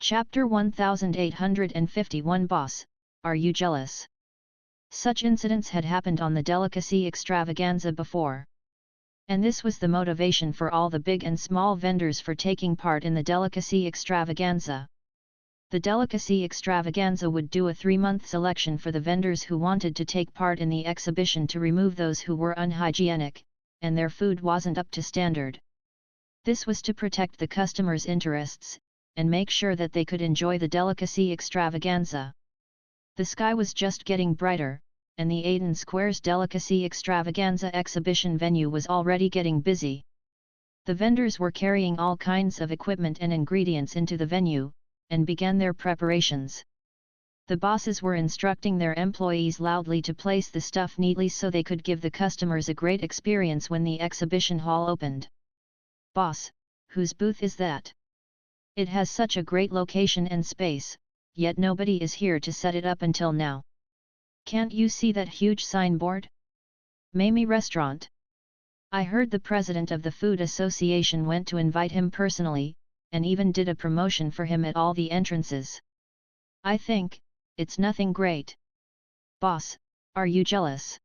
Chapter 1851 Boss, are you jealous? Such incidents had happened on the delicacy extravaganza before. And this was the motivation for all the big and small vendors for taking part in the delicacy extravaganza. The delicacy extravaganza would do a 3-month selection for the vendors who wanted to take part in the exhibition to remove those who were unhygienic, and their food wasn't up to standard. This was to protect the customers' interests, and make sure that they could enjoy the delicacy extravaganza. The sky was just getting brighter, and the Aden Square's delicacy extravaganza exhibition venue was already getting busy. The vendors were carrying all kinds of equipment and ingredients into the venue, and began their preparations. The bosses were instructing their employees loudly to place the stuff neatly so they could give the customers a great experience when the exhibition hall opened. "Boss, whose booth is that? It has such a great location and space, yet nobody is here to set it up until now. Can't you see that huge signboard? Mamie Restaurant. I heard the president of the Food Association went to invite him personally, and even did a promotion for him at all the entrances. I think it's nothing great. Boss, are you jealous?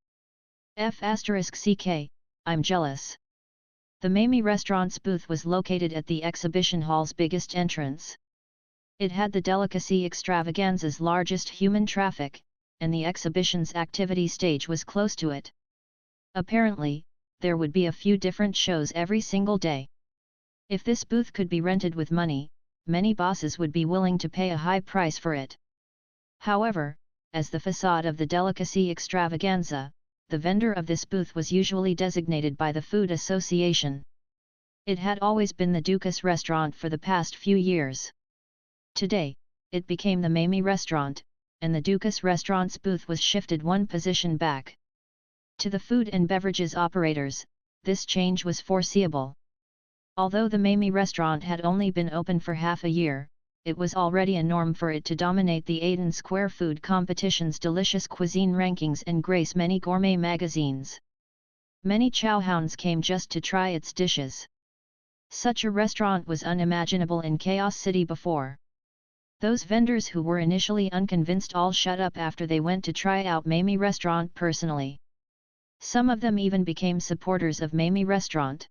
F***ck, I'm jealous." The Mamie Restaurant's booth was located at the exhibition hall's biggest entrance. It had the delicacy extravaganza's largest human traffic, and the exhibition's activity stage was close to it. Apparently, there would be a few different shows every single day. If this booth could be rented with money, many bosses would be willing to pay a high price for it. However, as the facade of the delicacy extravaganza, the vendor of this booth was usually designated by the Food Association. It had always been the Dukas Restaurant for the past few years. Today, it became the Mamie Restaurant, and the Dukas Restaurant's booth was shifted one position back. To the food and beverages operators, this change was foreseeable. Although the Mamie Restaurant had only been open for half a year, it was already a norm for it to dominate the Aden Square food competition's delicious cuisine rankings and grace many gourmet magazines. Many chowhounds came just to try its dishes. Such a restaurant was unimaginable in Chaos City before. Those vendors who were initially unconvinced all shut up after they went to try out Mamie Restaurant personally. Some of them even became supporters of Mamie Restaurant.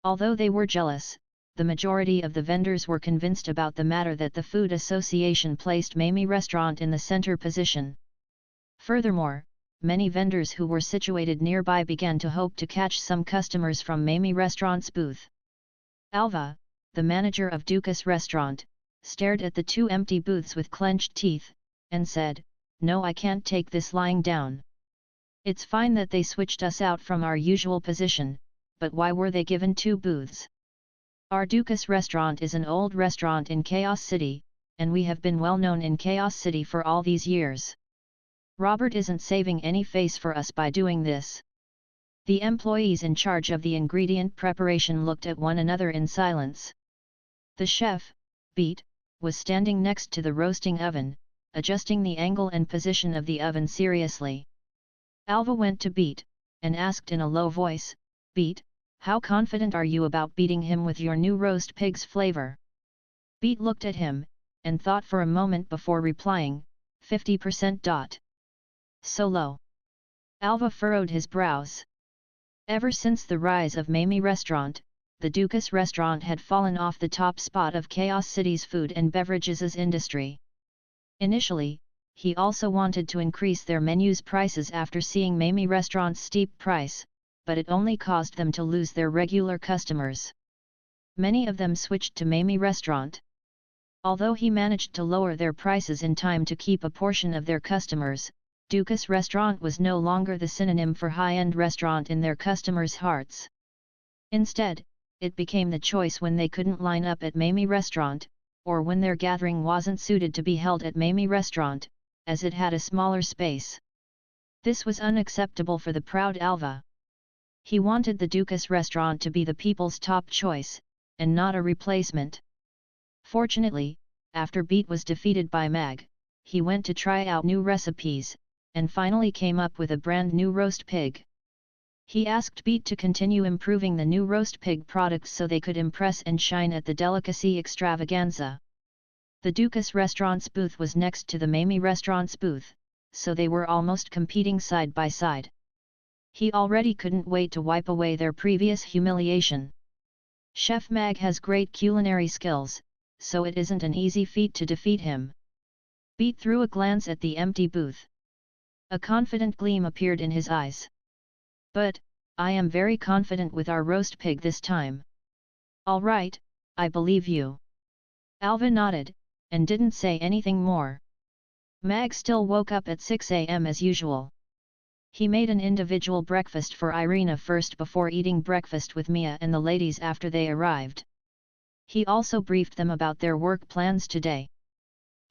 Although they were jealous, the majority of the vendors were convinced about the matter that the Food Association placed Mamie Restaurant in the center position. Furthermore, many vendors who were situated nearby began to hope to catch some customers from Mamie Restaurant's booth. Alva, the manager of Dukas Restaurant, stared at the two empty booths with clenched teeth, and said, "No, I can't take this lying down. It's fine that they switched us out from our usual position, but why were they given 2 booths? Our Dukas Restaurant is an old restaurant in Chaos City, and we have been well known in Chaos City for all these years. Robert isn't saving any face for us by doing this." The employees in charge of the ingredient preparation looked at one another in silence. The chef, Beat, was standing next to the roasting oven, adjusting the angle and position of the oven seriously. Alva went to Beat, and asked in a low voice, "Beat, how confident are you about beating him with your new roast pig's flavor?" Beat looked at him, and thought for a moment before replying, 50%. So low? Alva furrowed his brows. Ever since the rise of Mamie Restaurant, the Dukas Restaurant had fallen off the top spot of Chaos City's food and beverages industry. Initially, he also wanted to increase their menu's prices after seeing Mamie Restaurant's steep price, but it only caused them to lose their regular customers. Many of them switched to Mamie Restaurant. Although he managed to lower their prices in time to keep a portion of their customers, Dukas Restaurant was no longer the synonym for high-end restaurant in their customers' hearts. Instead, it became the choice when they couldn't line up at Mamie Restaurant, or when their gathering wasn't suited to be held at Mamie Restaurant, as it had a smaller space. This was unacceptable for the proud Alva. He wanted the Dukas Restaurant to be the people's top choice, and not a replacement. Fortunately, after Beat was defeated by Mag, he went to try out new recipes, and finally came up with a brand new roast pig. He asked Beat to continue improving the new roast pig products so they could impress and shine at the delicacy extravaganza. The Dukas restaurant's booth was next to the Mamie restaurant's booth, so they were almost competing side by side. He already couldn't wait to wipe away their previous humiliation. Chef Mag has great culinary skills, so it isn't an easy feat to defeat him. Beat threw a glance at the empty booth. A confident gleam appeared in his eyes. But, I am very confident with our roast pig this time. All right, I believe you. Alva nodded, and didn't say anything more. Mag still woke up at 6 a.m. as usual. He made an individual breakfast for Irina first before eating breakfast with Mia and the ladies after they arrived. He also briefed them about their work plans today.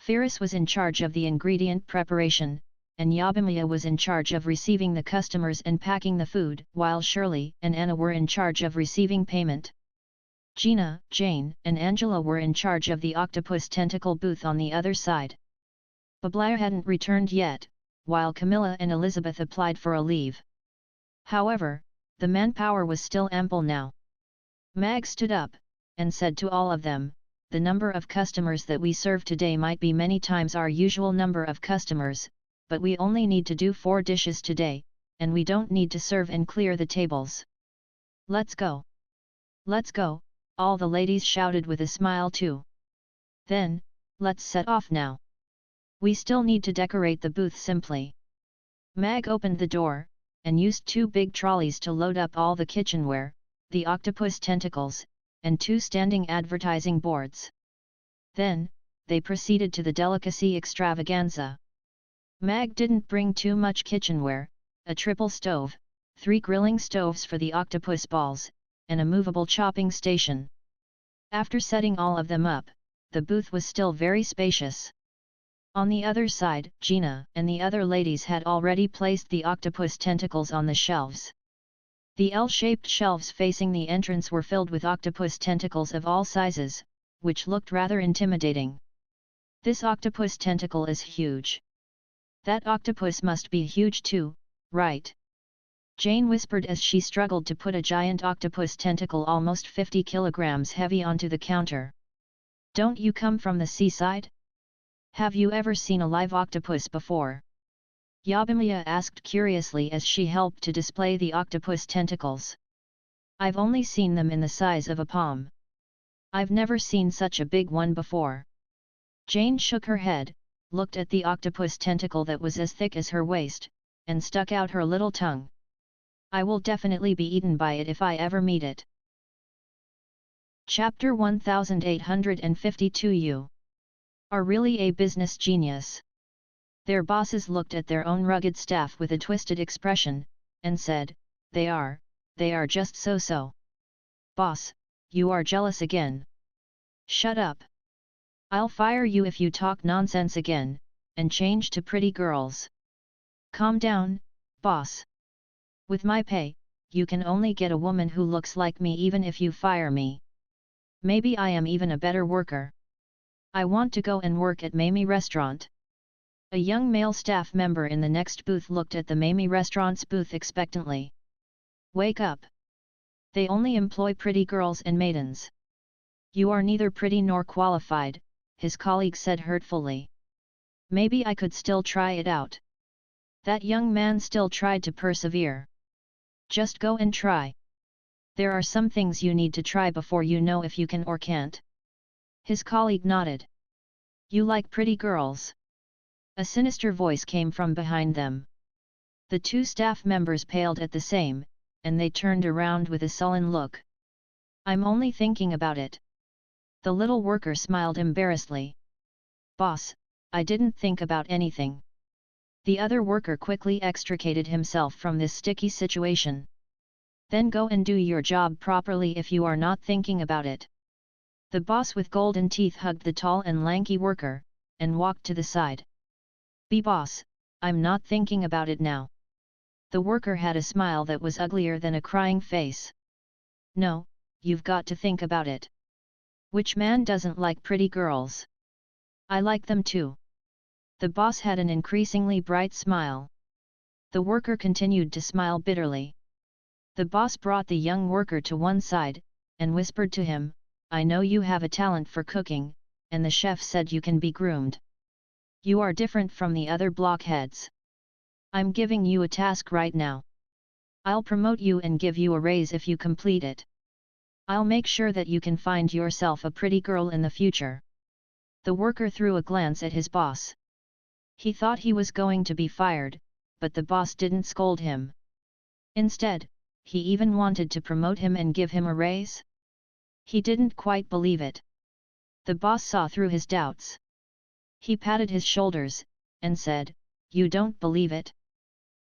Firis was in charge of the ingredient preparation, and Yabimiya was in charge of receiving the customers and packing the food, while Shirley and Anna were in charge of receiving payment. Gina, Jane, and Angela were in charge of the octopus tentacle booth on the other side. Bablaya hadn't returned yet, while Camilla and Elizabeth applied for a leave. However, the manpower was still ample now. Mag stood up, and said to all of them, "The number of customers that we serve today might be many times our usual number of customers, but we only need to do 4 dishes today, and we don't need to serve and clear the tables. Let's go! Let's go!" all the ladies shouted with a smile too. "Then, let's set off now. We still need to decorate the booth simply." Mag opened the door, and used 2 big trolleys to load up all the kitchenware, the octopus tentacles, and 2 standing advertising boards. Then, they proceeded to the delicacy extravaganza. Mag didn't bring too much kitchenware, a triple stove, 3 grilling stoves for the octopus balls, and a movable chopping station. After setting all of them up, the booth was still very spacious. On the other side, Gina and the other ladies had already placed the octopus tentacles on the shelves. The L-shaped shelves facing the entrance were filled with octopus tentacles of all sizes, which looked rather intimidating. "This octopus tentacle is huge. That octopus must be huge too, right?" Jane whispered as she struggled to put a giant octopus tentacle almost 50 kilograms heavy onto the counter. "Don't you come from the seaside? Have you ever seen a live octopus before?" Yabimiya asked curiously as she helped to display the octopus tentacles. "I've only seen them in the size of a palm. I've never seen such a big one before." Jane shook her head, looked at the octopus tentacle that was as thick as her waist, and stuck out her little tongue. "I will definitely be eaten by it if I ever meet it." Chapter 1852 You are really a business genius. Their bosses looked at their own rugged staff with a twisted expression, and said, they are just so-so." "Boss, you are jealous again. Shut up. I'll fire you if you talk nonsense again, and change to pretty girls." "Calm down, boss. With my pay, you can only get a woman who looks like me even if you fire me. Maybe I am even a better worker. I want to go and work at Mamie Restaurant." A young male staff member in the next booth looked at the Mamie Restaurant's booth expectantly. "Wake up. They only employ pretty girls and maidens. You are neither pretty nor qualified," his colleague said hurtfully. "Maybe I could still try it out." That young man still tried to persevere. "Just go and try. There are some things you need to try before you know if you can or can't." His colleague nodded. "You like pretty girls?" A sinister voice came from behind them. The 2 staff members paled at the same, and they turned around with a sullen look. "I'm only thinking about it." The little worker smiled embarrassedly. "Boss, I didn't think about anything." The other worker quickly extricated himself from this sticky situation. "Then go and do your job properly if you are not thinking about it." The boss with golden teeth hugged the tall and lanky worker, and walked to the side. "Be boss, I'm not thinking about it now." The worker had a smile that was uglier than a crying face. "No, you've got to think about it. Which man doesn't like pretty girls? I like them too." The boss had an increasingly bright smile. The worker continued to smile bitterly. The boss brought the young worker to one side, and whispered to him, "I know you have a talent for cooking, and the chef said you can be groomed. You are different from the other blockheads. I'm giving you a task right now. I'll promote you and give you a raise if you complete it. I'll make sure that you can find yourself a pretty girl in the future. The worker threw a glance at his boss. He thought he was going to be fired, but the boss didn't scold him. Instead, he even wanted to promote him and give him a raise. He didn't quite believe it. The boss saw through his doubts. He patted his shoulders, and said, "You don't believe it?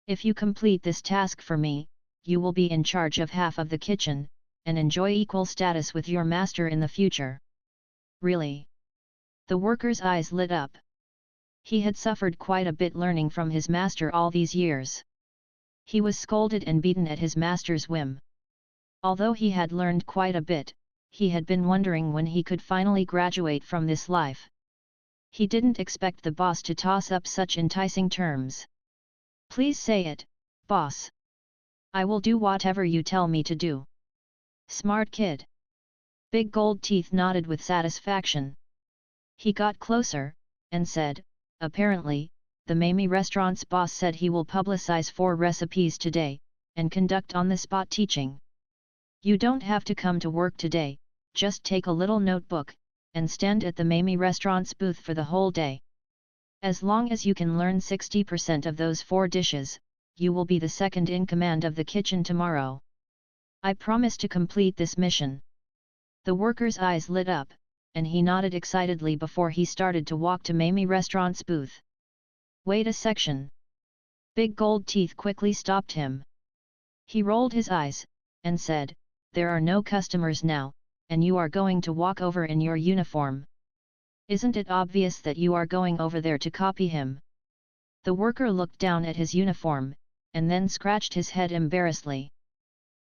If you complete this task for me, you will be in charge of half of the kitchen, and enjoy equal status with your master in the future." Really? The worker's eyes lit up. He had suffered quite a bit learning from his master all these years. He was scolded and beaten at his master's whim. Although he had learned quite a bit, he had been wondering when he could finally graduate from this life. He didn't expect the boss to toss up such enticing terms. "Please say it, boss. I will do whatever you tell me to do." Smart kid. Big Gold Teeth nodded with satisfaction. He got closer, and said, "Apparently, the Mamie restaurant's boss said he will publicize 4 recipes today, and conduct on-the-spot teaching. You don't have to come to work today, just take a little notebook, and stand at the Mamie restaurant's booth for the whole day. As long as you can learn 60% of those 4 dishes, you will be the second in command of the kitchen tomorrow. I promise to complete this mission." The worker's eyes lit up, and he nodded excitedly before he started to walk to Mamie restaurant's booth. "Wait a section." Big Gold Teeth quickly stopped him. He rolled his eyes, and said, "There are no customers now, and you are going to walk over in your uniform. Isn't it obvious that you are going over there to copy him?" The worker looked down at his uniform, and then scratched his head embarrassedly.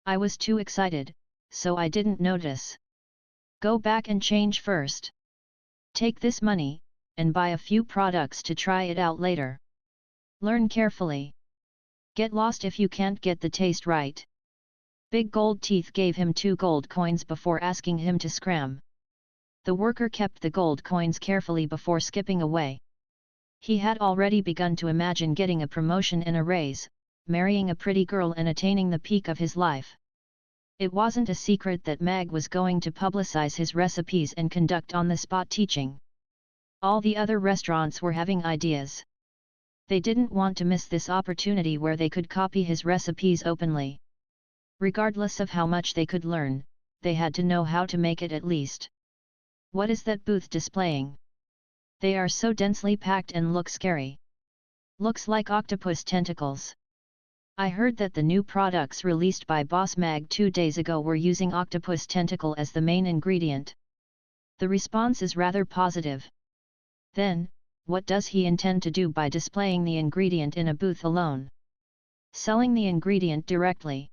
"I was too excited, so I didn't notice. Go back and change first. Take this money, and buy a few products to try it out later. Learn carefully. Get lost if you can't get the taste right." Big Gold Teeth gave him 2 gold coins before asking him to scram. The worker kept the gold coins carefully before skipping away. He had already begun to imagine getting a promotion and a raise, marrying a pretty girl and attaining the peak of his life. It wasn't a secret that Mag was going to publicize his recipes and conduct on-the-spot teaching. All the other restaurants were having ideas. They didn't want to miss this opportunity where they could copy his recipes openly. Regardless of how much they could learn, they had to know how to make it at least. "What is that booth displaying? They are so densely packed and look scary. Looks like octopus tentacles. I heard that the new products released by Boss Mag 2 days ago were using octopus tentacle as the main ingredient." The response is rather positive. Then, what does he intend to do by displaying the ingredient in a booth alone? Selling the ingredient directly.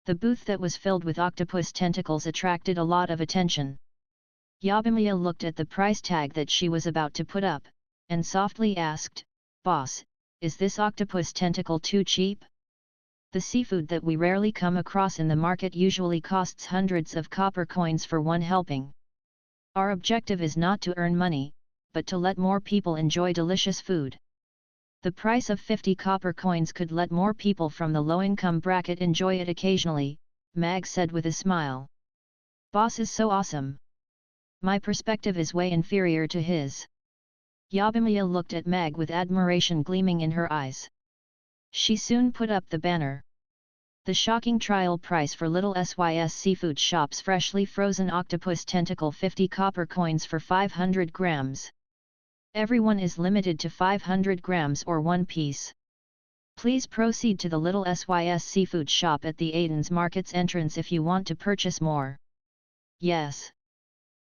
The booth that was filled with octopus tentacles attracted a lot of attention. Yabimiya looked at the price tag that she was about to put up, and softly asked, "Boss, is this octopus tentacle too cheap? The seafood that we rarely come across in the market usually costs hundreds of copper coins for one helping. Our objective is not to earn money, but to let more people enjoy delicious food. The price of 50 copper coins could let more people from the low-income bracket enjoy it occasionally," Mag said with a smile. "Boss is so awesome. My perspective is way inferior to his." Yabimiya looked at Mag with admiration gleaming in her eyes. She soon put up the banner. The shocking trial price for Little SYS Seafood Shop's freshly frozen octopus tentacle, 50 copper coins for 500 grams. Everyone is limited to 500 grams or 1 piece. Please proceed to the Little SYS Seafood Shop at the Aiden's Market's entrance if you want to purchase more. Yes.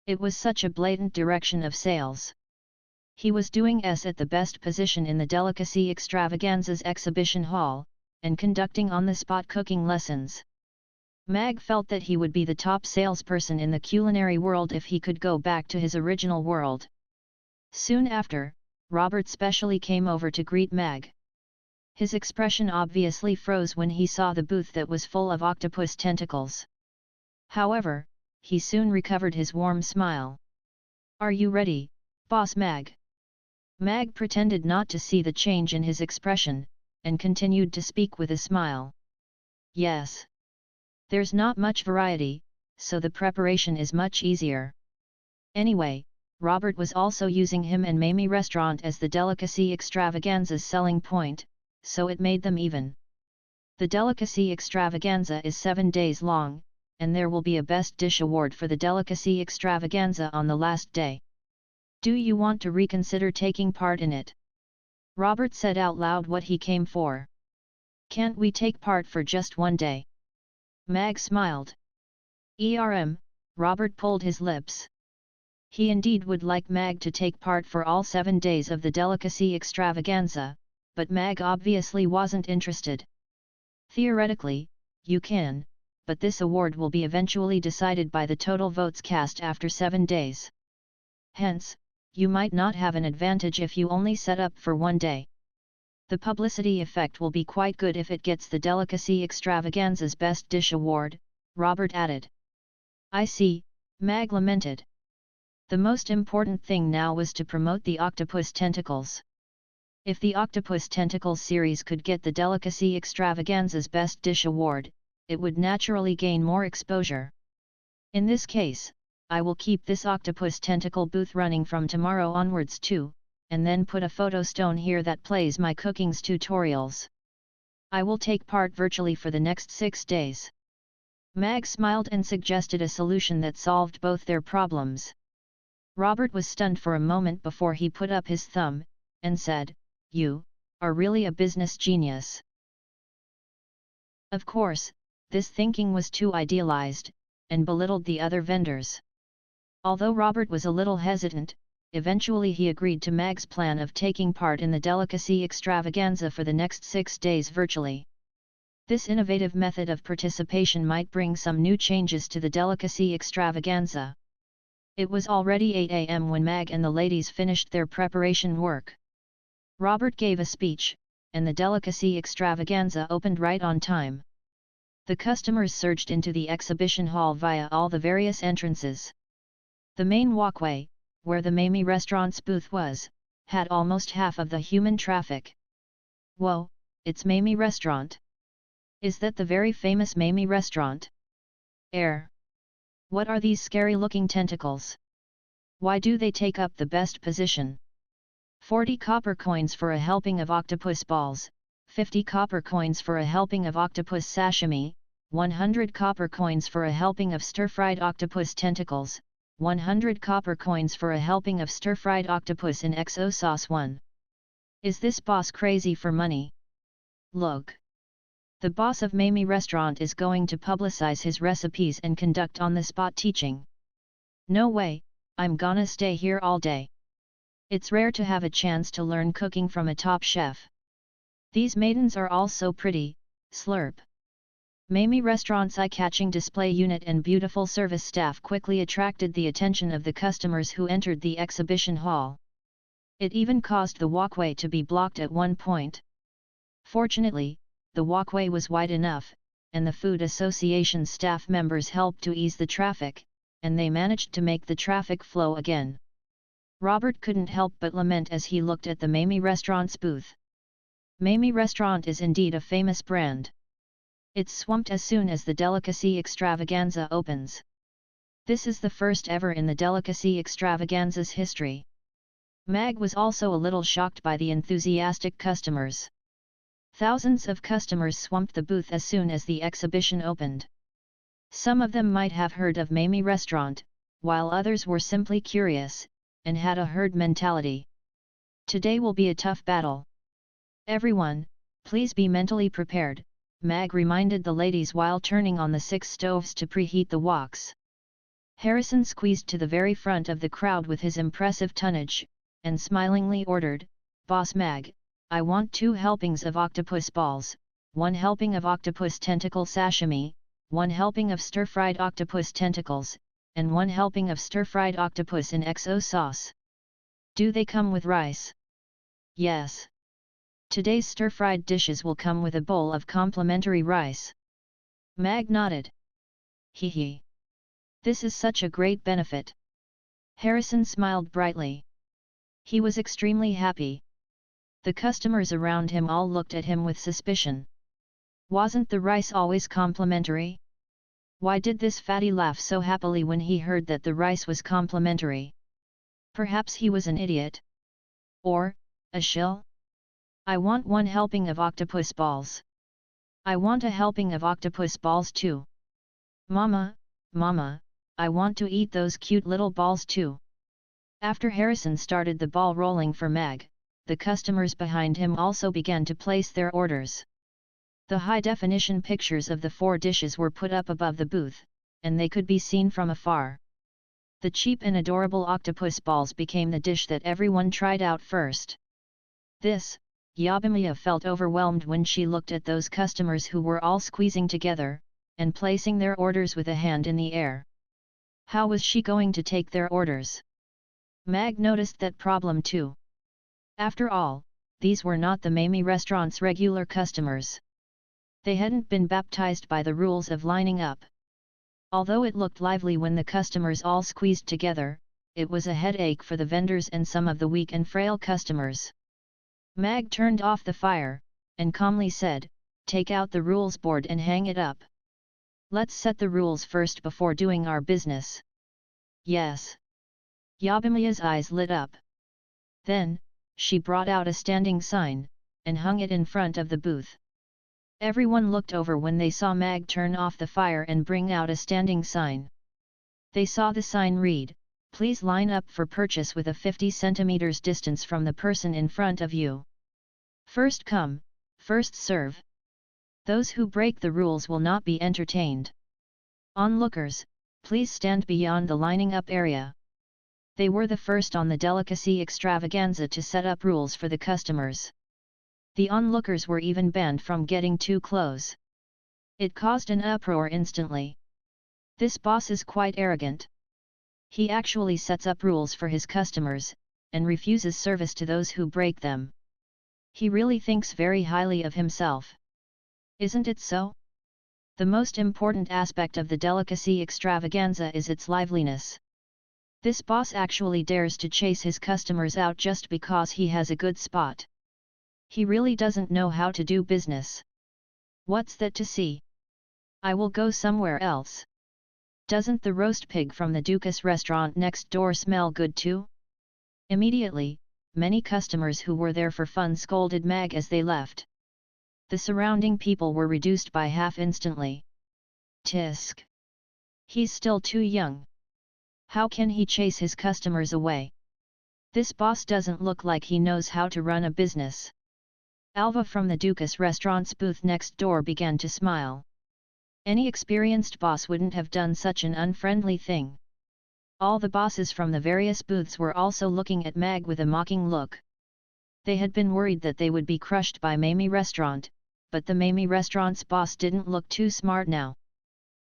It was such a blatant direction of sales. He was doing S at the best position in the Delicacy Extravaganza's exhibition hall, and conducting on-the-spot cooking lessons. Mag felt that he would be the top salesperson in the culinary world if he could go back to his original world. Soon after, Robert specially came over to greet Mag. His expression obviously froze when he saw the booth that was full of octopus tentacles. However, he soon recovered his warm smile. Are you ready, Boss Mag? Mag pretended not to see the change in his expression, and continued to speak with a smile. Yes. There's not much variety, so the preparation is much easier. Anyway, Robert was also using him and Mamie restaurant as the delicacy extravaganza's selling point, so it made them even. The delicacy extravaganza is 7 days long, and there will be a Best Dish award for the delicacy extravaganza on the last day. Do you want to reconsider taking part in it? Robert said out loud what he came for. Can't we take part for just 1 day? Mag smiled. Robert pulled his lips. He indeed would like Mag to take part for all 7 days of the delicacy extravaganza, but Mag obviously wasn't interested. Theoretically, you can, but this award will be eventually decided by the total votes cast after 7 days. Hence, you might not have an advantage if you only set up for 1 day. The publicity effect will be quite good if it gets the delicacy extravaganza's Best Dish award, Robert added. I see, Mag lamented. The most important thing now was to promote the octopus tentacles. If the Octopus Tentacles series could get the Delicacy Extravaganza's Best Dish award, it would naturally gain more exposure. In this case, I will keep this Octopus Tentacle booth running from tomorrow onwards too, and then put a photo stone here that plays my cooking's tutorials. I will take part virtually for the next 6 days. Mag smiled and suggested a solution that solved both their problems. Robert was stunned for a moment before he put up his thumb, and said, You are really a business genius. Of course, this thinking was too idealized, and belittled the other vendors. Although Robert was a little hesitant, eventually he agreed to Mag's plan of taking part in the delicacy extravaganza for the next 6 days virtually. This innovative method of participation might bring some new changes to the delicacy extravaganza. It was already 8 a.m. when Mag and the ladies finished their preparation work. Robert gave a speech, and the delicacy extravaganza opened right on time. The customers surged into the exhibition hall via all the various entrances. The main walkway, where the Mamie restaurant's booth was, had almost half of the human traffic. Whoa, it's Mamie restaurant. Is that the very famous Mamie restaurant? What are these scary-looking tentacles? Why do they take up the best position? 40 copper coins for a helping of octopus balls, 50 copper coins for a helping of octopus sashimi, 100 copper coins for a helping of stir-fried octopus tentacles, 100 copper coins for a helping of stir-fried octopus in XO sauce 1. Is this boss crazy for money? Look! The boss of Mamie restaurant is going to publicize his recipes and conduct on-the-spot teaching. No way, I'm gonna stay here all day. It's rare to have a chance to learn cooking from a top chef. These maidens are all so pretty, slurp. Mamie restaurant's eye-catching display unit and beautiful service staff quickly attracted the attention of the customers who entered the exhibition hall. It even caused the walkway to be blocked at one point. Fortunately, the walkway was wide enough, and the Food Association staff members helped to ease the traffic, and they managed to make the traffic flow again. Robert couldn't help but lament as he looked at the Mamie restaurant's booth. Mamie restaurant is indeed a famous brand. It's swamped as soon as the delicacy extravaganza opens. This is the first ever in the delicacy extravaganza's history. Mag was also a little shocked by the enthusiastic customers. Thousands of customers swamped the booth as soon as the exhibition opened. Some of them might have heard of Mamie restaurant, while others were simply curious, and had a herd mentality. Today will be a tough battle. Everyone, please be mentally prepared, Mag reminded the ladies while turning on the 6 stoves to preheat the woks. Harrison squeezed to the very front of the crowd with his impressive tonnage, and smilingly ordered, Boss Mag, I want 2 helpings of octopus balls, 1 helping of octopus tentacle sashimi, 1 helping of stir-fried octopus tentacles, and 1 helping of stir-fried octopus in XO sauce. Do they come with rice? Yes. Today's stir-fried dishes will come with a bowl of complimentary rice. Mag nodded. Hee hee. This is such a great benefit. Harrison smiled brightly. He was extremely happy. The customers around him all looked at him with suspicion. Wasn't the rice always complimentary? Why did this fatty laugh so happily when he heard that the rice was complimentary? Perhaps he was an idiot? Or, a shill? I want one helping of octopus balls. I want a helping of octopus balls too. Mama, Mama, I want to eat those cute little balls too. After Harrison started the ball rolling for Mag, the customers behind him also began to place their orders. The high-definition pictures of the 4 dishes were put up above the booth, and they could be seen from afar. The cheap and adorable octopus balls became the dish that everyone tried out first. Yabimiya felt overwhelmed when she looked at those customers who were all squeezing together, and placing their orders with a hand in the air. How was she going to take their orders? Mag noticed that problem too. After all, these were not the Mamie restaurant's regular customers. They hadn't been baptized by the rules of lining up. Although it looked lively when the customers all squeezed together, it was a headache for the vendors and some of the weak and frail customers. Mag turned off the fire, and calmly said, "Take out the rules board and hang it up. Let's set the rules first before doing our business." "Yes." Yabimiya's eyes lit up. Then, she brought out a standing sign, and hung it in front of the booth. Everyone looked over when they saw Mag turn off the fire and bring out a standing sign. They saw the sign read, "Please line up for purchase with a 50 cm distance from the person in front of you. First come, first serve. Those who break the rules will not be entertained. Onlookers, please stand beyond the lining up area." They were the first on the delicacy extravaganza to set up rules for the customers. The onlookers were even banned from getting too close. It caused an uproar instantly. This boss is quite arrogant. He actually sets up rules for his customers, and refuses service to those who break them. He really thinks very highly of himself. Isn't it so? The most important aspect of the delicacy extravaganza is its liveliness. This boss actually dares to chase his customers out just because he has a good spot. He really doesn't know how to do business. What's that to see? I will go somewhere else. Doesn't the roast pig from the Dukas restaurant next door smell good too? Immediately, many customers who were there for fun scolded Mag as they left. The surrounding people were reduced by half instantly. Tisk! He's still too young. How can he chase his customers away? This boss doesn't look like he knows how to run a business. Alva from the Dukas restaurant's booth next door began to smile. Any experienced boss wouldn't have done such an unfriendly thing. All the bosses from the various booths were also looking at Mag with a mocking look. They had been worried that they would be crushed by Mamie Restaurant, but the Mamie Restaurant's boss didn't look too smart now.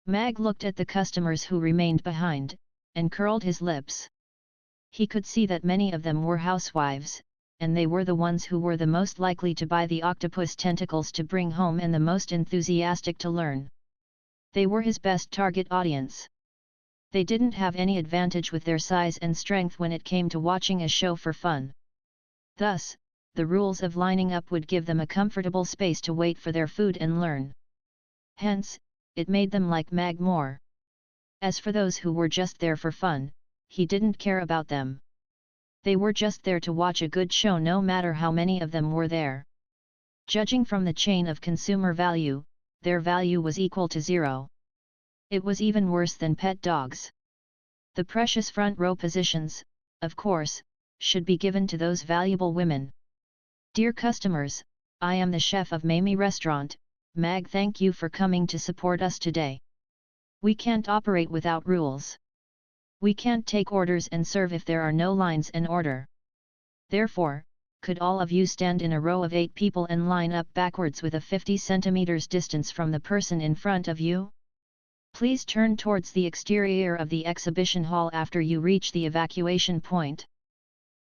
Mag looked at the customers who remained behind, and curled his lips. He could see that many of them were housewives, and they were the ones who were the most likely to buy the octopus tentacles to bring home and the most enthusiastic to learn. They were his best target audience. They didn't have any advantage with their size and strength when it came to watching a show for fun. Thus, the rules of lining up would give them a comfortable space to wait for their food and learn. Hence, it made them like Mag more. As for those who were just there for fun, he didn't care about them. They were just there to watch a good show no matter how many of them were there. Judging from the chain of consumer value, their value was equal to 0. It was even worse than pet dogs. The precious front row positions, of course, should be given to those valuable women. Dear customers, I am the chef of Mamie Restaurant, Mag. Thank you for coming to support us today. We can't operate without rules. We can't take orders and serve if there are no lines and order. Therefore, could all of you stand in a row of 8 people and line up backwards with a 50 cm distance from the person in front of you? Please turn towards the exterior of the exhibition hall after you reach the evacuation point.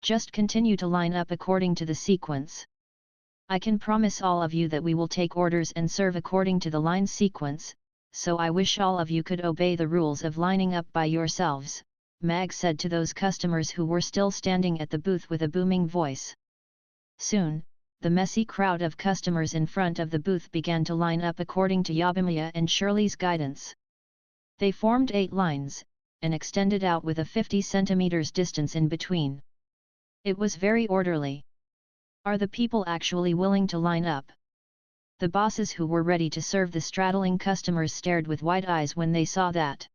Just continue to line up according to the sequence. I can promise all of you that we will take orders and serve according to the line sequence, so I wish all of you could obey the rules of lining up by yourselves. Mag said to those customers who were still standing at the booth with a booming voice. Soon, the messy crowd of customers in front of the booth began to line up according to Yabimiya and Shirley's guidance. They formed 8 lines, and extended out with a 50 centimeters distance in between. It was very orderly. Are the people actually willing to line up? The bosses who were ready to serve the straddling customers stared with wide eyes when they saw that.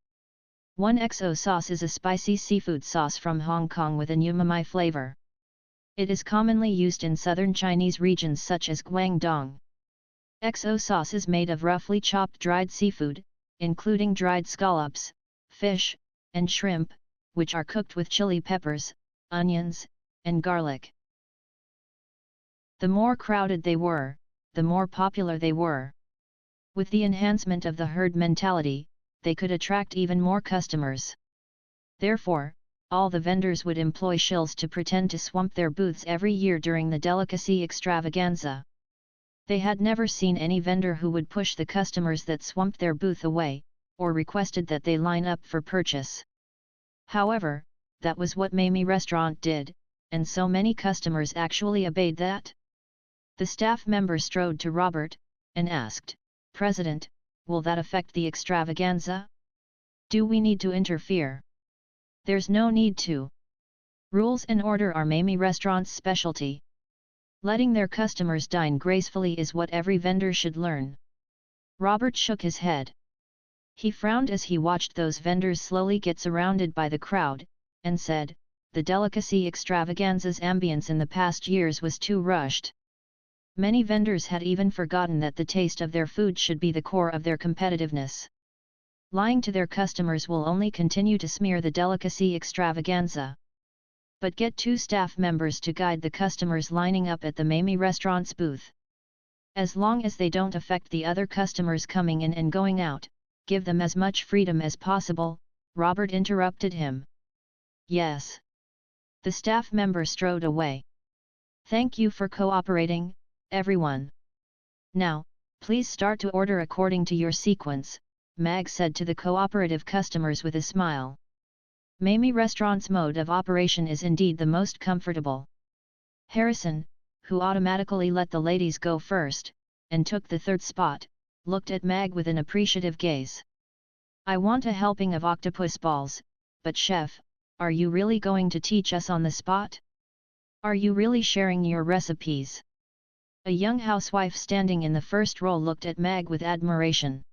1XO sauce is a spicy seafood sauce from Hong Kong with an umami flavor. It is commonly used in southern Chinese regions such as Guangdong. XO sauce is made of roughly chopped dried seafood, including dried scallops, fish, and shrimp, which are cooked with chili peppers, onions, and garlic. The more crowded they were, the more popular they were. With the enhancement of the herd mentality, they could attract even more customers. Therefore, all the vendors would employ shills to pretend to swamp their booths every year during the delicacy extravaganza. They had never seen any vendor who would push the customers that swamped their booth away, or requested that they line up for purchase. However, that was what Mamie Restaurant did, and so many customers actually obeyed that. The staff member strode to Robert, and asked, "President, will that affect the extravaganza? Do we need to interfere?" "There's no need to. Rules and order are Mamie Restaurant's specialty. Letting their customers dine gracefully is what every vendor should learn." Robert shook his head. He frowned as he watched those vendors slowly get surrounded by the crowd, and said, "The delicacy extravaganza's ambience in the past years was too rushed. Many vendors had even forgotten that the taste of their food should be the core of their competitiveness. Lying to their customers will only continue to smear the delicacy extravaganza. But get 2 staff members to guide the customers lining up at the Mamie Restaurant's booth. As long as they don't affect the other customers coming in and going out, give them as much freedom as possible," Robert interrupted him. "Yes." The staff member strode away. "Thank you for cooperating, everyone. Now, please start to order according to your sequence," Mag said to the cooperative customers with a smile. Mamie Restaurant's mode of operation is indeed the most comfortable. Harrison, who automatically let the ladies go first, and took the 3rd spot, looked at Mag with an appreciative gaze. "I want a helping of octopus balls, but chef, are you really going to teach us on the spot? Are you really sharing your recipes?" A young housewife standing in the first row looked at Mag with admiration.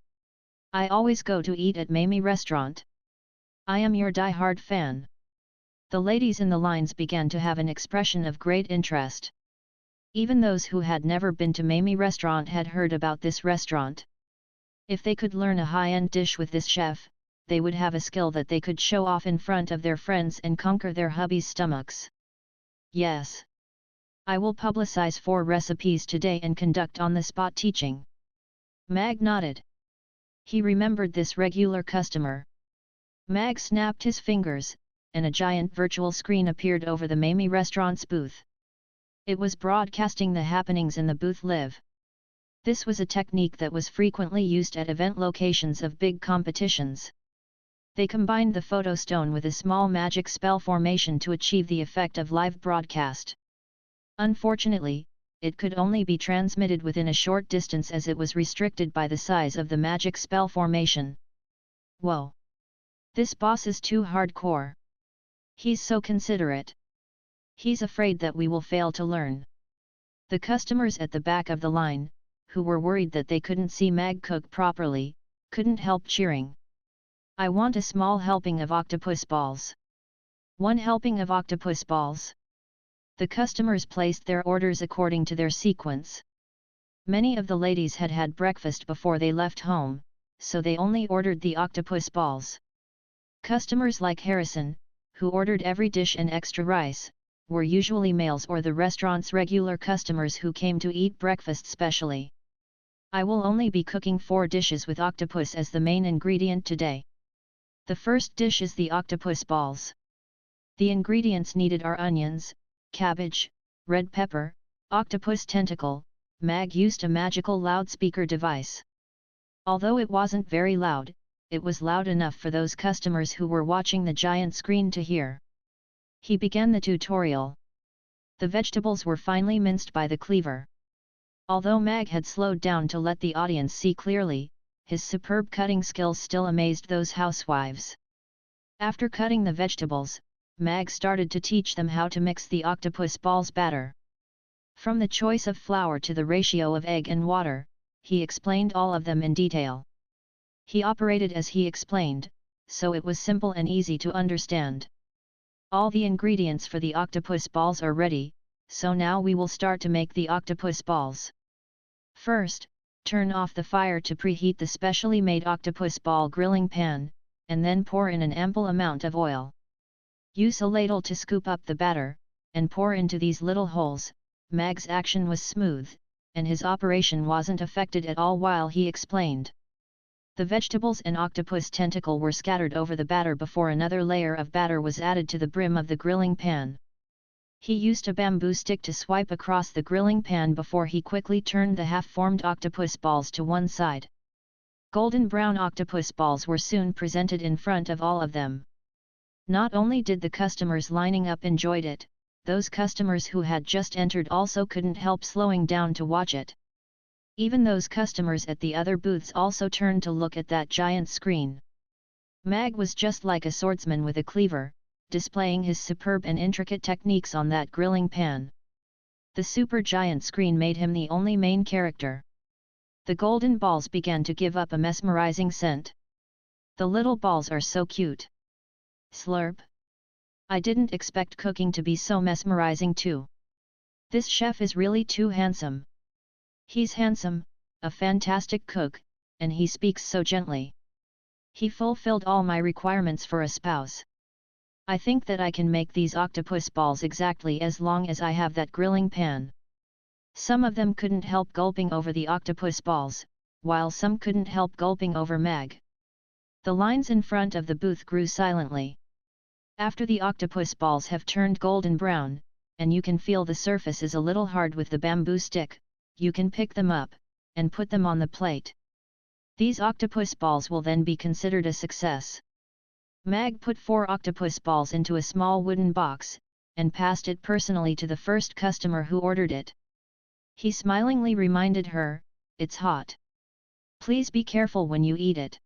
"I always go to eat at Mamie Restaurant. I am your die-hard fan." The ladies in the lines began to have an expression of great interest. Even those who had never been to Mamie Restaurant had heard about this restaurant. If they could learn a high-end dish with this chef, they would have a skill that they could show off in front of their friends and conquer their hubbies' stomachs. "Yes. I will publicize 4 recipes today and conduct on-the-spot teaching." Mag nodded. He remembered this regular customer. Mag snapped his fingers, and a giant virtual screen appeared over the Mamie Restaurant's booth. It was broadcasting the happenings in the booth live. This was a technique that was frequently used at event locations of big competitions. They combined the photo stone with a small magic spell formation to achieve the effect of live broadcast. Unfortunately, it could only be transmitted within a short distance as it was restricted by the size of the magic spell formation. "Whoa! This boss is too hardcore. He's so considerate. He's afraid that we will fail to learn." The customers at the back of the line, who were worried that they couldn't see Mag cook properly, couldn't help cheering. "I want a small helping of octopus balls." 1 helping of octopus balls. The customers placed their orders according to their sequence. Many of the ladies had had breakfast before they left home, so they only ordered the octopus balls. Customers like Harrison, who ordered every dish and extra rice, were usually males or the restaurant's regular customers who came to eat breakfast specially. "I will only be cooking 4 dishes with octopus as the main ingredient today. The first dish is the octopus balls. The ingredients needed are onions, cabbage, red pepper, octopus tentacle." Mag used a magical loudspeaker device. Although it wasn't very loud, it was loud enough for those customers who were watching the giant screen to hear. He began the tutorial. The vegetables were finely minced by the cleaver. Although Mag had slowed down to let the audience see clearly, his superb cutting skills still amazed those housewives. After cutting the vegetables, Mag started to teach them how to mix the octopus balls batter. From the choice of flour to the ratio of egg and water, he explained all of them in detail. He operated as he explained, so it was simple and easy to understand. All the ingredients for the octopus balls are ready, so now we will start to make the octopus balls. First, turn off the fire to preheat the specially made octopus ball grilling pan, and then pour in an ample amount of oil. Use a ladle to scoop up the batter, and pour into these little holes. Mag's action was smooth, and his operation wasn't affected at all while he explained. The vegetables and octopus tentacle were scattered over the batter before another layer of batter was added to the brim of the grilling pan. He used a bamboo stick to swipe across the grilling pan before he quickly turned the half-formed octopus balls to one side. Golden brown octopus balls were soon presented in front of all of them. Not only did the customers lining up enjoyed it, those customers who had just entered also couldn't help slowing down to watch it. Even those customers at the other booths also turned to look at that giant screen. Mag was just like a swordsman with a cleaver, displaying his superb and intricate techniques on that grilling pan. The super giant screen made him the only main character. The golden balls began to give up a mesmerizing scent. The little balls are so cute. Slurp. I didn't expect cooking to be so mesmerizing too. This chef is really too handsome. He's handsome, a fantastic cook, and he speaks so gently. He fulfilled all my requirements for a spouse. I think that I can make these octopus balls exactly as long as I have that grilling pan. Some of them couldn't help gulping over the octopus balls, while some couldn't help gulping over Mag. The lines in front of the booth grew silently. After the octopus balls have turned golden brown, and you can feel the surface is a little hard with the bamboo stick, you can pick them up, and put them on the plate. These octopus balls will then be considered a success. Mag put 4 octopus balls into a small wooden box, and passed it personally to the first customer who ordered it. He smilingly reminded her, "It's hot. Please be careful when you eat it."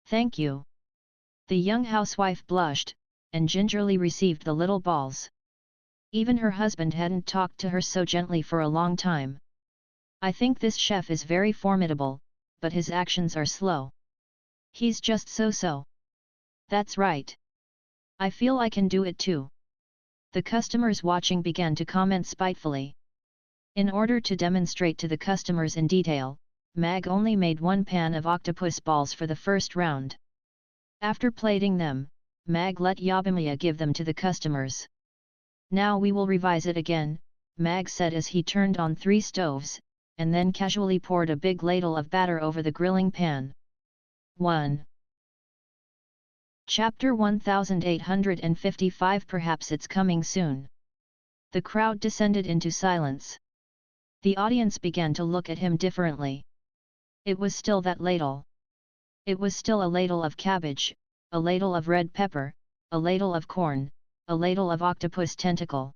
"Thank you." The young housewife blushed, and gingerly received the little balls. Even her husband hadn't talked to her so gently for a long time. I think this chef is very formidable, but his actions are slow. He's just so-so. That's right. I feel I can do it too. The customers watching began to comment spitefully. In order to demonstrate to the customers in detail, Mag only made 1 pan of octopus balls for the first round. After plating them, Mag let Yabimiya give them to the customers. "Now we will revise it again," Mag said as he turned on 3 stoves, and then casually poured a big ladle of batter over the grilling pan. 1. Chapter 1855. Perhaps it's coming soon. The crowd descended into silence. The audience began to look at him differently. It was still that ladle. It was still a ladle of cabbage, a ladle of red pepper, a ladle of corn, a ladle of octopus tentacle.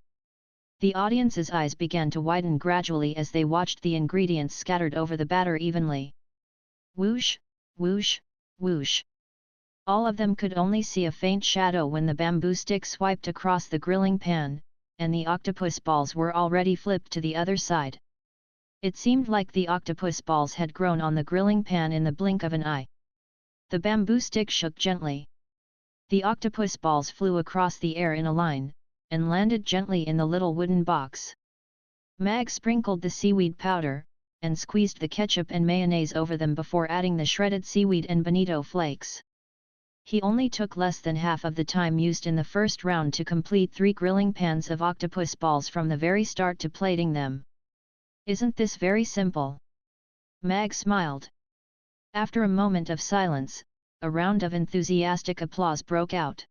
The audience's eyes began to widen gradually as they watched the ingredients scattered over the batter evenly. Whoosh, whoosh, whoosh. All of them could only see a faint shadow when the bamboo stick swiped across the grilling pan, and the octopus balls were already flipped to the other side. It seemed like the octopus balls had grown on the grilling pan in the blink of an eye. The bamboo stick shook gently. The octopus balls flew across the air in a line, and landed gently in the little wooden box. Mag sprinkled the seaweed powder, and squeezed the ketchup and mayonnaise over them before adding the shredded seaweed and bonito flakes. He only took less than half of the time used in the first round to complete 3 grilling pans of octopus balls from the very start to plating them. "Isn't this very simple?" Mag smiled. After a moment of silence, a round of enthusiastic applause broke out.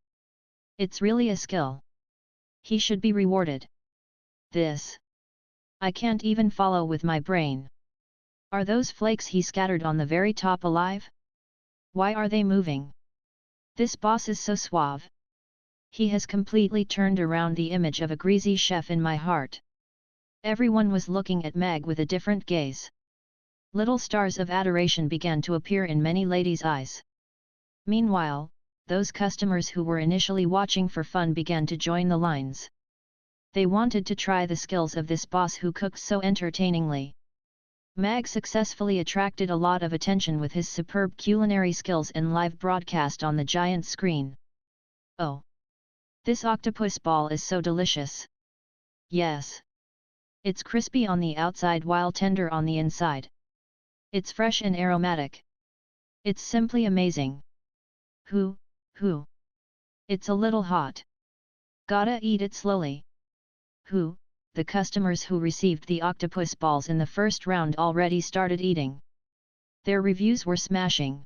"It's really a skill. He should be rewarded. This. I can't even follow with my brain. Are those flakes he scattered on the very top alive?" Why are they moving? This boss is so suave. He has completely turned around the image of a greasy chef in my heart. Everyone was looking at Meg with a different gaze. Little stars of adoration began to appear in many ladies' eyes. Meanwhile, those customers who were initially watching for fun began to join the lines. They wanted to try the skills of this boss who cooked so entertainingly. Mag successfully attracted a lot of attention with his superb culinary skills and live broadcast on the giant screen. Oh! This octopus ball is so delicious. Yes. It's crispy on the outside while tender on the inside. It's fresh and aromatic. It's simply amazing. Who? It's a little hot. Gotta eat it slowly. The customers who received the octopus balls in the first round already started eating. Their reviews were smashing.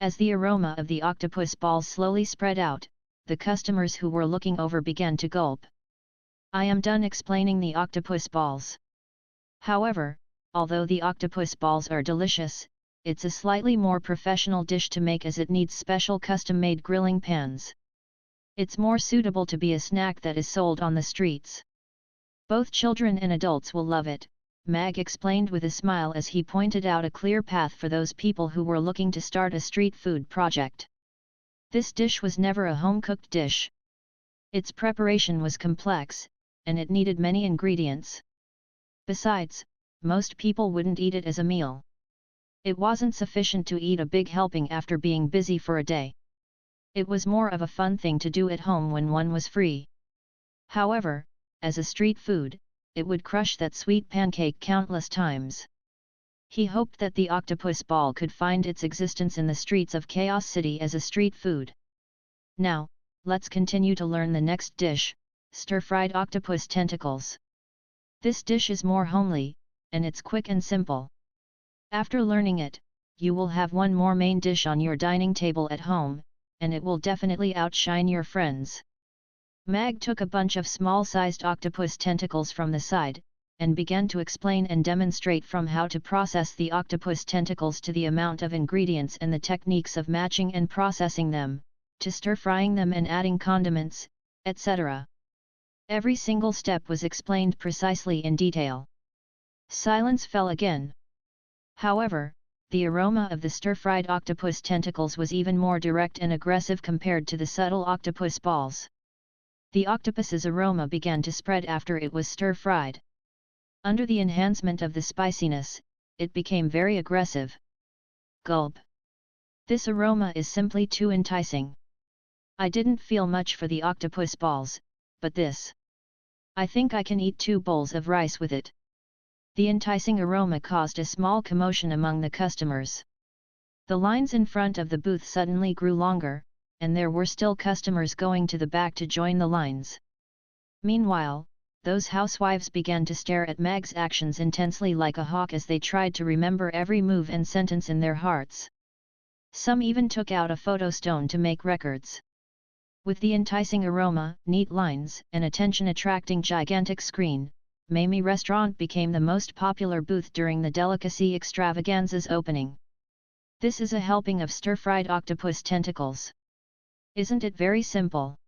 As the aroma of the octopus balls slowly spread out, the customers who were looking over began to gulp. I am done explaining the octopus balls. However, although the octopus balls are delicious, it's a slightly more professional dish to make as it needs special custom-made grilling pans. It's more suitable to be a snack that is sold on the streets. Both children and adults will love it, Mag explained with a smile as he pointed out a clear path for those people who were looking to start a street food project. This dish was never a home-cooked dish. Its preparation was complex, and it needed many ingredients. Besides, most people wouldn't eat it as a meal. It wasn't sufficient to eat a big helping after being busy for a day. It was more of a fun thing to do at home when one was free. However, as a street food, it would crush that sweet pancake countless times. He hoped that the octopus ball could find its existence in the streets of Chaos City as a street food. Now, let's continue to learn the next dish, stir-fried octopus tentacles. This dish is more homely, and it's quick and simple. After learning it, you will have one more main dish on your dining table at home, and it will definitely outshine your friends. Mag took a bunch of small-sized octopus tentacles from the side, and began to explain and demonstrate from how to process the octopus tentacles to the amount of ingredients and the techniques of matching and processing them, to stir-frying them and adding condiments, etc. Every single step was explained precisely in detail. Silence fell again. However, the aroma of the stir-fried octopus tentacles was even more direct and aggressive compared to the subtle octopus balls. The octopus's aroma began to spread after it was stir-fried. Under the enhancement of the spiciness, it became very aggressive. Gulp. This aroma is simply too enticing. I didn't feel much for the octopus balls, but this. I think I can eat 2 bowls of rice with it. The enticing aroma caused a small commotion among the customers. The lines in front of the booth suddenly grew longer, and there were still customers going to the back to join the lines. Meanwhile, those housewives began to stare at Mag's actions intensely like a hawk as they tried to remember every move and sentence in their hearts. Some even took out a photo stone to make records. With the enticing aroma, neat lines, and attention-attracting gigantic screen, Mamie Restaurant became the most popular booth during the delicacy extravaganza's opening. This is a helping of stir-fried octopus tentacles. Isn't it very simple?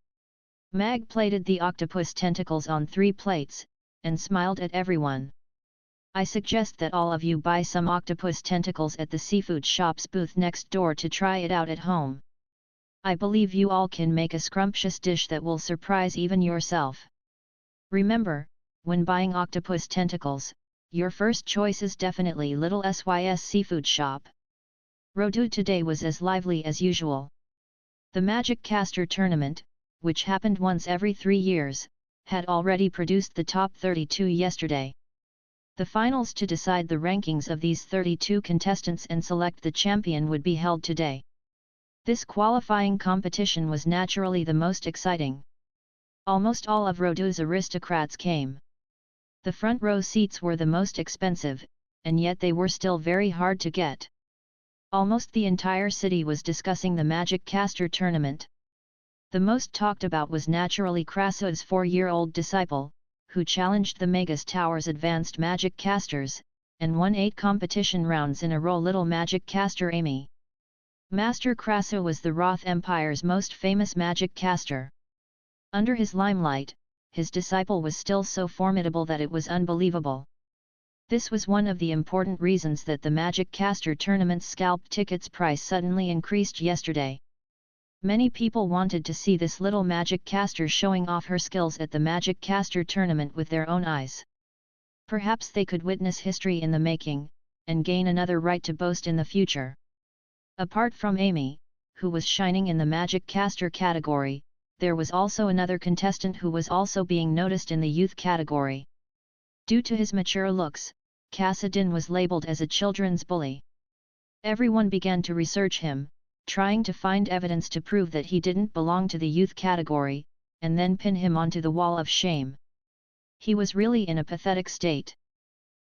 Mag plated the octopus tentacles on 3 plates, and smiled at everyone. I suggest that all of you buy some octopus tentacles at the seafood shop's booth next door to try it out at home. I believe you all can make a scrumptious dish that will surprise even yourself. Remember, when buying octopus tentacles, your first choice is definitely Little SYS Seafood Shop. Rodu today was as lively as usual. The Magic Caster Tournament, which happened once every 3 years, had already produced the top 32 yesterday. The finals to decide the rankings of these 32 contestants and select the champion would be held today. This qualifying competition was naturally the most exciting. Almost all of Rodu's aristocrats came. The front row seats were the most expensive, and yet they were still very hard to get. Almost the entire city was discussing the Magic Caster Tournament. The most talked about was naturally Krasu's 4-year-old disciple, who challenged the Magus Tower's advanced magic casters, and won 8 competition rounds in a row. Little Magic Caster Amy. Master Krasu was the Roth Empire's most famous magic caster. Under his limelight, his disciple was still so formidable that it was unbelievable. This was one of the important reasons that the Magic Caster Tournament's scalp tickets price suddenly increased yesterday. Many people wanted to see this little magic caster showing off her skills at the Magic Caster Tournament with their own eyes. Perhaps they could witness history in the making, and gain another right to boast in the future. Apart from Amy, who was shining in the Magic Caster category, there was also another contestant who was also being noticed in the youth category. Due to his mature looks, Kassadin was labeled as a children's bully. Everyone began to research him, trying to find evidence to prove that he didn't belong to the youth category, and then pin him onto the wall of shame. He was really in a pathetic state.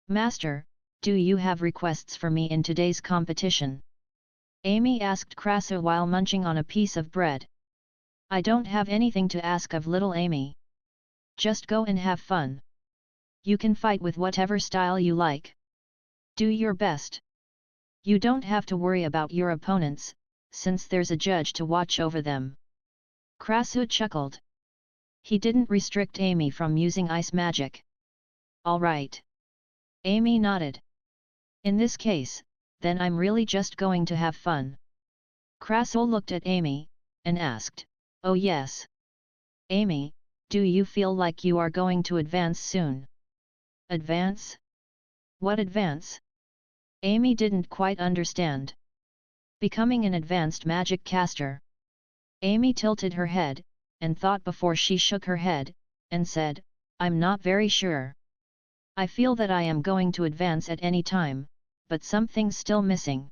"Master, do you have requests for me in today's competition?" Amy asked Krasu while munching on a piece of bread. "I don't have anything to ask of little Amy. Just go and have fun. You can fight with whatever style you like. Do your best. You don't have to worry about your opponents, since there's a judge to watch over them." Krasu chuckled. He didn't restrict Amy from using ice magic. "All right." Amy nodded. "In this case, then I'm really just going to have fun." Krasu looked at Amy, and asked, "Oh yes. Amy, do you feel like you are going to advance soon?" "Advance? What advance?" Amy didn't quite understand. "Becoming an advanced magic caster." Amy tilted her head, and thought before she shook her head, and said, "I'm not very sure. I feel that I am going to advance at any time, but something's still missing.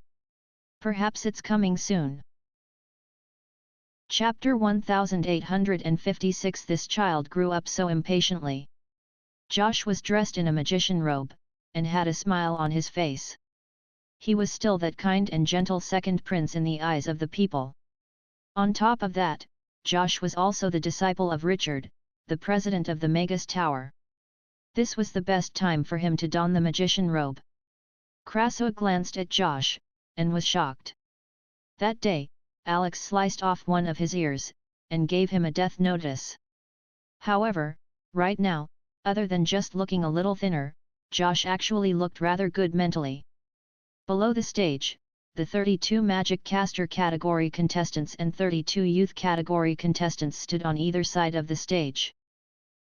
Perhaps it's coming soon." Chapter 1856. This child grew up so impatiently. Josh was dressed in a magician robe, and had a smile on his face. He was still that kind and gentle second prince in the eyes of the people. On top of that, Josh was also the disciple of Richard, the president of the Magus Tower. This was the best time for him to don the magician robe. Krasu glanced at Josh, and was shocked. That day, Alex sliced off one of his ears, and gave him a death notice. However, right now, other than just looking a little thinner, Josh actually looked rather good mentally. Below the stage, the 32 Magic Caster category contestants and 32 Youth category contestants stood on either side of the stage.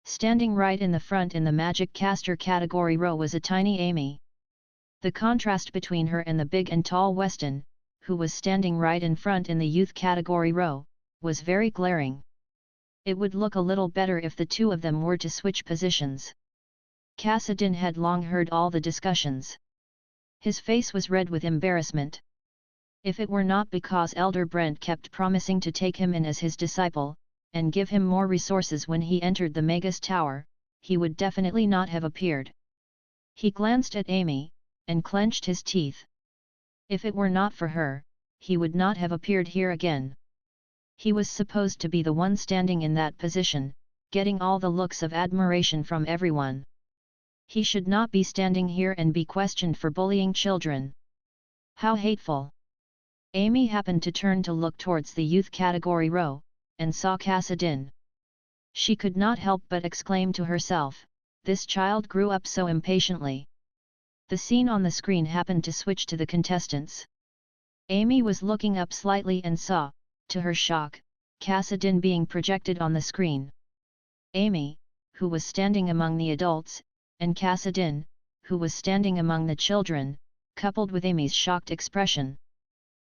Standing right in the front in the Magic Caster category row was a tiny Amy. The contrast between her and the big and tall Weston, who was standing right in front in the Youth category row, was very glaring. It would look a little better if the two of them were to switch positions. Kassadin had long heard all the discussions. His face was red with embarrassment. If it were not because Elder Brent kept promising to take him in as his disciple, and give him more resources when he entered the Magus Tower, he would definitely not have appeared. He glanced at Amy, and clenched his teeth. If it were not for her, he would not have appeared here again. He was supposed to be the one standing in that position, getting all the looks of admiration from everyone. He should not be standing here and be questioned for bullying children. How hateful! Amy happened to turn to look towards the Youth category row, and saw Kassadin. She could not help but exclaim to herself, "This child grew up so impatiently." The scene on the screen happened to switch to the contestants. Amy was looking up slightly and saw, to her shock, Kassadin being projected on the screen. Amy, who was standing among the adults, and Kassadin, who was standing among the children, coupled with Amy's shocked expression.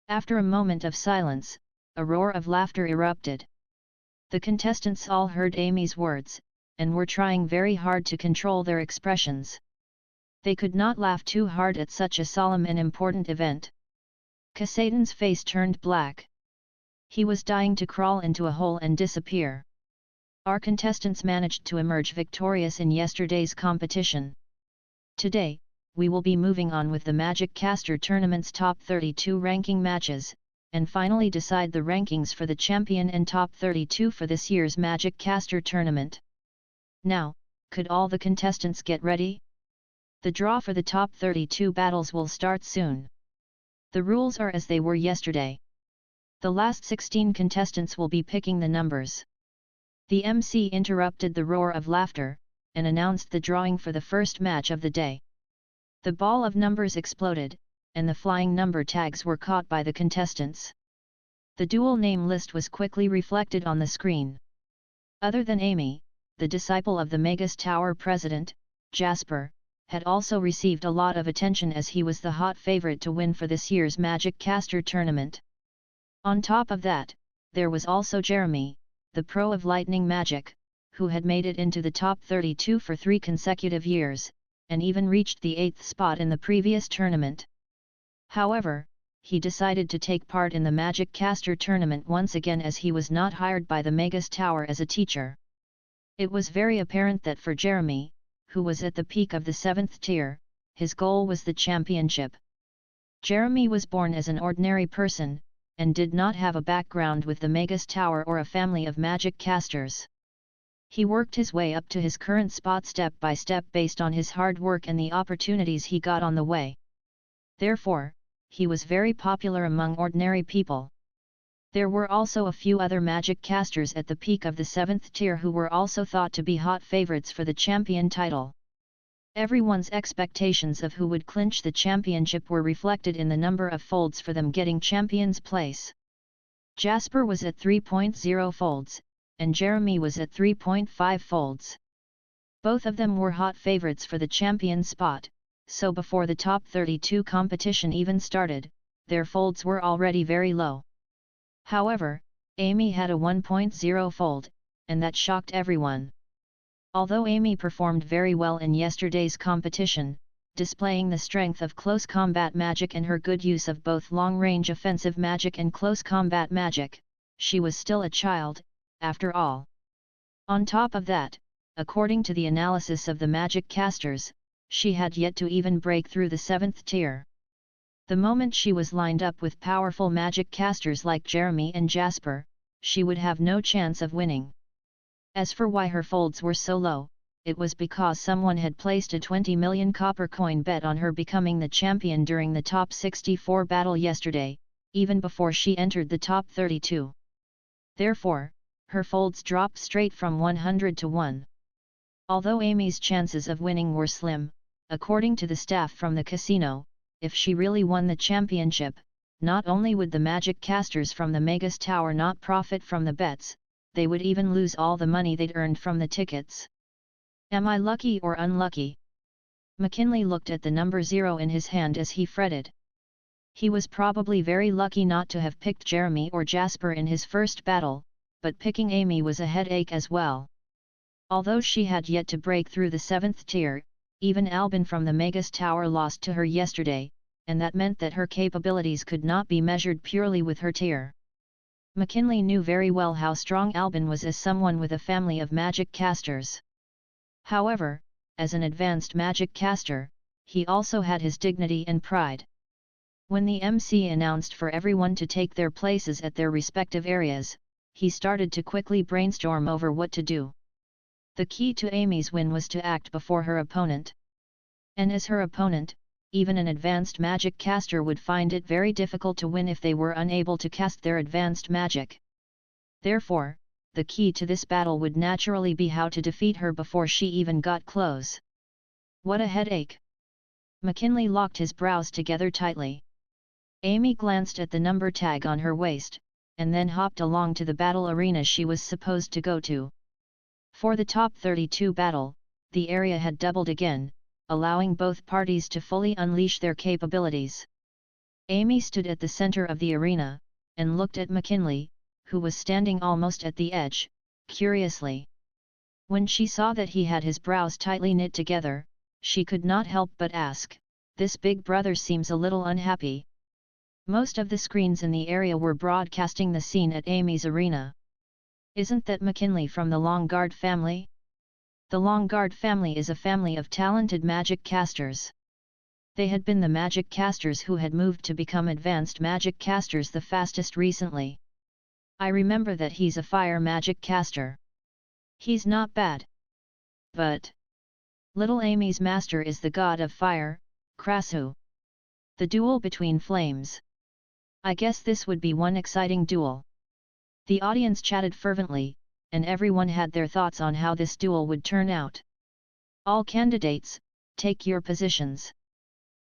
After a moment of silence, a roar of laughter erupted. The contestants all heard Amy's words, and were trying very hard to control their expressions. They could not laugh too hard at such a solemn and important event. Kassadin's face turned black. He was dying to crawl into a hole and disappear. Our contestants managed to emerge victorious in yesterday's competition. Today, we will be moving on with the Magic Caster Tournament's top 32 ranking matches, and finally decide the rankings for the champion and top 32 for this year's Magic Caster Tournament. Now, could all the contestants get ready? The draw for the top 32 battles will start soon. The rules are as they were yesterday. The last 16 contestants will be picking the numbers. The MC interrupted the roar of laughter, and announced the drawing for the first match of the day. The ball of numbers exploded, and the flying number tags were caught by the contestants. The dual name list was quickly reflected on the screen. Other than Amy, the disciple of the Magus Tower president, Jasper, had also received a lot of attention as he was the hot favorite to win for this year's Magic Caster tournament. On top of that, there was also Jeremy, the pro of lightning magic, who had made it into the top 32 for 3 consecutive years, and even reached the 8th spot in the previous tournament. However, he decided to take part in the Magic Caster tournament once again as he was not hired by the Magus Tower as a teacher. It was very apparent that for Jeremy, who was at the peak of the 7th tier, his goal was the championship. Jeremy was born as an ordinary person, and did not have a background with the Magus Tower or a family of magic casters. He worked his way up to his current spot step by step based on his hard work and the opportunities he got on the way. Therefore, he was very popular among ordinary people. There were also a few other magic casters at the peak of the 7th tier who were also thought to be hot favorites for the champion title. Everyone's expectations of who would clinch the championship were reflected in the number of folds for them getting champion's place. Jasper was at 3.0 folds, and Jeremy was at 3.5 folds. Both of them were hot favorites for the champion spot, so before the top 32 competition even started, their folds were already very low. However, Amy had a 1.0 fold, and that shocked everyone. Although Amy performed very well in yesterday's competition, displaying the strength of close combat magic and her good use of both long-range offensive magic and close combat magic, she was still a child, after all. On top of that, according to the analysis of the magic casters, she had yet to even break through the 7th tier. The moment she was lined up with powerful magic casters like Jeremy and Jasper, she would have no chance of winning. As for why her folds were so low, it was because someone had placed a 20 million copper coin bet on her becoming the champion during the top 64 battle yesterday, even before she entered the top 32. Therefore, her folds dropped straight from 100 to 1. Although Amy's chances of winning were slim, according to the staff from the casino, if she really won the championship, not only would the magic casters from the Magus Tower not profit from the bets, they would even lose all the money they'd earned from the tickets. Am I lucky or unlucky? McKinley looked at the number 0 in his hand as he fretted. He was probably very lucky not to have picked Jeremy or Jasper in his first battle, but picking Amy was a headache as well. Although she had yet to break through the 7th tier, even Albin from the Magus Tower lost to her yesterday, and that meant that her capabilities could not be measured purely with her tier. McKinley knew very well how strong Albin was as someone with a family of magic casters. However, as an advanced magic caster, he also had his dignity and pride. When the MC announced for everyone to take their places at their respective areas, he started to quickly brainstorm over what to do. The key to Amy's win was to act before her opponent. And as her opponent, even an advanced magic caster would find it very difficult to win if they were unable to cast their advanced magic. Therefore, the key to this battle would naturally be how to defeat her before she even got close. What a headache! McKinley locked his brows together tightly. Amy glanced at the number tag on her waist, and then hopped along to the battle arena she was supposed to go to. For the top 32 battle, the area had doubled again, allowing both parties to fully unleash their capabilities. Amy stood at the center of the arena, and looked at McKinley, who was standing almost at the edge, curiously. When she saw that he had his brows tightly knit together, she could not help but ask, "This big brother seems a little unhappy." Most of the screens in the area were broadcasting the scene at Amy's arena. Isn't that McKinley from the Longguard family? The Longguard family is a family of talented magic casters. They had been the magic casters who had moved to become advanced magic casters the fastest recently. I remember that he's a fire magic caster. He's not bad. But little Amy's master is the god of fire, Krasu. The duel between flames. I guess this would be one exciting duel. The audience chatted fervently, and everyone had their thoughts on how this duel would turn out. All candidates, take your positions.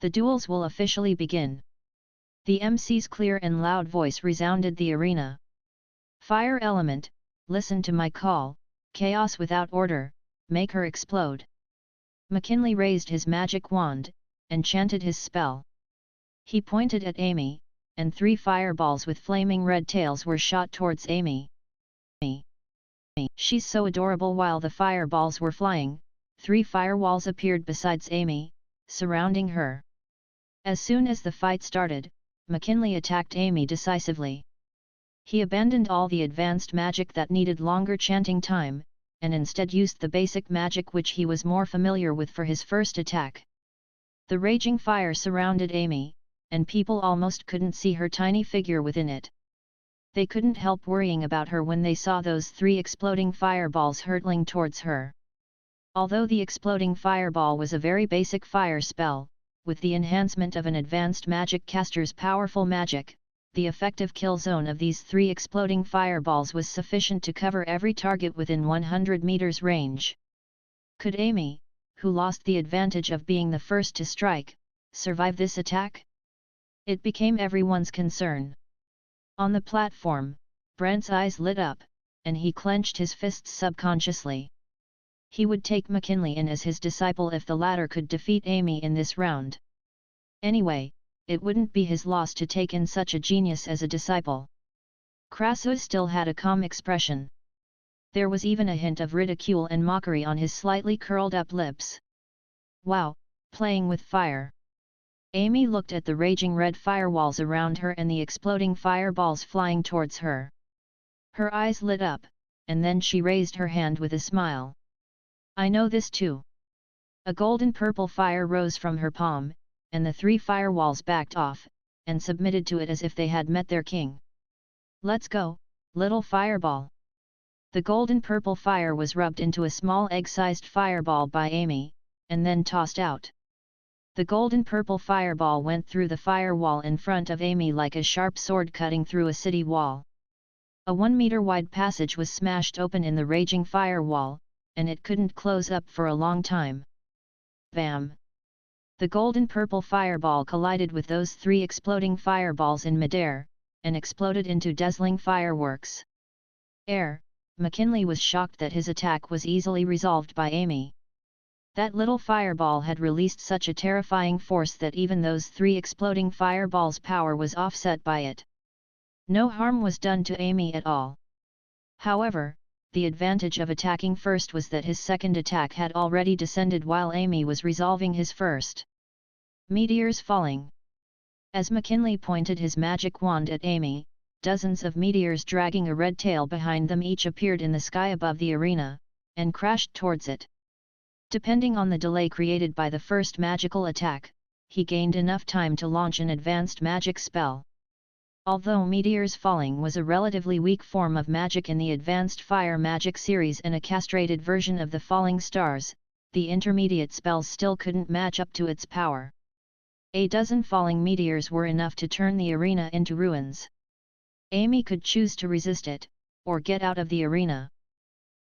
The duels will officially begin. The MC's clear and loud voice resounded the arena. Fire element, listen to my call, chaos without order, make her explode. McKinley raised his magic wand, and chanted his spell. He pointed at Amy, and 3 fireballs with flaming red tails were shot towards Amy. She's so adorable. While the fireballs were flying, 3 firewalls appeared besides Amy, surrounding her. As soon as the fight started, McKinley attacked Amy decisively. He abandoned all the advanced magic that needed longer chanting time, and instead used the basic magic which he was more familiar with for his first attack. The raging fire surrounded Amy, and people almost couldn't see her tiny figure within it. They couldn't help worrying about her when they saw those 3 exploding fireballs hurtling towards her. Although the exploding fireball was a very basic fire spell, with the enhancement of an advanced magic caster's powerful magic, the effective kill zone of these 3 exploding fireballs was sufficient to cover every target within 100 meters range. Could Amy, who lost the advantage of being the first to strike, survive this attack? It became everyone's concern. On the platform, Brent's eyes lit up, and he clenched his fists subconsciously. He would take McKinley in as his disciple if the latter could defeat Amy in this round. Anyway, it wouldn't be his loss to take in such a genius as a disciple. Crassus still had a calm expression. There was even a hint of ridicule and mockery on his slightly curled-up lips. Wow, playing with fire. Amy looked at the raging red firewalls around her and the exploding fireballs flying towards her. Her eyes lit up, and then she raised her hand with a smile. I know this too. A golden purple fire rose from her palm, and the 3 firewalls backed off, and submitted to it as if they had met their king. Let's go, little fireball. The golden purple fire was rubbed into a small egg-sized fireball by Amy, and then tossed out. The golden purple fireball went through the firewall in front of Amy like a sharp sword cutting through a city wall. A 1-meter wide passage was smashed open in the raging firewall, and it couldn't close up for a long time. Bam! The golden purple fireball collided with those 3 exploding fireballs in midair, and exploded into dazzling fireworks. McKinley was shocked that his attack was easily resolved by Amy. That little fireball had released such a terrifying force that even those 3 exploding fireballs' power was offset by it. No harm was done to Amy at all. However, the advantage of attacking first was that his second attack had already descended while Amy was resolving his first. Meteors falling. As McKinley pointed his magic wand at Amy, dozens of meteors dragging a red tail behind them each appeared in the sky above the arena, and crashed towards it. Depending on the delay created by the first magical attack, he gained enough time to launch an advanced magic spell. Although meteors falling was a relatively weak form of magic in the advanced fire magic series and a castrated version of the falling stars, the intermediate spells still couldn't match up to its power. A dozen falling meteors were enough to turn the arena into ruins. Amy could choose to resist it, or get out of the arena.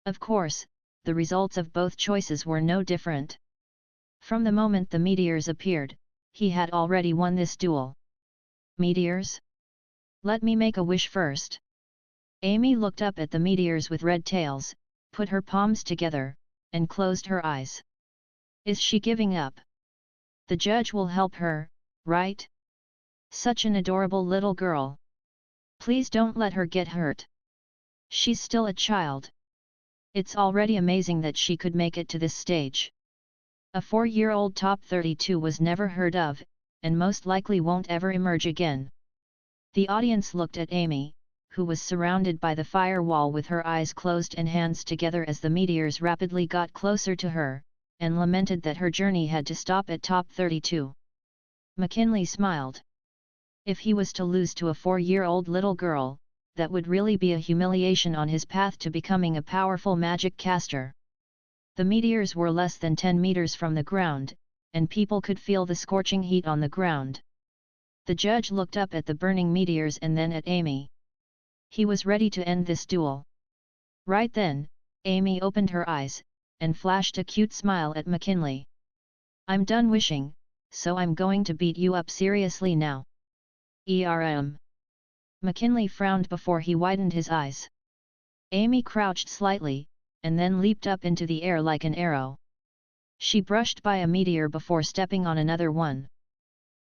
Of course, the results of both choices were no different. From the moment the meteors appeared, he had already won this duel. Meteors? Let me make a wish first. Amy looked up at the meteors with red tails, put her palms together, and closed her eyes. Is she giving up? The judge will help her, right? Such an adorable little girl. Please don't let her get hurt. She's still a child. It's already amazing that she could make it to this stage. A 4-year-old top 32 was never heard of, and most likely won't ever emerge again. The audience looked at Amy, who was surrounded by the firewall with her eyes closed and hands together as the meteors rapidly got closer to her, and lamented that her journey had to stop at top 32. McKinley smiled. If he was to lose to a 4-year-old little girl, that would really be a humiliation on his path to becoming a powerful magic caster. The meteors were less than 10 meters from the ground, and people could feel the scorching heat on the ground. The judge looked up at the burning meteors and then at Amy. He was ready to end this duel. Right then, Amy opened her eyes, and flashed a cute smile at McKinley. I'm done wishing, so I'm going to beat you up seriously now. McKinley frowned before he widened his eyes. Amy crouched slightly, and then leaped up into the air like an arrow. She brushed by a meteor before stepping on another one.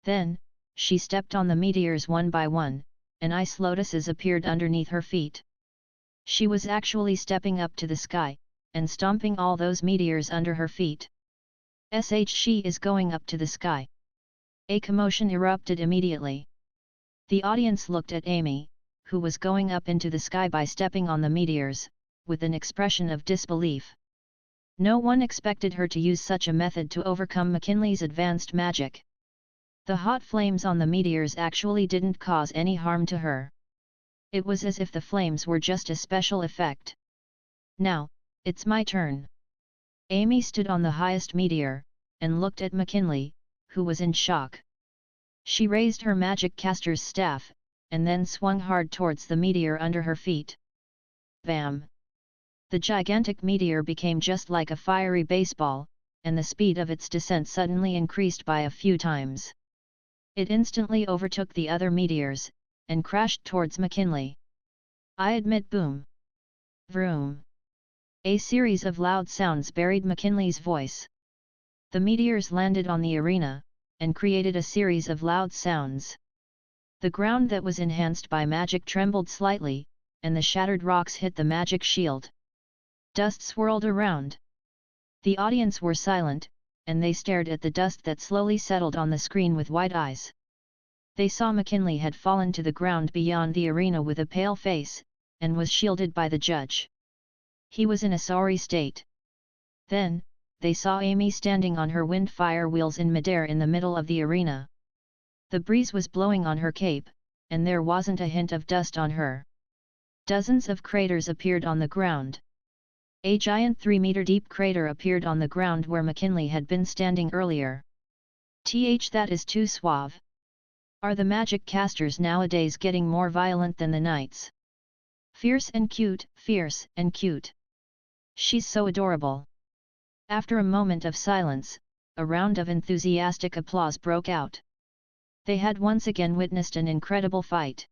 Then, she stepped on the meteors one by one, and ice lotuses appeared underneath her feet. She was actually stepping up to the sky, and stomping all those meteors under her feet. She is going up to the sky. A commotion erupted immediately. The audience looked at Amy, who was going up into the sky by stepping on the meteors, with an expression of disbelief. No one expected her to use such a method to overcome McKinley's advanced magic. The hot flames on the meteors actually didn't cause any harm to her. It was as if the flames were just a special effect. Now, it's my turn. Amy stood on the highest meteor, and looked at McKinley, who was in shock. She raised her magic caster's staff, and then swung hard towards the meteor under her feet. Bam! The gigantic meteor became just like a fiery baseball, and the speed of its descent suddenly increased by a few times. It instantly overtook the other meteors, and crashed towards McKinley. I admit boom! Vroom! A series of loud sounds buried McKinley's voice. The meteors landed on the arena, and created a series of loud sounds. The ground that was enhanced by magic trembled slightly, and the shattered rocks hit the magic shield. Dust swirled around. The audience were silent, and they stared at the dust that slowly settled on the screen with wide eyes. They saw McKinley had fallen to the ground beyond the arena with a pale face, and was shielded by the judge. He was in a sorry state. Then, they saw Amy standing on her wind fire wheels in midair in the middle of the arena. The breeze was blowing on her cape, and there wasn't a hint of dust on her. Dozens of craters appeared on the ground. A giant 3-meter-deep crater appeared on the ground where McKinley had been standing earlier. That is too suave. Are the magic casters nowadays getting more violent than the knights? Fierce and cute, fierce and cute. She's so adorable. After a moment of silence, a round of enthusiastic applause broke out. They had once again witnessed an incredible fight.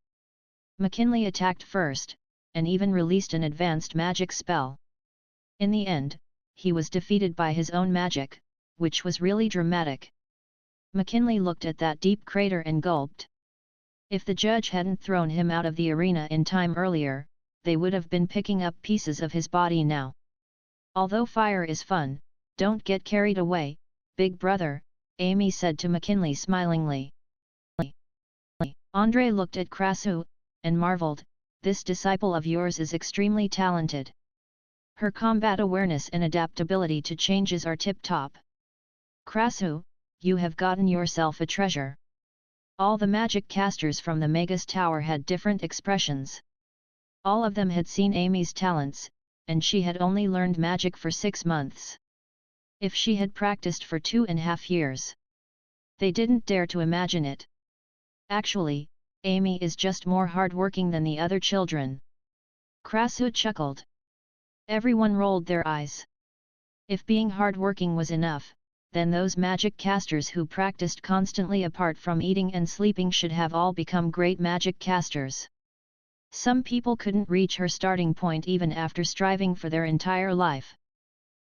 McKinley attacked first, and even released an advanced magic spell. In the end, he was defeated by his own magic, which was really dramatic. McKinley looked at that deep crater and gulped. If the judge hadn't thrown him out of the arena in time earlier, they would have been picking up pieces of his body now. Although fire is fun, don't get carried away, big brother, Amy said to McKinley smilingly. Andrei looked at Krasu, and marveled, this disciple of yours is extremely talented. Her combat awareness and adaptability to changes are tip-top. Krasu, you have gotten yourself a treasure. All the magic casters from the Magus Tower had different expressions. All of them had seen Amy's talents, and she had only learned magic for 6 months. If she had practiced for 2.5 years. They didn't dare to imagine it. Actually, Amy is just more hard-working than the other children. Krasu chuckled. Everyone rolled their eyes. If being hard-working was enough, then those magic casters who practiced constantly apart from eating and sleeping should have all become great magic casters. Some people couldn't reach her starting point even after striving for their entire life.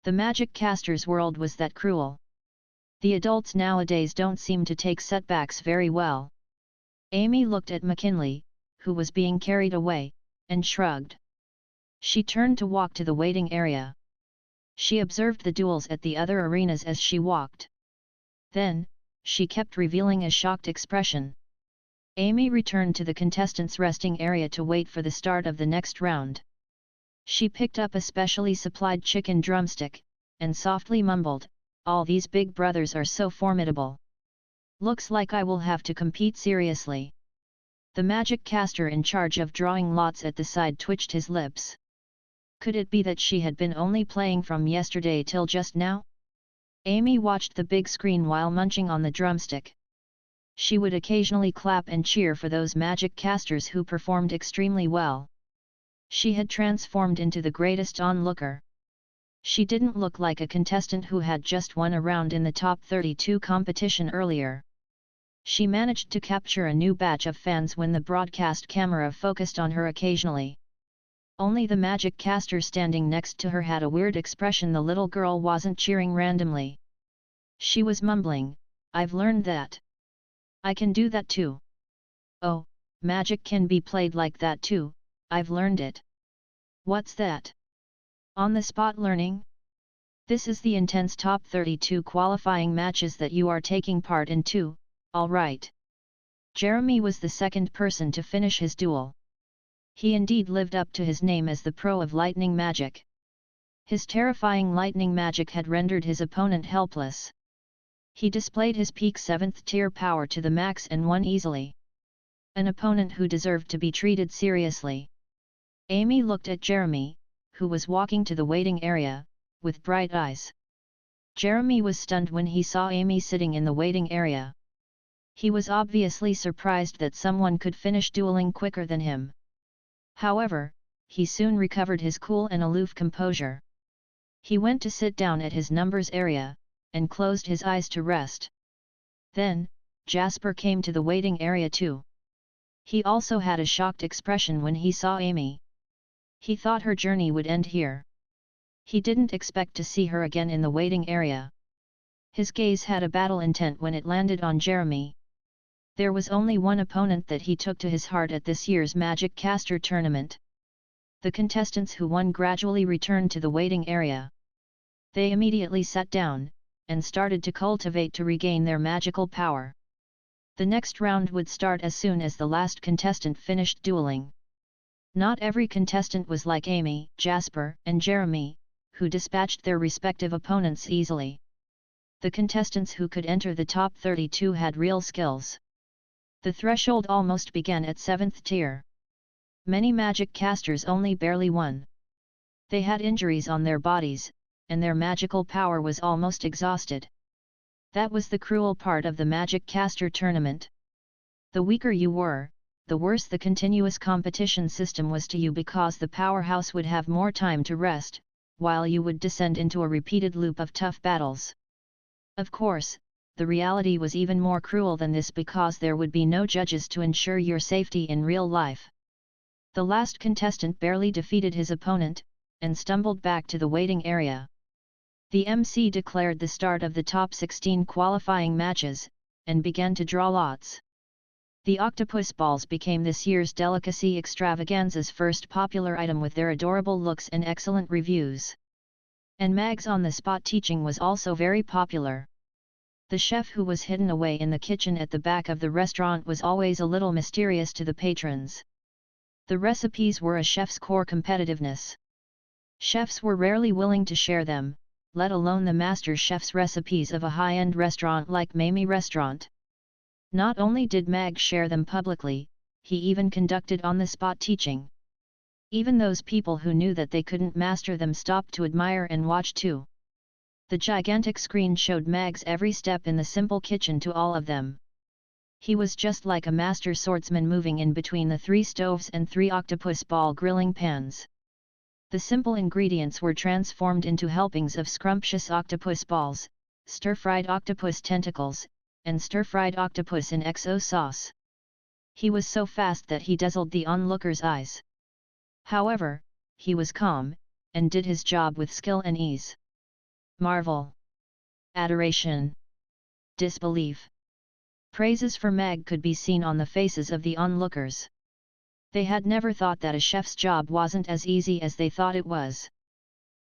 The magic casters' world was that cruel. The adults nowadays don't seem to take setbacks very well. Amy looked at McKinley, who was being carried away, and shrugged. She turned to walk to the waiting area. She observed the duels at the other arenas as she walked. Then, she kept revealing a shocked expression. Amy returned to the contestants' resting area to wait for the start of the next round. She picked up a specially supplied chicken drumstick, and softly mumbled, "All these big brothers are so formidable. Looks like I will have to compete seriously." The magic caster in charge of drawing lots at the side twitched his lips. Could it be that she had been only playing from yesterday till just now? Amy watched the big screen while munching on the drumstick. She would occasionally clap and cheer for those magic casters who performed extremely well. She had transformed into the greatest onlooker. She didn't look like a contestant who had just won a round in the top 32 competition earlier. She managed to capture a new batch of fans when the broadcast camera focused on her occasionally. Only the magic caster standing next to her had a weird expression. The little girl wasn't cheering randomly. She was mumbling, "I've learned that. I can do that too. Oh, magic can be played like that too, I've learned it." "What's that? On-the-spot learning? This is the intense top 32 qualifying matches that you are taking part in too, alright." Jeremy was the second person to finish his duel. He indeed lived up to his name as the pro of lightning magic. His terrifying lightning magic had rendered his opponent helpless. He displayed his peak 7th tier power to the max and won easily. An opponent who deserved to be treated seriously. Amy looked at Jeremy, who was walking to the waiting area, with bright eyes. Jeremy was stunned when he saw Amy sitting in the waiting area. He was obviously surprised that someone could finish dueling quicker than him. However, he soon recovered his cool and aloof composure. He went to sit down at his numbers area, and closed his eyes to rest. Then, Jasper came to the waiting area too. He also had a shocked expression when he saw Amy. He thought her journey would end here. He didn't expect to see her again in the waiting area. His gaze had a battle intent when it landed on Jeremy. There was only one opponent that he took to his heart at this year's Magic Caster tournament. The contestants who won gradually returned to the waiting area. They immediately sat down, and started to cultivate to regain their magical power. The next round would start as soon as the last contestant finished dueling. Not every contestant was like Amy, Jasper, and Jeremy, who dispatched their respective opponents easily. The contestants who could enter the top 32 had real skills. The threshold almost began at 7th tier. Many magic casters only barely won. They had injuries on their bodies, and their magical power was almost exhausted. That was the cruel part of the Magic Caster tournament. The weaker you were, the worse the continuous competition system was to you, because the powerhouse would have more time to rest, while you would descend into a repeated loop of tough battles. Of course, the reality was even more cruel than this, because there would be no judges to ensure your safety in real life. The last contestant barely defeated his opponent, and stumbled back to the waiting area. The MC declared the start of the top 16 qualifying matches, and began to draw lots. The octopus balls became this year's delicacy extravaganza's first popular item, with their adorable looks and excellent reviews. And Mag's on-the-spot teaching was also very popular. The chef, who was hidden away in the kitchen at the back of the restaurant, was always a little mysterious to the patrons. The recipes were a chef's core competitiveness. Chefs were rarely willing to share them, let alone the master chef's recipes of a high-end restaurant like Mamie Restaurant. Not only did Mag share them publicly, he even conducted on-the-spot teaching. Even those people who knew that they couldn't master them stopped to admire and watch too. The gigantic screen showed Mag's every step in the simple kitchen to all of them. He was just like a master swordsman, moving in between the 3 stoves and 3 octopus ball grilling pans. The simple ingredients were transformed into helpings of scrumptious octopus balls, stir-fried octopus tentacles, and stir-fried octopus in XO sauce. He was so fast that he dazzled the onlookers' eyes. However, he was calm, and did his job with skill and ease. Marvel, adoration, disbelief. Praises for Mag could be seen on the faces of the onlookers. They had never thought that a chef's job wasn't as easy as they thought it was.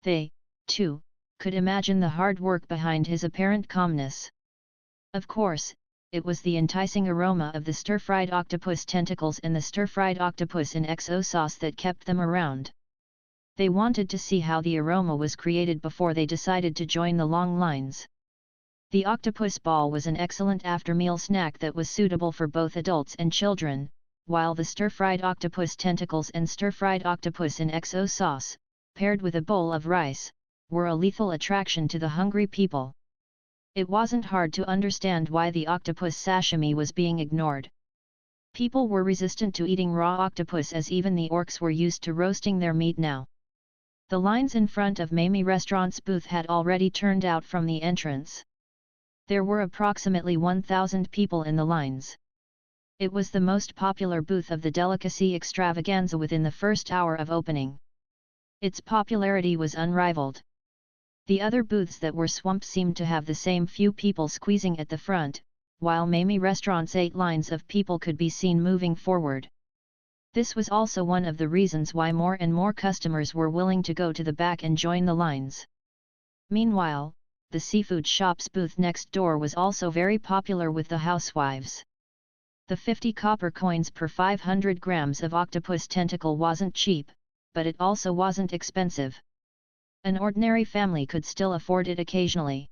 They, too, could imagine the hard work behind his apparent calmness. Of course, it was the enticing aroma of the stir-fried octopus tentacles and the stir-fried octopus in XO sauce that kept them around. They wanted to see how the aroma was created before they decided to join the long lines. The octopus ball was an excellent after-meal snack that was suitable for both adults and children, while the stir-fried octopus tentacles and stir-fried octopus in XO sauce, paired with a bowl of rice, were a lethal attraction to the hungry people. It wasn't hard to understand why the octopus sashimi was being ignored. People were resistant to eating raw octopus, as even the orcs were used to roasting their meat now. The lines in front of Mamie Restaurant's booth had already turned out from the entrance. There were approximately 1,000 people in the lines. It was the most popular booth of the delicacy extravaganza within the first hour of opening. Its popularity was unrivaled. The other booths that were swamped seemed to have the same few people squeezing at the front, while Mamie Restaurant's 8 lines of people could be seen moving forward. This was also one of the reasons why more and more customers were willing to go to the back and join the lines. Meanwhile, the seafood shop's booth next door was also very popular with the housewives. The 50 copper coins per 500 grams of octopus tentacle wasn't cheap, but it also wasn't expensive. An ordinary family could still afford it occasionally.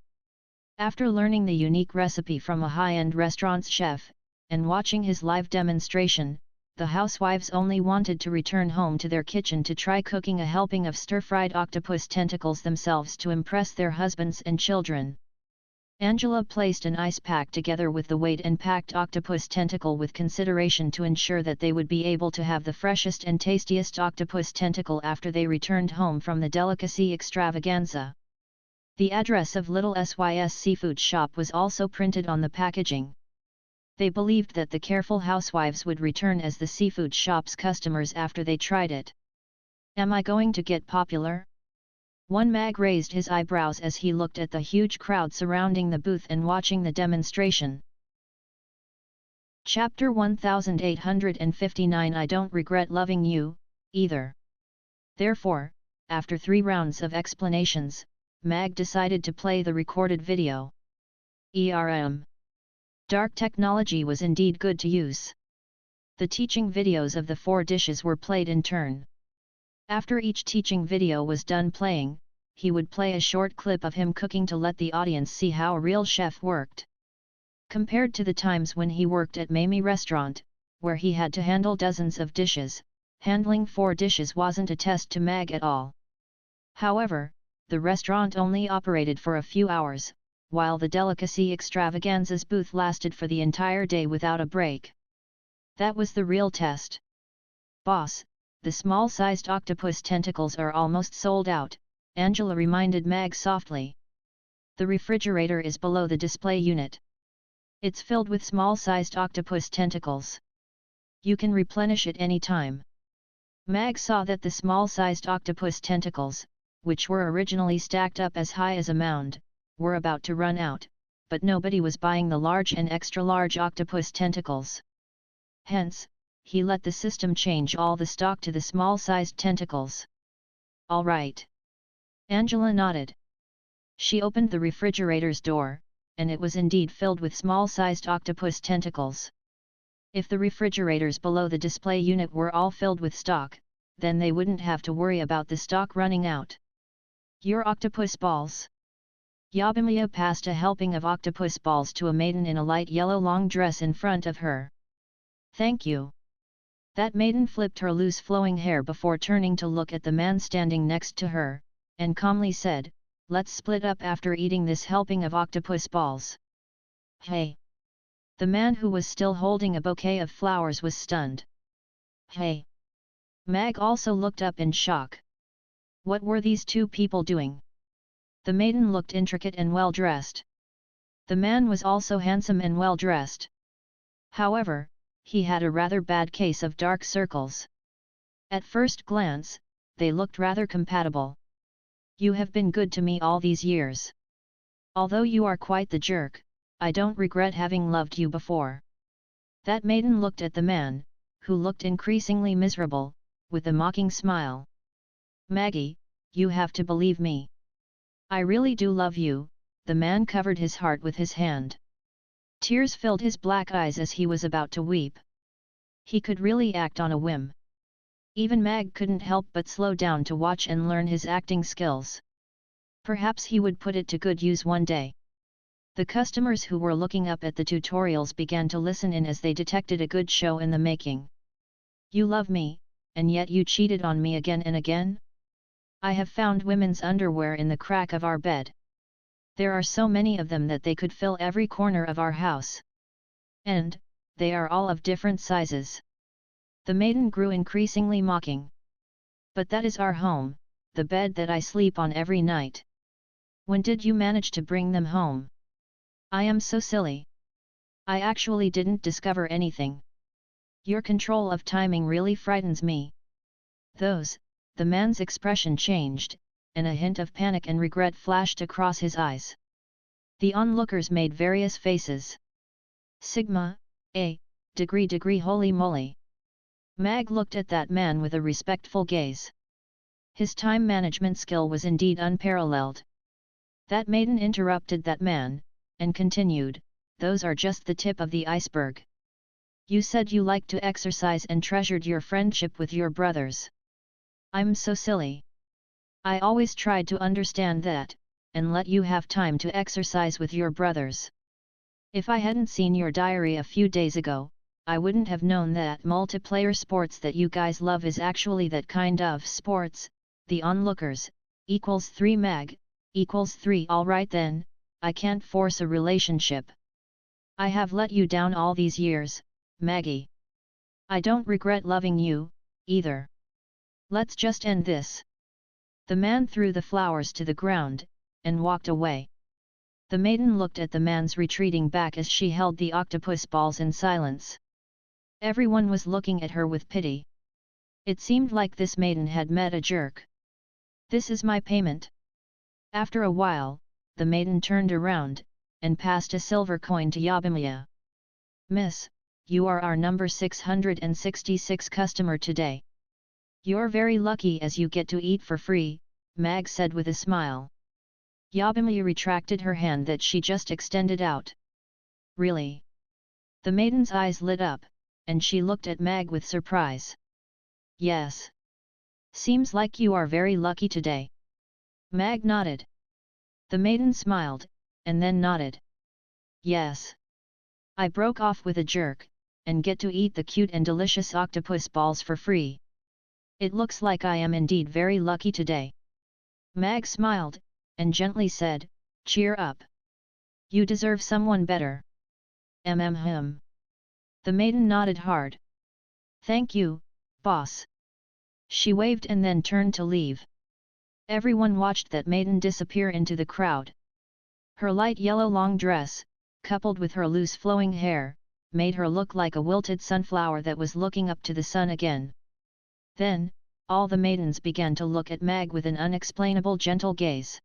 After learning the unique recipe from a high-end restaurant's chef, and watching his live demonstration, the housewives only wanted to return home to their kitchen to try cooking a helping of stir-fried octopus tentacles themselves to impress their husbands and children. Angela placed an ice pack together with the weighed and packed octopus tentacle with consideration to ensure that they would be able to have the freshest and tastiest octopus tentacle after they returned home from the delicacy extravaganza. The address of Little SYS Seafood Shop was also printed on the packaging. They believed that the careful housewives would return as the seafood shop's customers after they tried it. Am I going to get popular? One mag raised his eyebrows as he looked at the huge crowd surrounding the booth and watching the demonstration. Chapter 1859 I don't regret loving you, either. Therefore, after 3 rounds of explanations, Mag decided to play the recorded video. Dark technology was indeed good to use. The teaching videos of the 4 dishes were played in turn. After each teaching video was done playing, he would play a short clip of him cooking to let the audience see how a real chef worked. Compared to the times when he worked at Mamie Restaurant, where he had to handle dozens of dishes, handling 4 dishes wasn't a test to Mag at all. However, the restaurant only operated for a few hours, while the delicacy extravaganza's booth lasted for the entire day without a break. That was the real test. Boss, the small-sized octopus tentacles are almost sold out, Angela reminded Mag softly. The refrigerator is below the display unit. It's filled with small-sized octopus tentacles. You can replenish it any time. Mag saw that the small-sized octopus tentacles, which were originally stacked up as high as a mound, were about to run out, but nobody was buying the large and extra-large octopus tentacles. Hence, he let the system change all the stock to the small-sized tentacles. All right. Angela nodded. She opened the refrigerator's door, and it was indeed filled with small-sized octopus tentacles. If the refrigerators below the display unit were all filled with stock, then they wouldn't have to worry about the stock running out. Your octopus balls. Yabimiya passed a helping of octopus balls to a maiden in a light yellow long dress in front of her. Thank you. That maiden flipped her loose flowing hair before turning to look at the man standing next to her, and calmly said, "Let's split up after eating this helping of octopus balls." Hey! The man who was still holding a bouquet of flowers was stunned. Hey! Mag also looked up in shock. What were these 2 people doing? The maiden looked intricate and well-dressed. The man was also handsome and well-dressed. However, he had a rather bad case of dark circles. At first glance, they looked rather compatible. You have been good to me all these years. Although you are quite the jerk, I don't regret having loved you before. That maiden looked at the man, who looked increasingly miserable, with a mocking smile. Maggie, you have to believe me. I really do love you. The man covered his heart with his hand. Tears filled his black eyes as he was about to weep. He could really act on a whim. Even Mag couldn't help but slow down to watch and learn his acting skills. Perhaps he would put it to good use one day. The customers who were looking up at the tutorials began to listen in as they detected a good show in the making. You love me, and yet you cheated on me again and again? I have found women's underwear in the crack of our bed. There are so many of them that they could fill every corner of our house. And, they are all of different sizes. The maiden grew increasingly mocking. But that is our home, the bed that I sleep on every night. When did you manage to bring them home? I am so silly. I actually didn't discover anything. Your control of timing really frightens me. The man's expression changed, and a hint of panic and regret flashed across his eyes. The onlookers made various faces. Sigma, A, degree holy moly. Mag looked at that man with a respectful gaze. His time management skill was indeed unparalleled. That maiden interrupted that man, and continued, those are just the tip of the iceberg. You said you liked to exercise and treasured your friendship with your brothers. I'm so silly. I always tried to understand that, and let you have time to exercise with your brothers. If I hadn't seen your diary a few days ago, I wouldn't have known that multiplayer sports that you guys love is actually that kind of sports. The onlookers, equals 3 mag, equals 3. Alright then, I can't force a relationship. I have let you down all these years, Maggie. I don't regret loving you, either. Let's just end this. The man threw the flowers to the ground, and walked away. The maiden looked at the man's retreating back as she held the octopus balls in silence. Everyone was looking at her with pity. It seemed like this maiden had met a jerk. This is my payment. After a while, the maiden turned around, and passed a silver coin to Yabimiya. Miss, you are our number 666 customer today. You're very lucky as you get to eat for free, Mag said with a smile. Yabimiya retracted her hand that she just extended out. Really? The maiden's eyes lit up, and she looked at Mag with surprise. Yes. Seems like you are very lucky today. Mag nodded. The maiden smiled, and then nodded. Yes. I broke off with a jerk, and get to eat the cute and delicious octopus balls for free. It looks like I am indeed very lucky today. Mag smiled, and gently said, cheer up. You deserve someone better. Him. The maiden nodded hard. Thank you, boss. She waved and then turned to leave. Everyone watched that maiden disappear into the crowd. Her light yellow long dress, coupled with her loose flowing hair, made her look like a wilted sunflower that was looking up to the sun again. Then, all the maidens began to look at Mag with an unexplainable gentle gaze.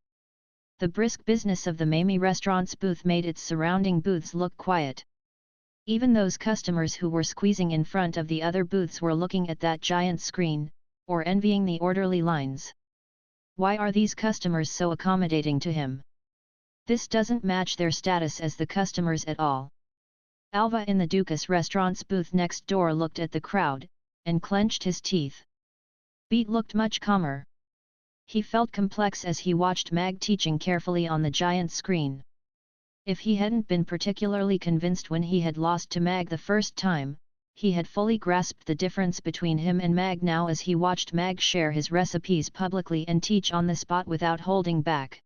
The brisk business of the Mamie restaurant's booth made its surrounding booths look quiet. Even those customers who were squeezing in front of the other booths were looking at that giant screen, or envying the orderly lines. Why are these customers so accommodating to him? This doesn't match their status as the customers at all. Alva in the Dukas restaurant's booth next door looked at the crowd, and clenched his teeth. Beat looked much calmer. He felt complex as he watched Mag teaching carefully on the giant screen. If he hadn't been particularly convinced when he had lost to Mag the first time, he had fully grasped the difference between him and Mag now as he watched Mag share his recipes publicly and teach on the spot without holding back.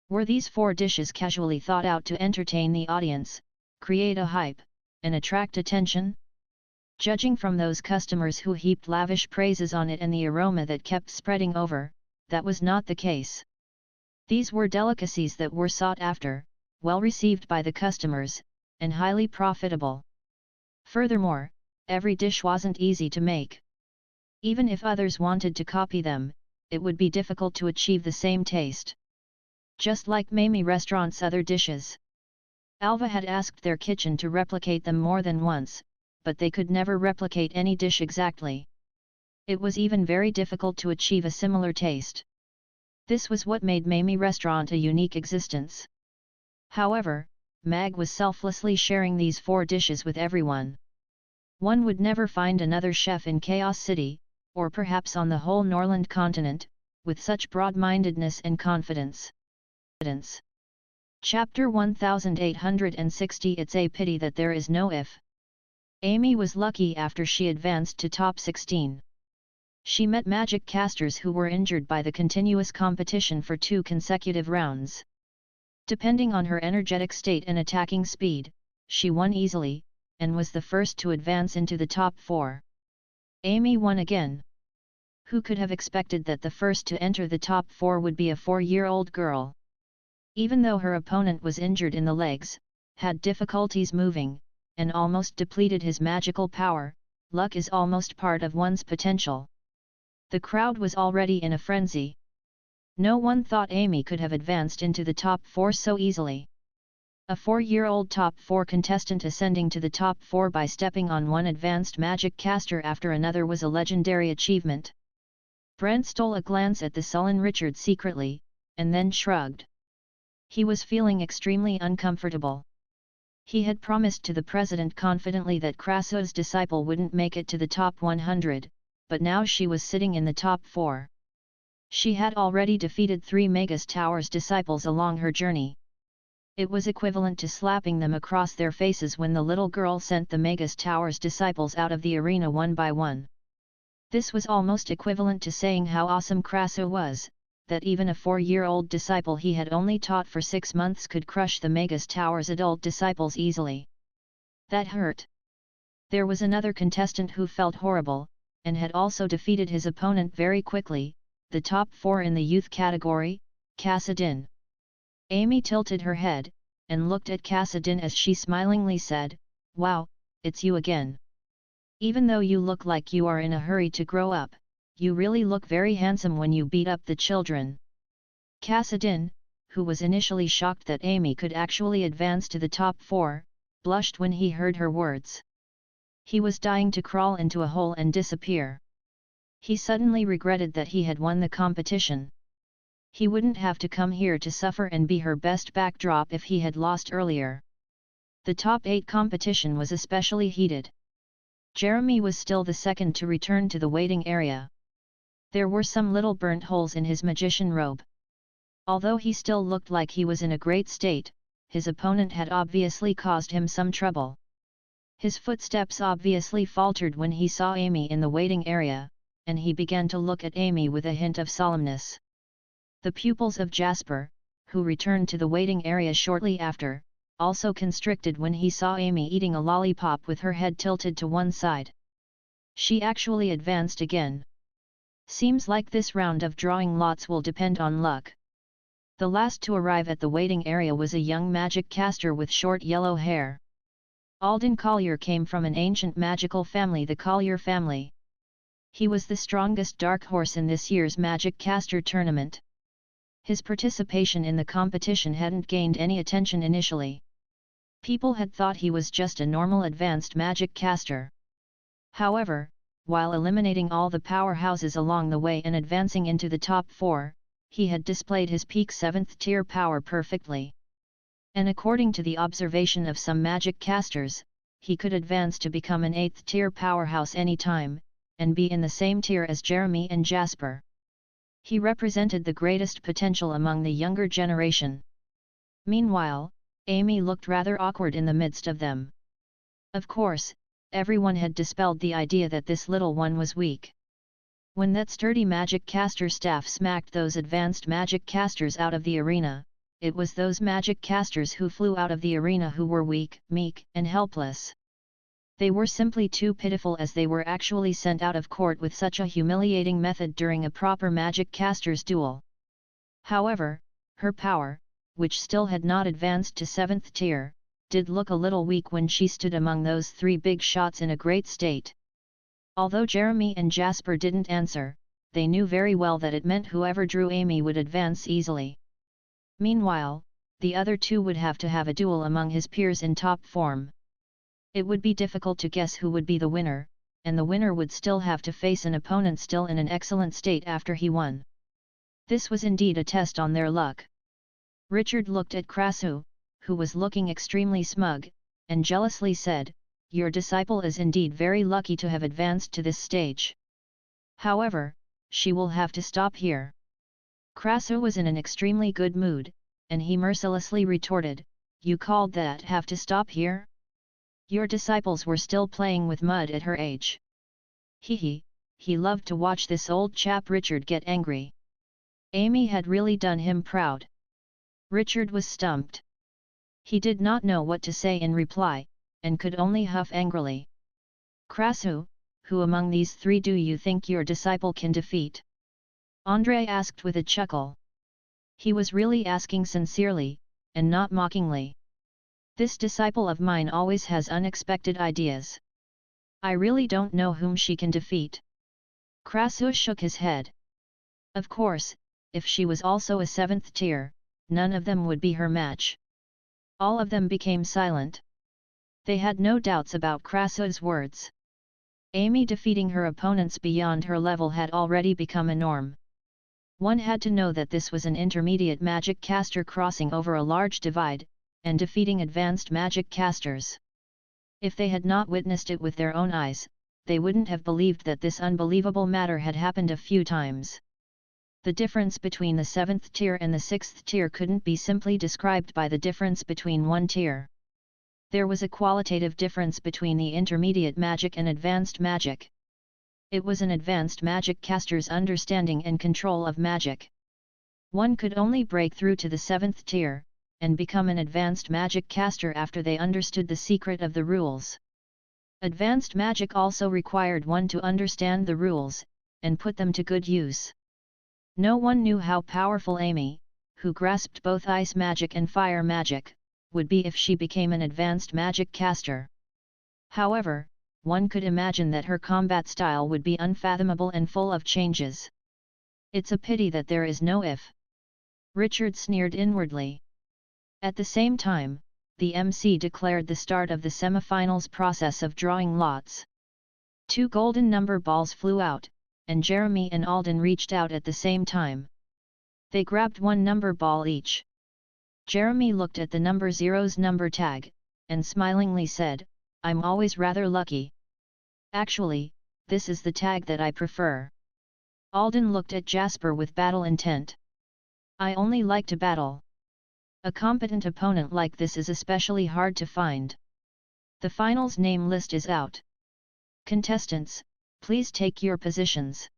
Were these 4 dishes casually thought out to entertain the audience, create a hype, and attract attention? Judging from those customers who heaped lavish praises on it and the aroma that kept spreading over, that was not the case. These were delicacies that were sought after, well received by the customers, and highly profitable. Furthermore, every dish wasn't easy to make. Even if others wanted to copy them, it would be difficult to achieve the same taste. Just like Mamie restaurant's other dishes. Alva had asked their kitchen to replicate them more than once, but they could never replicate any dish exactly. It was even very difficult to achieve a similar taste. This was what made Mamie restaurant a unique existence. However, Mag was selflessly sharing these 4 dishes with everyone. One would never find another chef in Chaos City, or perhaps on the whole Norland continent, with such broad-mindedness and confidence. Chapter 1860. It's a pity that there is no if. Amy was lucky after she advanced to top 16. She met magic casters who were injured by the continuous competition for 2 consecutive rounds. Depending on her energetic state and attacking speed, she won easily, and was the first to advance into the top 4. Amy won again. Who could have expected that the first to enter the top 4 would be a 4-year-old girl? Even though her opponent was injured in the legs, had difficulties moving, and almost depleted his magical power, luck is almost part of one's potential. The crowd was already in a frenzy. No one thought Amy could have advanced into the top 4 so easily. A 4-year-old top 4 contestant ascending to the top 4 by stepping on one advanced magic caster after another was a legendary achievement. Brent stole a glance at the sullen Richard secretly, and then shrugged. He was feeling extremely uncomfortable. He had promised to the president confidently that Krasu's disciple wouldn't make it to the top 100, but now she was sitting in the top 4. She had already defeated 3 Magus Tower's disciples along her journey. It was equivalent to slapping them across their faces when the little girl sent the Magus Tower's disciples out of the arena one by one. This was almost equivalent to saying how awesome Krasu was, that even a 4-year-old disciple he had only taught for 6 months could crush the Magus Tower's adult disciples easily. That hurt. There was another contestant who felt horrible, and had also defeated his opponent very quickly, the top 4 in the youth category, Kassadin. Amy tilted her head, and looked at Kassadin as she smilingly said, "Wow, it's you again. Even though you look like you are in a hurry to grow up, you really look very handsome when you beat up the children." Kassadin, who was initially shocked that Amy could actually advance to the top 4, blushed when he heard her words. He was dying to crawl into a hole and disappear. He suddenly regretted that he had won the competition. He wouldn't have to come here to suffer and be her best backdrop if he had lost earlier. The top 8 competition was especially heated. Jeremy was still the second to return to the waiting area. There were some little burnt holes in his magician robe. Although he still looked like he was in a great state, his opponent had obviously caused him some trouble. His footsteps obviously faltered when he saw Amy in the waiting area, and he began to look at Amy with a hint of solemnness. The pupils of Jasper, who returned to the waiting area shortly after, also constricted when he saw Amy eating a lollipop with her head tilted to one side. She actually advanced again. Seems like this round of drawing lots will depend on luck. The last to arrive at the waiting area was a young magic caster with short yellow hair. Alden Collier came from an ancient magical family, the Collier family. He was the strongest dark horse in this year's magic caster tournament. His participation in the competition hadn't gained any attention initially. People had thought he was just a normal advanced magic caster. However, while eliminating all the powerhouses along the way and advancing into the top 4, he had displayed his peak 7th tier power perfectly. And according to the observation of some magic casters, he could advance to become an 8th tier powerhouse anytime, and be in the same tier as Jeremy and Jasper. He represented the greatest potential among the younger generation. Meanwhile, Amy looked rather awkward in the midst of them. Of course, everyone had dispelled the idea that this little one was weak. When that sturdy magic caster staff smacked those advanced magic casters out of the arena, it was those magic casters who flew out of the arena who were weak, meek, and helpless. They were simply too pitiful, as they were actually sent out of court with such a humiliating method during a proper magic caster's duel. However, her power, which still had not advanced to 7th tier, did look a little weak when she stood among those 3 big shots in a great state. Although Jeremy and Jasper didn't answer, they knew very well that it meant whoever drew Amy would advance easily. Meanwhile, the other 2 would have to have a duel among his peers in top form. It would be difficult to guess who would be the winner, and the winner would still have to face an opponent still in an excellent state after he won. This was indeed a test on their luck. Richard looked at Krasu, who was looking extremely smug, and jealously said, "Your disciple is indeed very lucky to have advanced to this stage. However, she will have to stop here." Krasu was in an extremely good mood, and he mercilessly retorted, "You called that have to stop here? Your disciples were still playing with mud at her age." He loved to watch this old chap Richard get angry. Amy had really done him proud. Richard was stumped. He did not know what to say in reply, and could only huff angrily. Krasu, who among these three do you think your disciple can defeat? Andrei asked with a chuckle. He was really asking sincerely, and not mockingly. This disciple of mine always has unexpected ideas. I really don't know whom she can defeat. Krasu shook his head. Of course, if she was also a 7th tier, none of them would be her match. All of them became silent. They had no doubts about Krasu's words. Amy defeating her opponents beyond her level had already become a norm. One had to know that this was an intermediate magic caster crossing over a large divide, and defeating advanced magic casters. If they had not witnessed it with their own eyes, they wouldn't have believed that this unbelievable matter had happened a few times. The difference between the 7th tier and the 6th tier couldn't be simply described by the difference between one tier. There was a qualitative difference between the intermediate magic and advanced magic. It was an advanced magic caster's understanding and control of magic. One could only break through to the 7th tier, and become an advanced magic caster after they understood the secret of the rules. Advanced magic also required one to understand the rules, and put them to good use. No one knew how powerful Amy, who grasped both ice magic and fire magic, would be if she became an advanced magic caster. However, one could imagine that her combat style would be unfathomable and full of changes. It's a pity that there is no if. Richard sneered inwardly. At the same time, the MC declared the start of the semifinals process of drawing lots. 2 golden number balls flew out, and Jeremy and Alden reached out at the same time. They grabbed 1 number ball each. Jeremy looked at the number 0's number tag, and smilingly said, "I'm always rather lucky. Actually, this is the tag that I prefer." Alden looked at Jasper with battle intent. "I only like to battle. A competent opponent like this is especially hard to find. The finals name list is out. Contestants, please take your positions."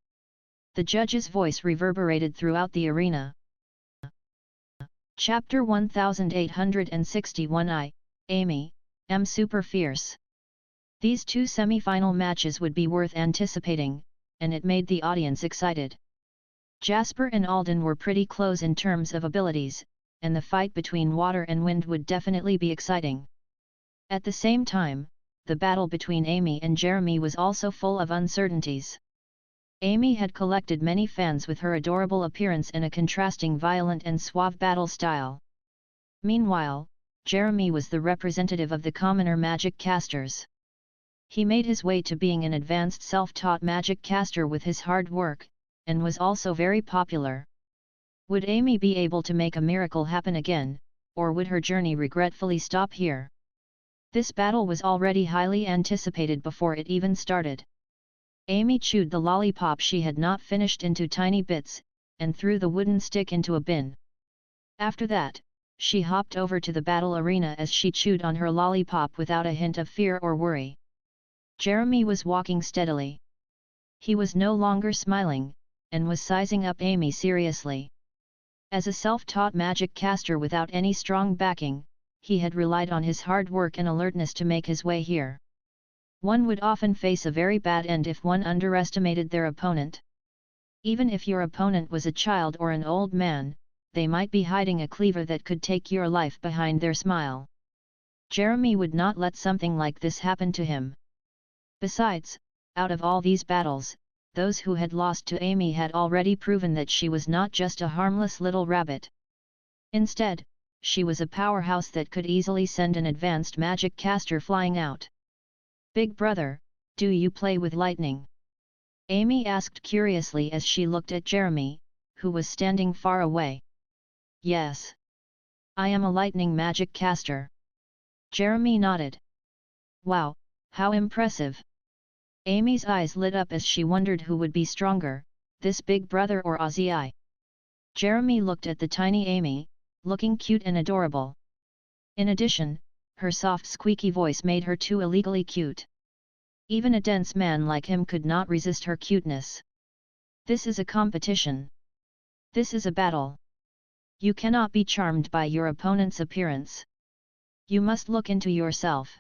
The judge's voice reverberated throughout the arena. Chapter 1861 Amy, am super fierce. These 2 semi-final matches would be worth anticipating, and it made the audience excited. Jasper and Alden were pretty close in terms of abilities, and the fight between water and wind would definitely be exciting. At the same time, the battle between Amy and Jeremy was also full of uncertainties. Amy had collected many fans with her adorable appearance and a contrasting violent and suave battle style. Meanwhile, Jeremy was the representative of the commoner magic casters. He made his way to being an advanced self-taught magic caster with his hard work, and was also very popular. Would Amy be able to make a miracle happen again, or would her journey regretfully stop here? This battle was already highly anticipated before it even started. Amy chewed the lollipop she had not finished into tiny bits, and threw the wooden stick into a bin. After that, she hopped over to the battle arena as she chewed on her lollipop without a hint of fear or worry. Jeremy was walking steadily. He was no longer smiling, and was sizing up Amy seriously. As a self-taught magic caster without any strong backing, he had relied on his hard work and alertness to make his way here. One would often face a very bad end if one underestimated their opponent. Even if your opponent was a child or an old man, they might be hiding a cleaver that could take your life behind their smile. Jeremy would not let something like this happen to him. Besides, out of all these battles, those who had lost to Amy had already proven that she was not just a harmless little rabbit. Instead, she was a powerhouse that could easily send an advanced magic caster flying out. "Big brother, do you play with lightning?" Amy asked curiously as she looked at Jeremy, who was standing far away. "Yes. I am a lightning magic caster." Jeremy nodded. "Wow, how impressive." Amy's eyes lit up as she wondered who would be stronger, this big brother or Ozzy. Jeremy looked at the tiny Amy, looking cute and adorable. In addition, her soft squeaky voice made her too illegally cute. Even a dense man like him could not resist her cuteness. "This is a competition. This is a battle. You cannot be charmed by your opponent's appearance. You must look into yourself.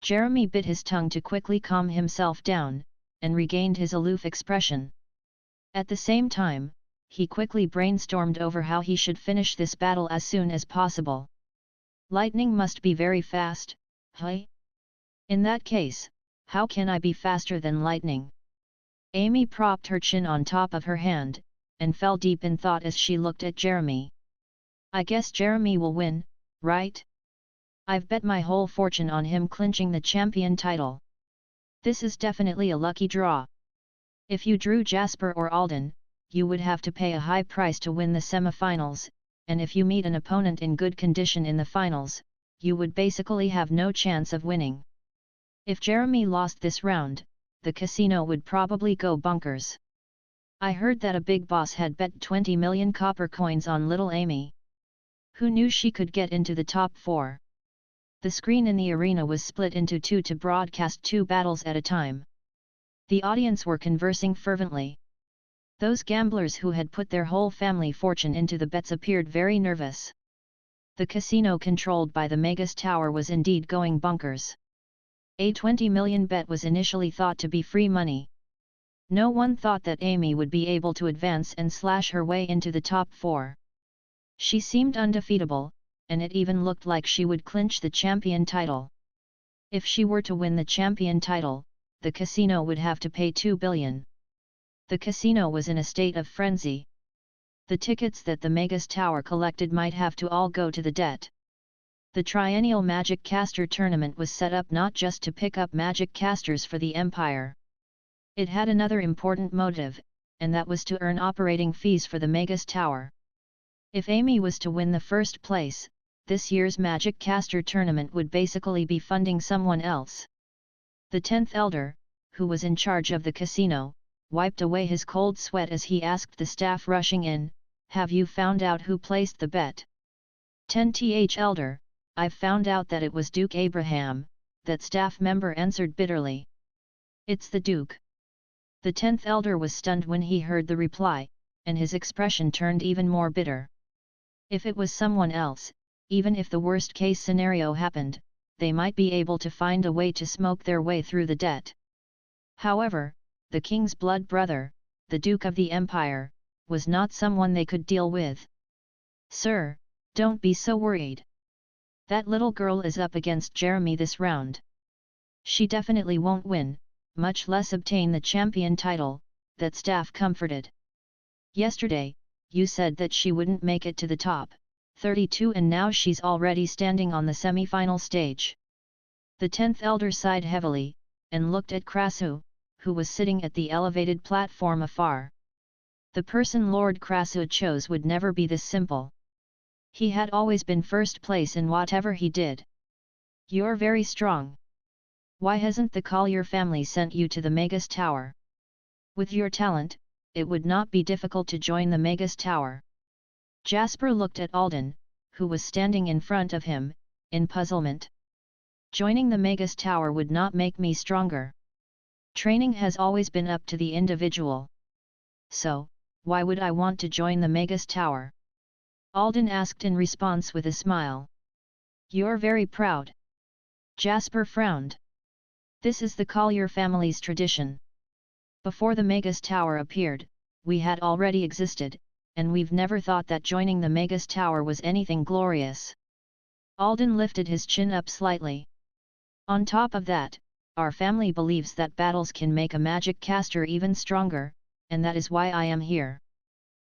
Jeremy bit his tongue to quickly calm himself down, and regained his aloof expression. At the same time, he quickly brainstormed over how he should finish this battle as soon as possible. Lightning must be very fast, hey? In that case, how can I be faster than lightning? Amy propped her chin on top of her hand, and fell deep in thought as she looked at Jeremy. I guess Jeremy will win, right? I've bet my whole fortune on him clinching the champion title. This is definitely a lucky draw. If you drew Jasper or Alden, you would have to pay a high price to win the semifinals, and if you meet an opponent in good condition in the finals, you would basically have no chance of winning. If Jeremy lost this round, the casino would probably go bunkers. I heard that a big boss had bet 20 million copper coins on little Amy. Who knew she could get into the top 4? The screen in the arena was split into two to broadcast 2 battles at a time. The audience were conversing fervently. Those gamblers who had put their whole family fortune into the bets appeared very nervous. The casino controlled by the Magus Tower was indeed going bunkers. A 20 million bet was initially thought to be free money. No one thought that Amy would be able to advance and slash her way into the top 4. She seemed undefeatable, and it even looked like she would clinch the champion title. If she were to win the champion title, the casino would have to pay 2 billion. The casino was in a state of frenzy. The tickets that the Magus Tower collected might have to all go to the debt. The triennial Magic Caster Tournament was set up not just to pick up magic casters for the Empire. It had another important motive, and that was to earn operating fees for the Magus Tower. If Amy was to win the first place, this year's Magic Caster Tournament would basically be funding someone else. The 10th Elder, who was in charge of the casino, wiped away his cold sweat as he asked the staff rushing in, "Have you found out who placed the bet?" 10th Elder, "I've found out that it was Duke Abraham," that staff member answered bitterly. "It's the Duke." The 10th Elder was stunned when he heard the reply, and his expression turned even more bitter. If it was someone else, even if the worst-case scenario happened, they might be able to find a way to smoke their way through the debt. However, the king's blood brother, the Duke of the Empire, was not someone they could deal with. "Sir, don't be so worried. That little girl is up against Jeremy this round. She definitely won't win, much less obtain the champion title," that staff comforted. "Yesterday, you said that she wouldn't make it to the top 32 and now she's already standing on the semi-final stage." The 10th Elder sighed heavily, and looked at Krasu, who was sitting at the elevated platform afar. The person Lord Krasu chose would never be this simple. He had always been first place in whatever he did. "You're very strong. Why hasn't the Collier family sent you to the Magus Tower? With your talent, it would not be difficult to join the Magus Tower." Jasper looked at Alden, who was standing in front of him, in puzzlement. "Joining the Magus Tower would not make me stronger. Training has always been up to the individual. So, why would I want to join the Magus Tower?" Alden asked in response with a smile. "You're very proud." Jasper frowned. "This is the Collier family's tradition. Before the Magus Tower appeared, we had already existed, and we've never thought that joining the Magus Tower was anything glorious." Alden lifted his chin up slightly. "On top of that, our family believes that battles can make a magic caster even stronger, and that is why I am here.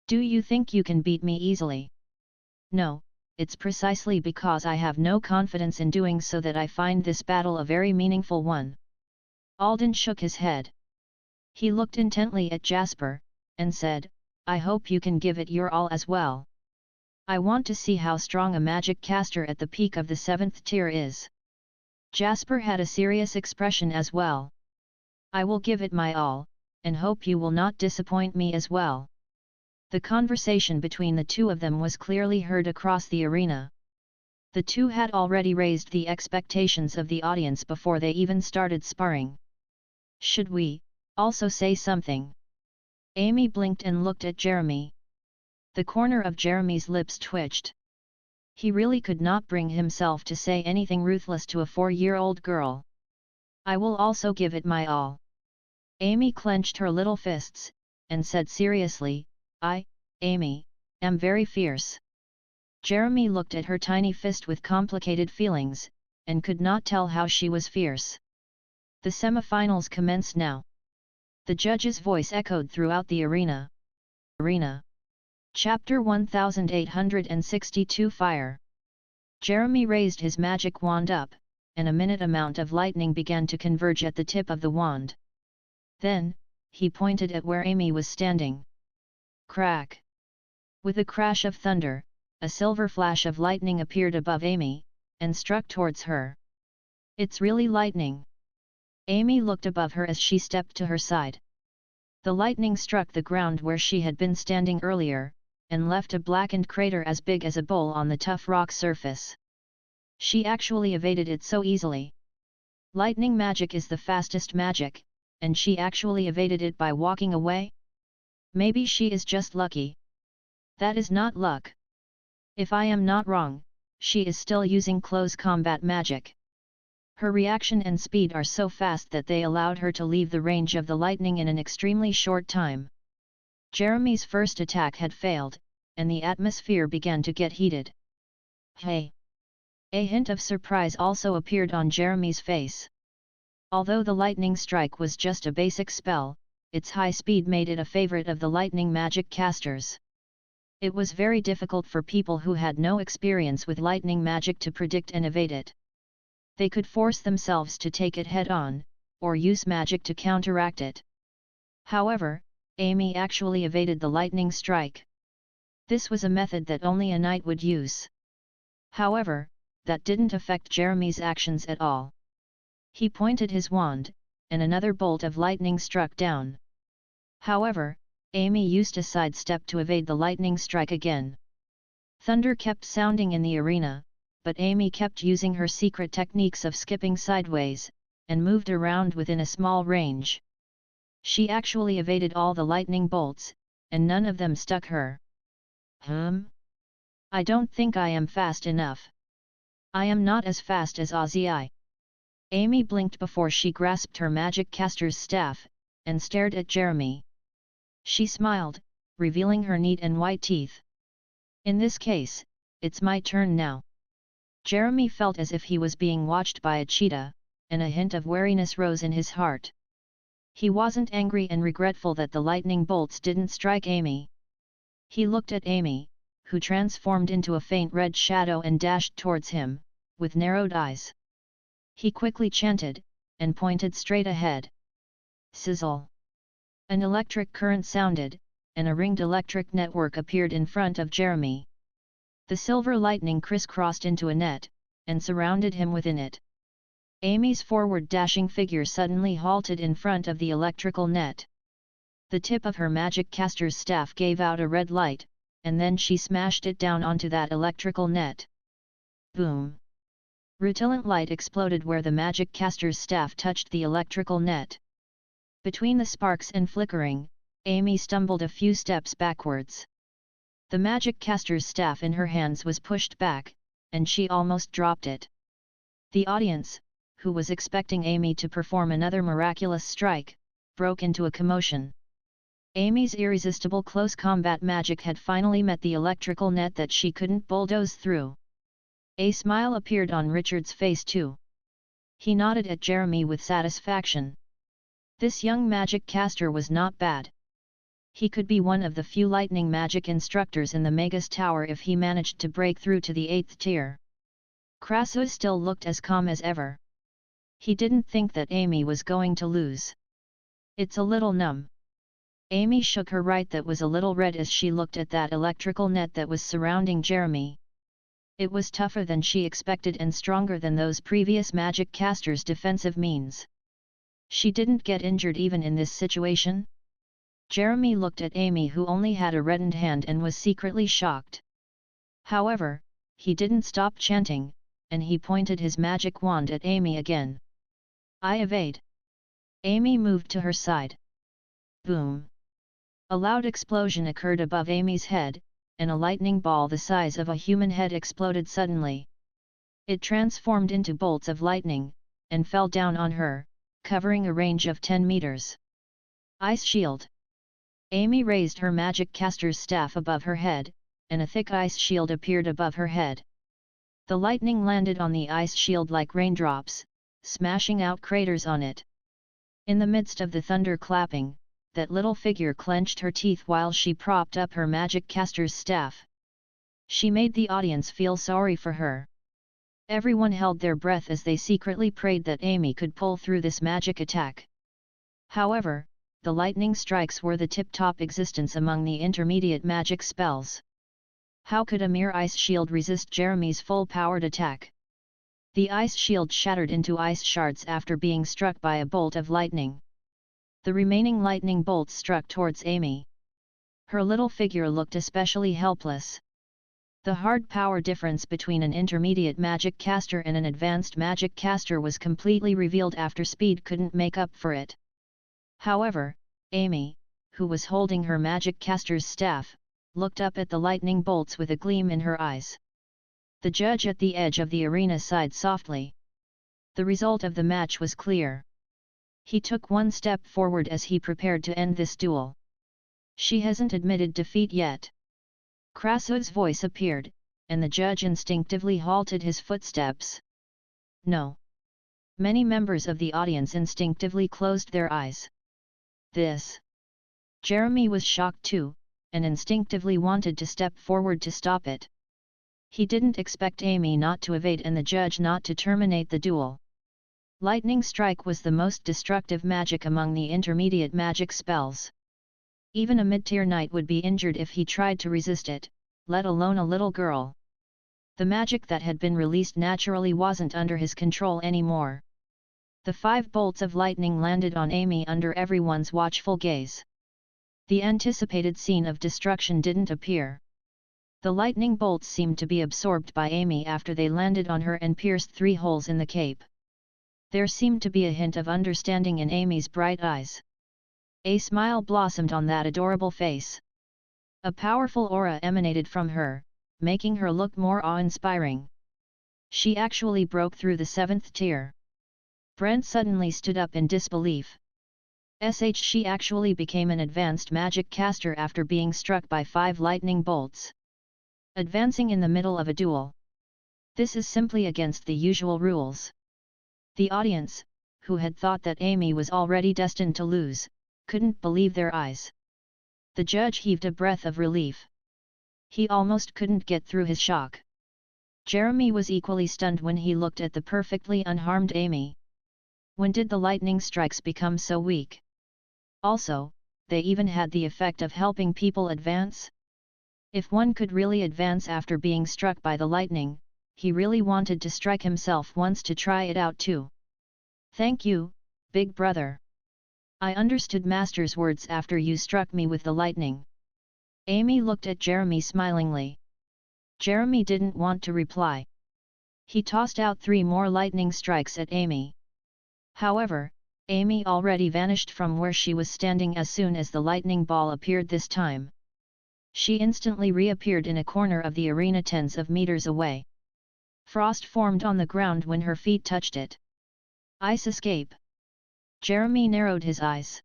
Do you think you can beat me easily?" "No, it's precisely because I have no confidence in doing so that I find this battle a very meaningful one." Alden shook his head. He looked intently at Jasper, and said, "I hope you can give it your all as well. I want to see how strong a magic caster at the peak of the 7th tier is." Jasper had a serious expression as well. "I will give it my all, and hope you will not disappoint me as well." The conversation between the two of them was clearly heard across the arena. The two had already raised the expectations of the audience before they even started sparring. "Should we also say something?" Amy blinked and looked at Jeremy. The corner of Jeremy's lips twitched. He really could not bring himself to say anything ruthless to a 4-year-old girl. I will also give it my all. Amy clenched her little fists, and said seriously, Amy, am very fierce. Jeremy looked at her tiny fist with complicated feelings, and could not tell how she was fierce. The semifinals commence now. The judge's voice echoed throughout the arena. Chapter 1862 Fire. Jeremy raised his magic wand up, and a minute amount of lightning began to converge at the tip of the wand. Then, he pointed at where Amy was standing. Crack! With a crash of thunder, a silver flash of lightning appeared above Amy, and struck towards her. It's really lightning. Amy looked above her as she stepped to her side. The lightning struck the ground where she had been standing earlier, and left a blackened crater as big as a bowl on the tough rock surface. She actually evaded it so easily. Lightning magic is the fastest magic, and she actually evaded it by walking away? Maybe she is just lucky. That is not luck. If I am not wrong, she is still using close combat magic. Her reaction and speed are so fast that they allowed her to leave the range of the lightning in an extremely short time. Jeremy's first attack had failed, and the atmosphere began to get heated. Hey! A hint of surprise also appeared on Jeremy's face. Although the lightning strike was just a basic spell, its high speed made it a favorite of the lightning magic casters. It was very difficult for people who had no experience with lightning magic to predict and evade it. They could force themselves to take it head-on, or use magic to counteract it. However, Amy actually evaded the lightning strike. This was a method that only a knight would use. However, that didn't affect Jeremy's actions at all. He pointed his wand, and another bolt of lightning struck down. However, Amy used a sidestep to evade the lightning strike again. Thunder kept sounding in the arena, but Amy kept using her secret techniques of skipping sideways, and moved around within a small range. She actually evaded all the lightning bolts, and none of them stuck her. I don't think I am fast enough. I am not as fast as Ozzy. Amy blinked before she grasped her magic caster's staff, and stared at Jeremy. She smiled, revealing her neat and white teeth. In this case, it's my turn now. Jeremy felt as if he was being watched by a cheetah, and a hint of wariness rose in his heart. He wasn't angry and regretful that the lightning bolts didn't strike Amy. He looked at Amy, who transformed into a faint red shadow and dashed towards him, with narrowed eyes. He quickly chanted, and pointed straight ahead. Sizzle! An electric current sounded, and a ringed electric network appeared in front of Jeremy. The silver lightning crisscrossed into a net, and surrounded him within it. Amy's forward dashing figure suddenly halted in front of the electrical net. The tip of her magic caster's staff gave out a red light, and then she smashed it down onto that electrical net. Boom! Rutilant light exploded where the magic caster's staff touched the electrical net. Between the sparks and flickering, Amy stumbled a few steps backwards. The magic caster's staff in her hands was pushed back, and she almost dropped it. The audience, who was expecting Amy to perform another miraculous strike, broke into a commotion. Amy's irresistible close combat magic had finally met the electrical net that she couldn't bulldoze through. A smile appeared on Richard's face too. He nodded at Jeremy with satisfaction. This young magic caster was not bad. He could be one of the few lightning magic instructors in the Magus Tower if he managed to break through to the 8th tier. Crassus still looked as calm as ever. He didn't think that Amy was going to lose. It's a little numb. Amy shook her right that was a little red as she looked at that electrical net that was surrounding Jeremy. It was tougher than she expected and stronger than those previous magic casters' defensive means. She didn't get injured even in this situation? Jeremy looked at Amy, who only had a reddened hand, and was secretly shocked. However, he didn't stop chanting, and he pointed his magic wand at Amy again. I evade. Amy moved to her side. Boom! A loud explosion occurred above Amy's head, and a lightning ball the size of a human head exploded suddenly. It transformed into bolts of lightning, and fell down on her, covering a range of 10 meters. Ice shield. Amy raised her magic caster's staff above her head, and a thick ice shield appeared above her head. The lightning landed on the ice shield like raindrops, smashing out craters on it. In the midst of the thunder clapping, that little figure clenched her teeth while she propped up her magic caster's staff. She made the audience feel sorry for her. Everyone held their breath as they secretly prayed that Amy could pull through this magic attack. However, the lightning strikes were the tip-top existence among the intermediate magic spells. How could a mere ice shield resist Jeremy's full-powered attack? The ice shield shattered into ice shards after being struck by a bolt of lightning. The remaining lightning bolts struck towards Amy. Her little figure looked especially helpless. The hard power difference between an intermediate magic caster and an advanced magic caster was completely revealed after speed couldn't make up for it. However, Amy, who was holding her magic caster's staff, looked up at the lightning bolts with a gleam in her eyes. The judge at the edge of the arena sighed softly. The result of the match was clear. He took one step forward as he prepared to end this duel. She hasn't admitted defeat yet. Krasud's voice appeared, and the judge instinctively halted his footsteps. No. Many members of the audience instinctively closed their eyes. This. Jeremy was shocked too, and instinctively wanted to step forward to stop it. He didn't expect Amy not to evade and the judge not to terminate the duel. Lightning strike was the most destructive magic among the intermediate magic spells. Even a mid-tier knight would be injured if he tried to resist it, let alone a little girl. The magic that had been released naturally wasn't under his control anymore. The 5 bolts of lightning landed on Amy under everyone's watchful gaze. The anticipated scene of destruction didn't appear. The lightning bolts seemed to be absorbed by Amy after they landed on her and pierced 3 holes in the cape. There seemed to be a hint of understanding in Amy's bright eyes. A smile blossomed on that adorable face. A powerful aura emanated from her, making her look more awe-inspiring. She actually broke through the 7th tier. Brent suddenly stood up in disbelief. She actually became an advanced magic caster after being struck by 5 lightning bolts. Advancing in the middle of a duel. This is simply against the usual rules. The audience, who had thought that Amy was already destined to lose, couldn't believe their eyes. The judge heaved a breath of relief. He almost couldn't get through his shock. Jeremy was equally stunned when he looked at the perfectly unharmed Amy. When did the lightning strikes become so weak? Also, they even had the effect of helping people advance? If one could really advance after being struck by the lightning, he really wanted to strike himself once to try it out too. Thank you, big brother. I understood Master's words after you struck me with the lightning. Amy looked at Jeremy smilingly. Jeremy didn't want to reply. He tossed out 3 more lightning strikes at Amy. However, Amy already vanished from where she was standing as soon as the lightning ball appeared this time. She instantly reappeared in a corner of the arena tens of meters away. Frost formed on the ground when her feet touched it. Ice escape. Jeremy narrowed his eyes.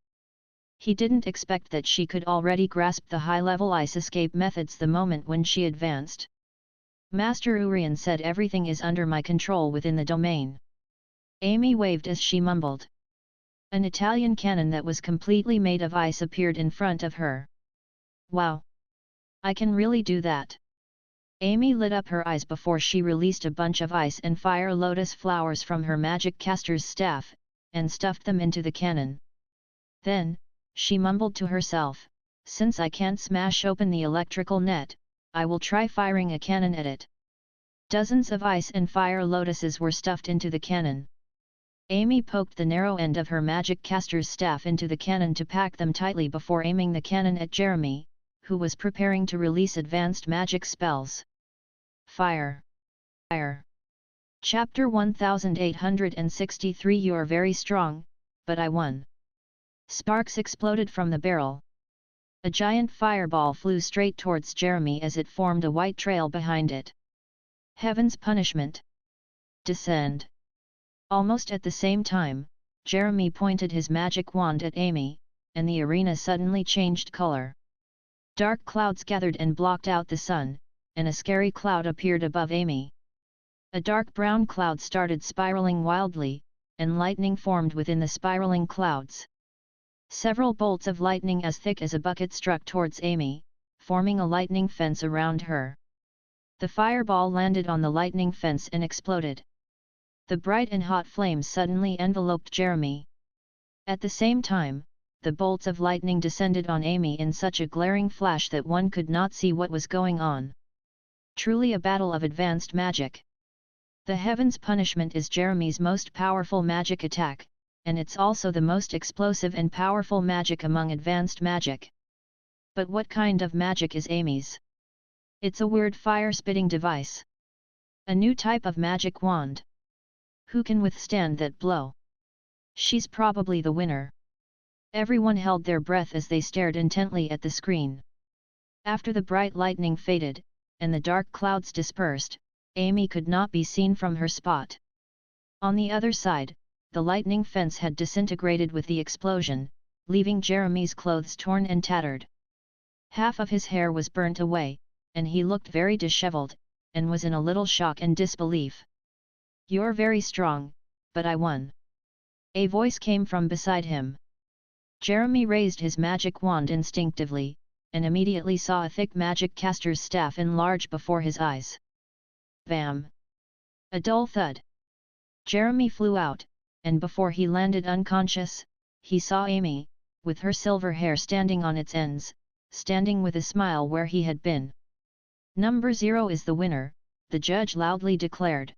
He didn't expect that she could already grasp the high-level ice escape methods the moment when she advanced. Master Urian said everything is under my control within the domain. Amy waved as she mumbled. An Italian cannon that was completely made of ice appeared in front of her. Wow! I can really do that. Amy lit up her eyes before she released a bunch of ice and fire lotus flowers from her magic caster's staff, and stuffed them into the cannon. Then, she mumbled to herself, since I can't smash open the electrical net, I will try firing a cannon at it. Dozens of ice and fire lotuses were stuffed into the cannon. Amy poked the narrow end of her magic caster's staff into the cannon to pack them tightly before aiming the cannon at Jeremy, who was preparing to release advanced magic spells. Fire! Fire! Chapter 1863. You are very strong, but I won. Sparks exploded from the barrel. A giant fireball flew straight towards Jeremy as it formed a white trail behind it. Heaven's punishment! Descend! Almost at the same time, Jeremy pointed his magic wand at Amy, and the arena suddenly changed color. Dark clouds gathered and blocked out the sun, and a scary cloud appeared above Amy. A dark brown cloud started spiraling wildly, and lightning formed within the spiraling clouds. Several bolts of lightning as thick as a bucket struck towards Amy, forming a lightning fence around her. The fireball landed on the lightning fence and exploded. The bright and hot flames suddenly enveloped Jeremy. At the same time, the bolts of lightning descended on Amy in such a glaring flash that one could not see what was going on. Truly a battle of advanced magic. The Heaven's Punishment is Jeremy's most powerful magic attack, and it's also the most explosive and powerful magic among advanced magic. But what kind of magic is Amy's? It's a weird fire-spitting device. A new type of magic wand. Who can withstand that blow? She's probably the winner. Everyone held their breath as they stared intently at the screen. After the bright lightning faded, and the dark clouds dispersed, Amy could not be seen from her spot. On the other side, the lightning fence had disintegrated with the explosion, leaving Jeremy's clothes torn and tattered. Half of his hair was burnt away, and he looked very disheveled, and was in a little shock and disbelief. "You're very strong, but I won." A voice came from beside him. Jeremy raised his magic wand instinctively, and immediately saw a thick magic caster's staff enlarge before his eyes. Bam! A dull thud. Jeremy flew out, and before he landed unconscious, he saw Amy, with her silver hair standing on its ends, standing with a smile where he had been. "Number 0 is the winner," the judge loudly declared.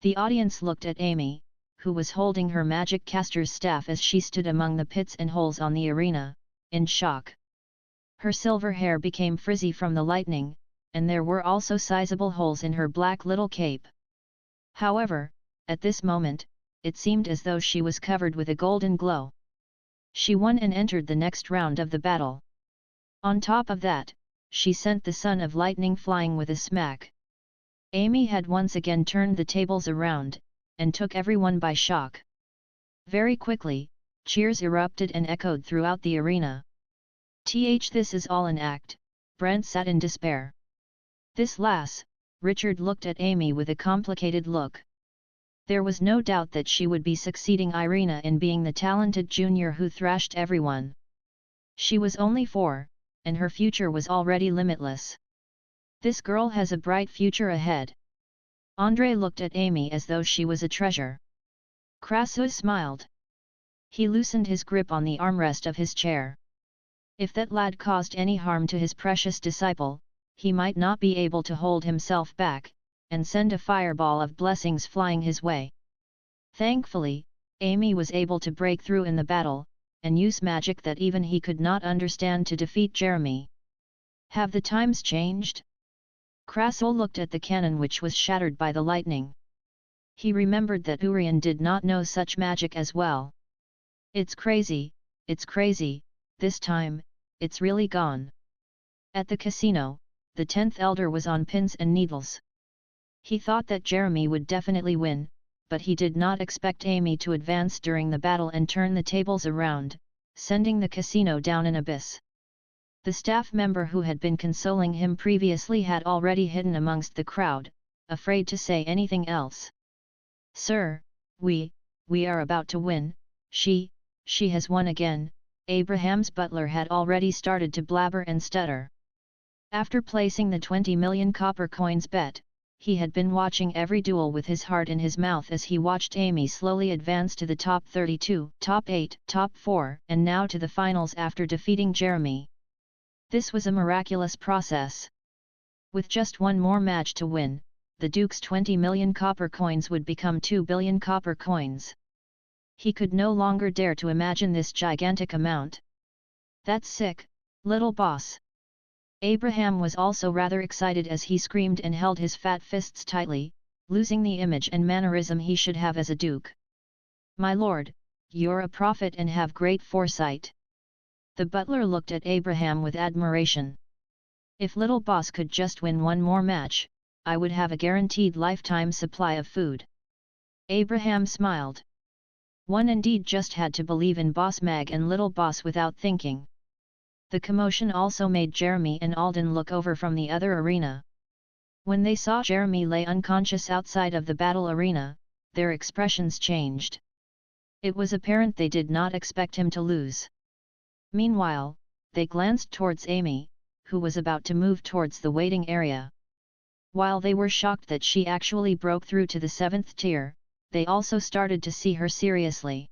The audience looked at Amy, who was holding her magic caster's staff as she stood among the pits and holes on the arena, in shock. Her silver hair became frizzy from the lightning, and there were also sizable holes in her black little cape. However, at this moment, it seemed as though she was covered with a golden glow. She won and entered the next round of the battle. On top of that, she sent the son of lightning flying with a smack. Amy had once again turned the tables around, and took everyone by shock. Very quickly, cheers erupted and echoed throughout the arena. This is all an act," Brent sat in despair. "This lass," Richard looked at Amy with a complicated look. There was no doubt that she would be succeeding Irina in being the talented junior who thrashed everyone. She was only 4, and her future was already limitless. This girl has a bright future ahead. Andrei looked at Amy as though she was a treasure. Krasus smiled. He loosened his grip on the armrest of his chair. If that lad caused any harm to his precious disciple, he might not be able to hold himself back, and send a fireball of blessings flying his way. Thankfully, Amy was able to break through in the battle, and use magic that even he could not understand to defeat Jeremy. Have the times changed? Krasul looked at the cannon which was shattered by the lightning. He remembered that Urian did not know such magic as well. It's crazy, this time, it's really gone. At the casino, the 10th elder was on pins and needles. He thought that Jeremy would definitely win, but he did not expect Amy to advance during the battle and turn the tables around, sending the casino down an abyss. The staff member who had been consoling him previously had already hidden amongst the crowd, afraid to say anything else. "Sir, we are about to win, she has won again," Abraham's butler had already started to blabber and stutter. After placing the 20 million copper coins bet, he had been watching every duel with his heart in his mouth as he watched Amy slowly advance to the top 32, top 8, top 4, and now to the finals after defeating Jeremy. This was a miraculous process. With just one more match to win, the Duke's 20 million copper coins would become 2 billion copper coins. He could no longer dare to imagine this gigantic amount. "That's sick, little boss." Abraham was also rather excited as he screamed and held his fat fists tightly, losing the image and mannerism he should have as a duke. "My lord, you're a prophet and have great foresight." The butler looked at Abraham with admiration. "If little boss could just win one more match, I would have a guaranteed lifetime supply of food." Abraham smiled. One indeed just had to believe in Boss Mag and little boss without thinking. The commotion also made Jeremy and Alden look over from the other arena. When they saw Jeremy lay unconscious outside of the battle arena, their expressions changed. It was apparent they did not expect him to lose. Meanwhile, they glanced towards Amy, who was about to move towards the waiting area. While they were shocked that she actually broke through to the 7th tier, they also started to see her seriously.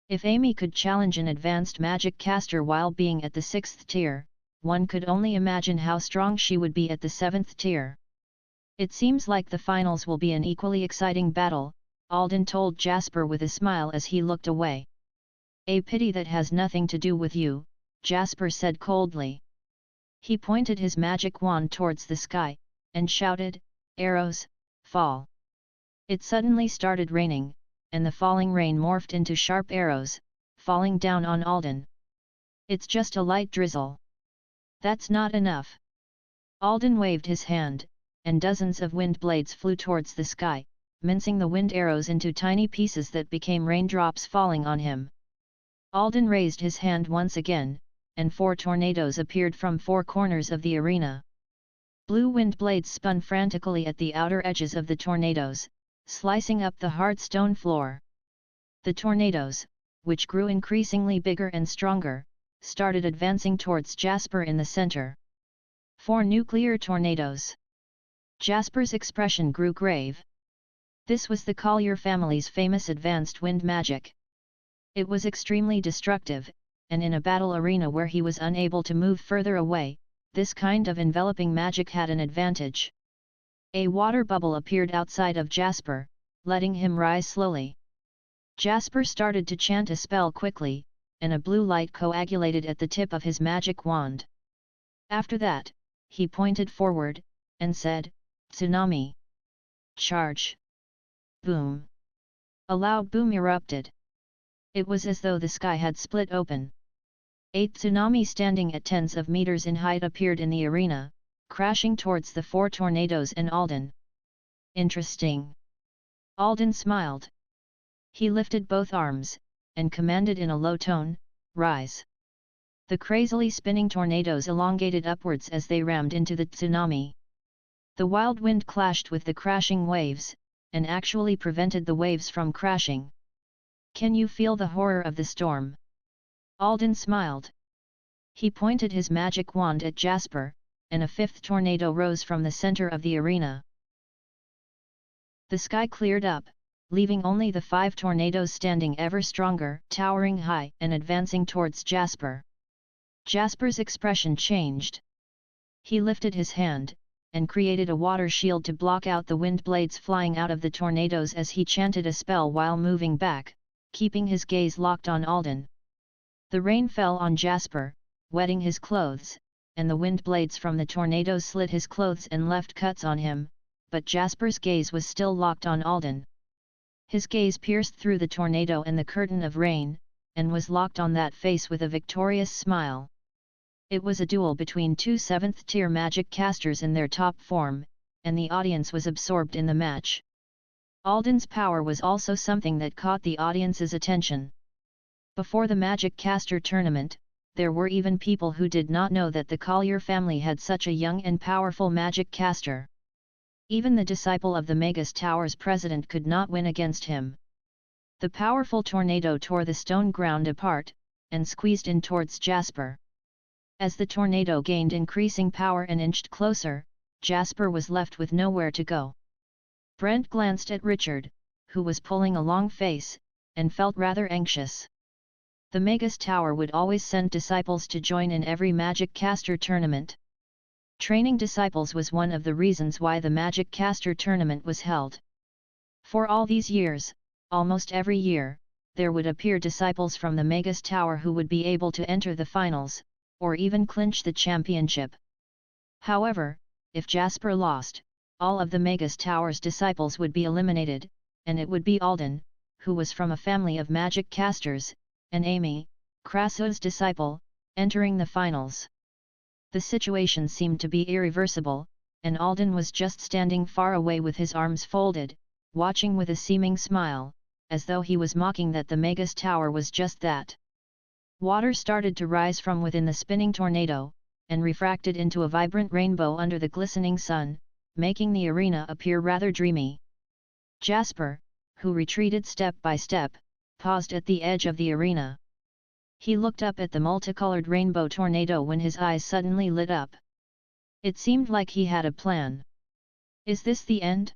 If Amy could challenge an advanced magic caster while being at the 6th tier, one could only imagine how strong she would be at the 7th tier. "It seems like the finals will be an equally exciting battle," Alden told Jasper with a smile as he looked away. "A pity that has nothing to do with you," Jasper said coldly. He pointed his magic wand towards the sky, and shouted, "Arrows, fall!" It suddenly started raining, and the falling rain morphed into sharp arrows, falling down on Alden. "It's just a light drizzle." "That's not enough." Alden waved his hand, and dozens of wind blades flew towards the sky, mincing the wind arrows into tiny pieces that became raindrops falling on him. Alden raised his hand once again, and 4 tornadoes appeared from 4 corners of the arena. Blue wind blades spun frantically at the outer edges of the tornadoes, slicing up the hard stone floor. The tornadoes, which grew increasingly bigger and stronger, started advancing towards Jasper in the center. 4 nuclear tornadoes. Jasper's expression grew grave. This was the Collier family's famous advanced wind magic. It was extremely destructive, and in a battle arena where he was unable to move further away, this kind of enveloping magic had an advantage. A water bubble appeared outside of Jasper, letting him rise slowly. Jasper started to chant a spell quickly, and a blue light coagulated at the tip of his magic wand. After that, he pointed forward, and said, "Tsunami! Charge!" Boom! A loud boom erupted. It was as though the sky had split open. A tsunami standing at tens of meters in height appeared in the arena, crashing towards the 4 tornadoes and Alden. "Interesting." Alden smiled. He lifted both arms, and commanded in a low tone, "Rise." The crazily spinning tornadoes elongated upwards as they rammed into the tsunami. The wild wind clashed with the crashing waves, and actually prevented the waves from crashing. "Can you feel the horror of the storm?" Alden smiled. He pointed his magic wand at Jasper, and a 5th tornado rose from the center of the arena. The sky cleared up, leaving only the 5 tornadoes standing ever stronger, towering high and advancing towards Jasper. Jasper's expression changed. He lifted his hand, and created a water shield to block out the wind blades flying out of the tornadoes as he chanted a spell while moving back, keeping his gaze locked on Alden. The rain fell on Jasper, wetting his clothes, and the wind blades from the tornadoes slit his clothes and left cuts on him, but Jasper's gaze was still locked on Alden. His gaze pierced through the tornado and the curtain of rain, and was locked on that face with a victorious smile. It was a duel between 2 7th-tier magic casters in their top form, and the audience was absorbed in the match. Alden's power was also something that caught the audience's attention. Before the Magic Caster tournament, there were even people who did not know that the Collier family had such a young and powerful magic caster. Even the disciple of the Magus Tower's president could not win against him. The powerful tornado tore the stone ground apart, and squeezed in towards Jasper. As the tornado gained increasing power and inched closer, Jasper was left with nowhere to go. Brent glanced at Richard, who was pulling a long face, and felt rather anxious. The Magus Tower would always send disciples to join in every Magic Caster tournament. Training disciples was one of the reasons why the Magic Caster tournament was held. For all these years, almost every year, there would appear disciples from the Magus Tower who would be able to enter the finals, or even clinch the championship. However, if Jasper lost, all of the Magus Tower's disciples would be eliminated, and it would be Alden, who was from a family of magic casters, and Amy, Krasu's disciple, entering the finals. The situation seemed to be irreversible, and Alden was just standing far away with his arms folded, watching with a seeming smile, as though he was mocking that the Magus Tower was just that. Water started to rise from within the spinning tornado, and refracted into a vibrant rainbow under the glistening sun, making the arena appear rather dreamy. Jasper, who retreated step by step, paused at the edge of the arena. He looked up at the multicolored rainbow tornado when his eyes suddenly lit up. It seemed like he had a plan. Is this the end?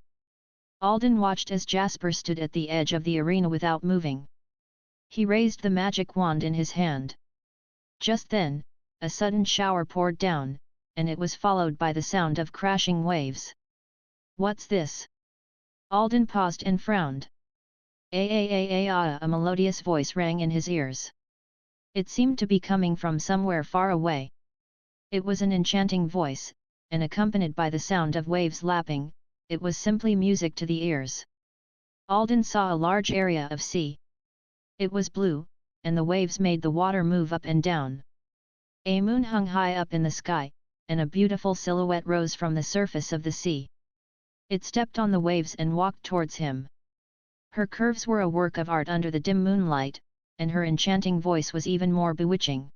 Alden watched as Jasper stood at the edge of the arena without moving. He raised the magic wand in his hand. Just then, a sudden shower poured down, and it was followed by the sound of crashing waves. What's this? Alden paused and frowned. A melodious voice rang in his ears. It seemed to be coming from somewhere far away. It was an enchanting voice, and accompanied by the sound of waves lapping, it was simply music to the ears. Alden saw a large area of sea. It was blue, and the waves made the water move up and down. A moon hung high up in the sky, and a beautiful silhouette rose from the surface of the sea. It stepped on the waves and walked towards him. Her curves were a work of art under the dim moonlight, and her enchanting voice was even more bewitching.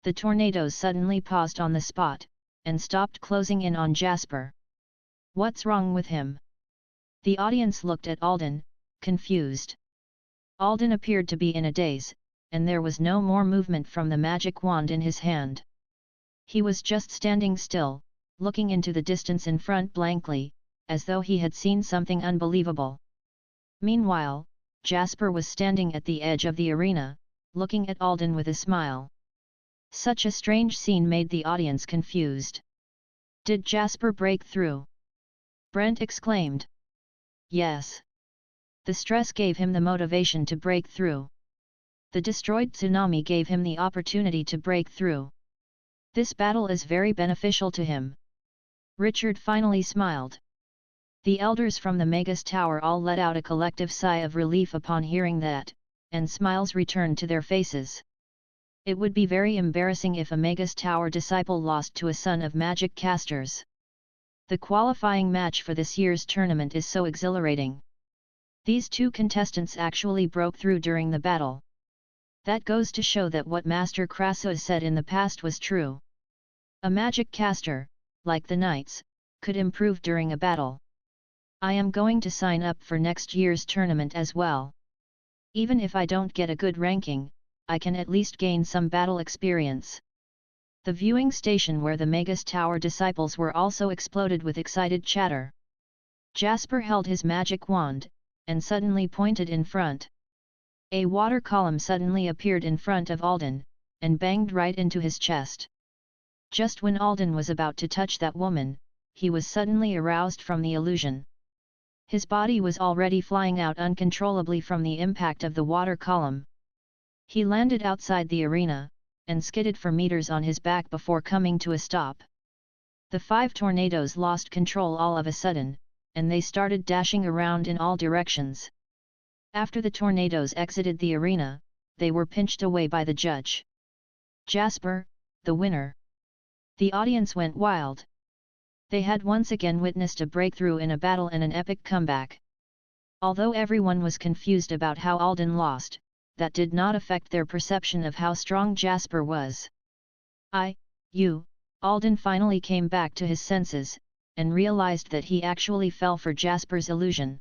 The tornadoes suddenly paused on the spot, and stopped closing in on Jasper. What's wrong with him? The audience looked at Alden, confused. Alden appeared to be in a daze, and there was no more movement from the magic wand in his hand. He was just standing still, looking into the distance in front blankly, as though he had seen something unbelievable. Meanwhile, Jasper was standing at the edge of the arena, looking at Alden with a smile. Such a strange scene made the audience confused. Did Jasper break through? Brent exclaimed. Yes. The stress gave him the motivation to break through. The destroyed tsunami gave him the opportunity to break through. This battle is very beneficial to him. Richard finally smiled. The elders from the Magus Tower all let out a collective sigh of relief upon hearing that, and smiles returned to their faces. It would be very embarrassing if a Magus Tower disciple lost to a son of magic casters. The qualifying match for this year's tournament is so exhilarating. These two contestants actually broke through during the battle. That goes to show that what Master Crassus said in the past was true. A magic caster, like the knights, could improve during a battle. I am going to sign up for next year's tournament as well. Even if I don't get a good ranking, I can at least gain some battle experience. The viewing station where the Magus Tower disciples were also exploded with excited chatter. Jasper held his magic wand, and suddenly pointed in front. A water column suddenly appeared in front of Alden, and banged right into his chest. Just when Alden was about to touch that woman, he was suddenly aroused from the illusion. His body was already flying out uncontrollably from the impact of the water column. He landed outside the arena, and skidded for meters on his back before coming to a stop. The 5 tornadoes lost control all of a sudden, and they started dashing around in all directions. After the tornadoes exited the arena, they were pinched away by the judge. Jasper, the winner. The audience went wild. They had once again witnessed a breakthrough in a battle and an epic comeback. Although everyone was confused about how Alden lost, that did not affect their perception of how strong Jasper was. Alden finally came back to his senses, and realized that he actually fell for Jasper's illusion.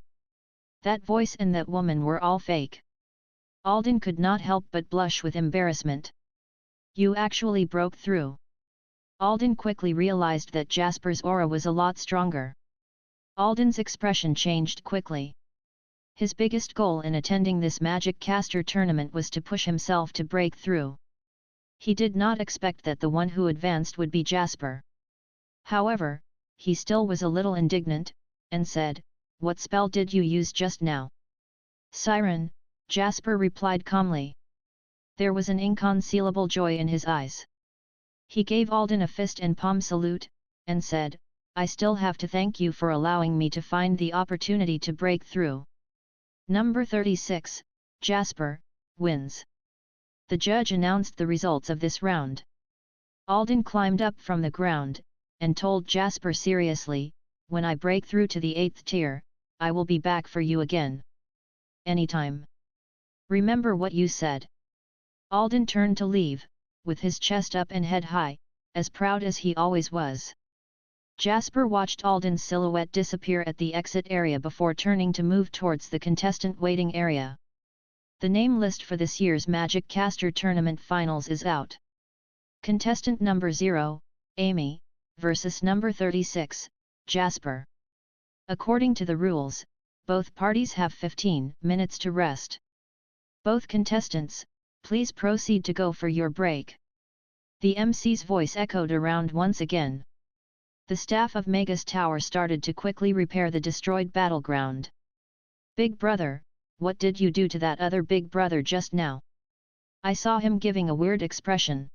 That voice and that woman were all fake. Alden could not help but blush with embarrassment. You actually broke through. Alden quickly realized that Jasper's aura was a lot stronger. Alden's expression changed quickly. His biggest goal in attending this magic caster tournament was to push himself to break through. He did not expect that the one who advanced would be Jasper. However, he still was a little indignant, and said, "What spell did you use just now?" "Siren," Jasper replied calmly. There was an inconcealable joy in his eyes. He gave Alden a fist and palm salute, and said, "I still have to thank you for allowing me to find the opportunity to break through." Number 36, Jasper, wins. The judge announced the results of this round. Alden climbed up from the ground, and told Jasper seriously, "When I break through to the 8th tier, I will be back for you again. Anytime. Remember what you said." Alden turned to leave, with his chest up and head high, as proud as he always was. Jasper watched Alden's silhouette disappear at the exit area before turning to move towards the contestant waiting area. The name list for this year's Magic Caster Tournament Finals is out. Contestant number 0, Amy, versus number 36, Jasper. According to the rules, both parties have 15 minutes to rest. Both contestants, please proceed to go for your break. The MC's voice echoed around once again. The staff of Mega's tower started to quickly repair the destroyed battleground. "Big brother, what did you do to that other big brother just now? I saw him giving a weird expression."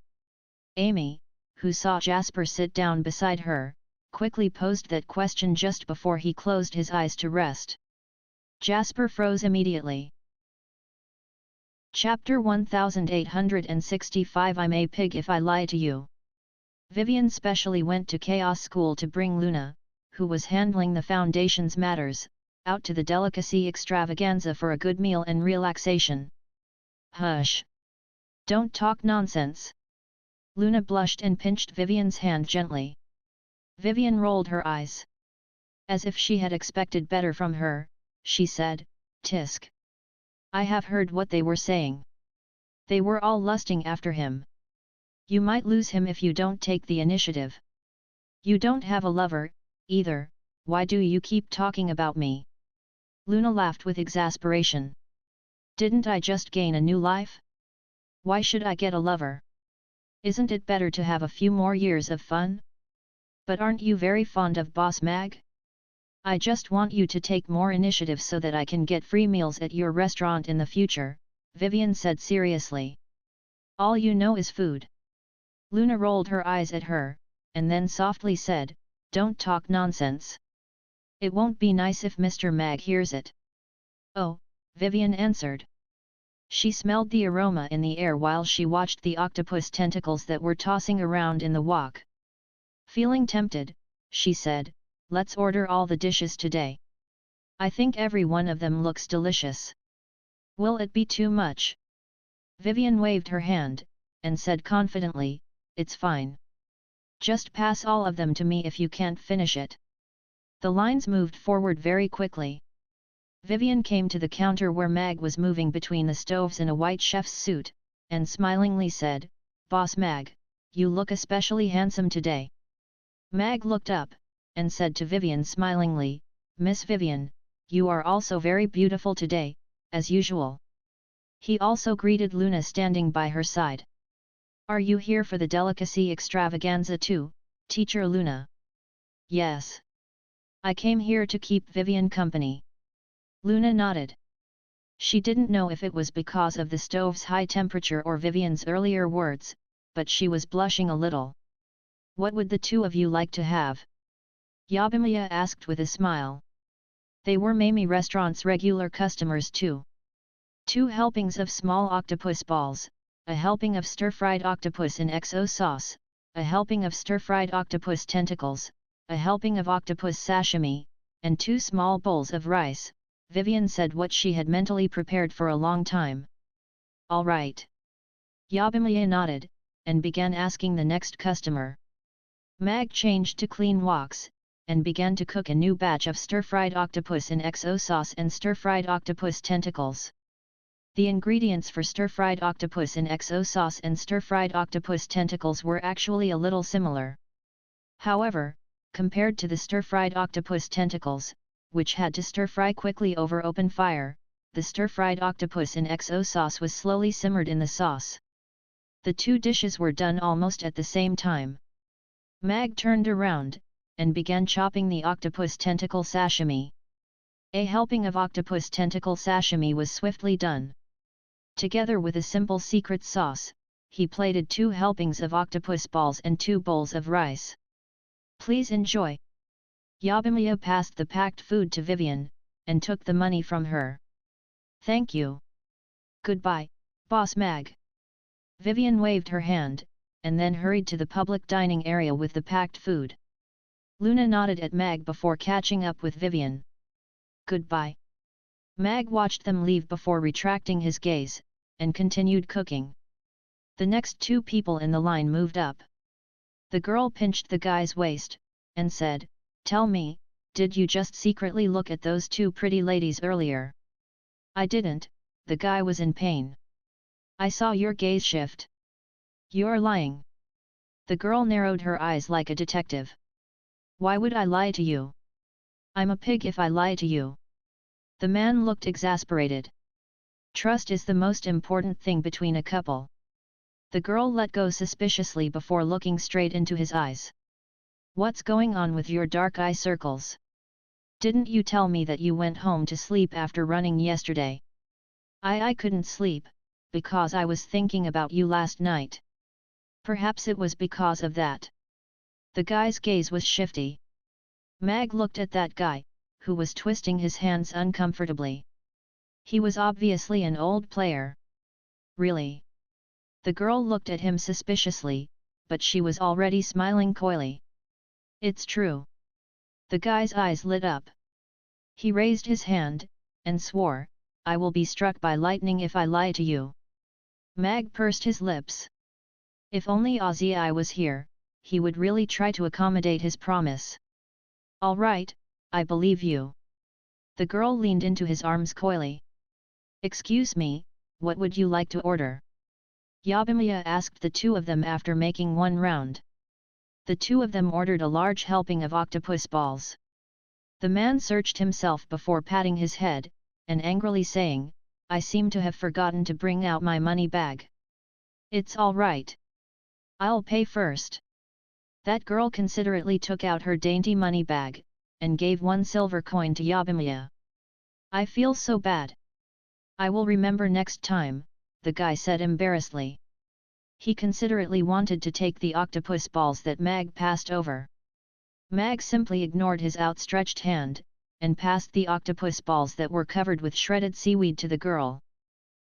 Amy, who saw Jasper sit down beside her, quickly posed that question just before he closed his eyes to rest. Jasper froze immediately. Chapter 1865 I'm a pig if I lie to you. Vivian specially went to Chaos School to bring Luna, who was handling the Foundation's matters, out to the delicacy extravaganza for a good meal and relaxation. "Hush! Don't talk nonsense." Luna blushed and pinched Vivian's hand gently. Vivian rolled her eyes. As if she had expected better from her, she said, "Tisk. I have heard what they were saying. They were all lusting after him. You might lose him if you don't take the initiative. You don't have a lover, either, why do you keep talking about me?" Luna laughed with exasperation. "Didn't I just gain a new life? Why should I get a lover? Isn't it better to have a few more years of fun? But aren't you very fond of Boss Mag? I just want you to take more initiative so that I can get free meals at your restaurant in the future," Vivian said seriously. "All you know is food." Luna rolled her eyes at her, and then softly said, "Don't talk nonsense. It won't be nice if Mr. Mag hears it." "Oh," Vivian answered. She smelled the aroma in the air while she watched the octopus tentacles that were tossing around in the wok. Feeling tempted, she said, "Let's order all the dishes today. I think every one of them looks delicious. Will it be too much?" Vivian waved her hand, and said confidently, "It's fine. Just pass all of them to me if you can't finish it." The lines moved forward very quickly. Vivian came to the counter where Mag was moving between the stoves in a white chef's suit, and smilingly said, "Boss Mag, you look especially handsome today." Mag looked up, and said to Vivian smilingly, "Miss Vivian, you are also very beautiful today, as usual." He also greeted Luna standing by her side. "Are you here for the delicacy extravaganza too, Teacher Luna?" "Yes. I came here to keep Vivian company." Luna nodded. She didn't know if it was because of the stove's high temperature or Vivian's earlier words, but she was blushing a little. "What would the two of you like to have?" Yabimiya asked with a smile. They were Mamie Restaurant's regular customers too. 2 helpings of small octopus balls, a helping of stir-fried octopus in XO sauce, a helping of stir-fried octopus tentacles, a helping of octopus sashimi, and 2 small bowls of rice. Vivian said what she had mentally prepared for a long time. "All right." Yabimiya nodded, and began asking the next customer. Mag changed to clean woks, and began to cook a new batch of stir-fried octopus in XO sauce and stir-fried octopus tentacles. The ingredients for stir-fried octopus in XO sauce and stir-fried octopus tentacles were actually a little similar. However, compared to the stir-fried octopus tentacles, which had to stir-fry quickly over open fire, the stir-fried octopus in XO sauce was slowly simmered in the sauce. The 2 dishes were done almost at the same time. Mag turned around, and began chopping the octopus tentacle sashimi. A helping of octopus tentacle sashimi was swiftly done. Together with a simple secret sauce, he plated 2 helpings of octopus balls and 2 bowls of rice. "Please enjoy." Yabimiya passed the packed food to Vivian, and took the money from her. "Thank you. Goodbye, Boss Mag." Vivian waved her hand, and then hurried to the public dining area with the packed food. Luna nodded at Mag before catching up with Vivian. Goodbye. Mag watched them leave before retracting his gaze, and continued cooking. The next two people in the line moved up. The girl pinched the guy's waist, and said, "Tell me, did you just secretly look at those two pretty ladies earlier?" "I didn't," the guy was in pain. "I saw your gaze shift." "You're lying." The girl narrowed her eyes like a detective. "Why would I lie to you? I'm a pig if I lie to you." The man looked exasperated. "Trust is the most important thing between a couple." The girl let go suspiciously before looking straight into his eyes. "What's going on with your dark eye circles? Didn't you tell me that you went home to sleep after running yesterday?" I couldn't sleep, because I was thinking about you last night." "Perhaps it was because of that." The guy's gaze was shifty. Mag looked at that guy, who was twisting his hands uncomfortably. He was obviously an old player. "Really?" The girl looked at him suspiciously, but she was already smiling coyly. "It's true." The guy's eyes lit up. He raised his hand, and swore, "I will be struck by lightning if I lie to you." Mag pursed his lips. If only Ozzy was here, he would really try to accommodate his promise. "All right, I believe you." The girl leaned into his arms coyly. "Excuse me, what would you like to order?" Yabimiya asked the two of them after making one round. The two of them ordered a large helping of octopus balls. The man searched himself before patting his head, and angrily saying, "I seem to have forgotten to bring out my money bag." "It's all right. I'll pay first." That girl considerately took out her dainty money bag, and gave one silver coin to Yabimiya. "I feel so bad." "I will remember next time," the guy said embarrassedly. He considerately wanted to take the octopus balls that Mag passed over. Mag simply ignored his outstretched hand, and passed the octopus balls that were covered with shredded seaweed to the girl.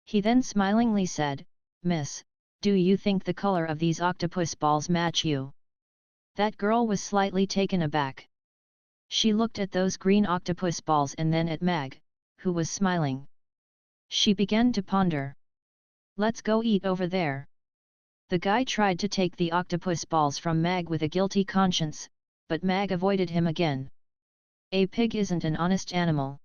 He then smilingly said, "Miss, do you think the color of these octopus balls match you?" That girl was slightly taken aback. She looked at those green octopus balls and then at Mag, who was smiling. She began to ponder. "Let's go eat over there." The guy tried to take the octopus balls from Mag with a guilty conscience, but Mag avoided him again. A pig isn't an honest animal.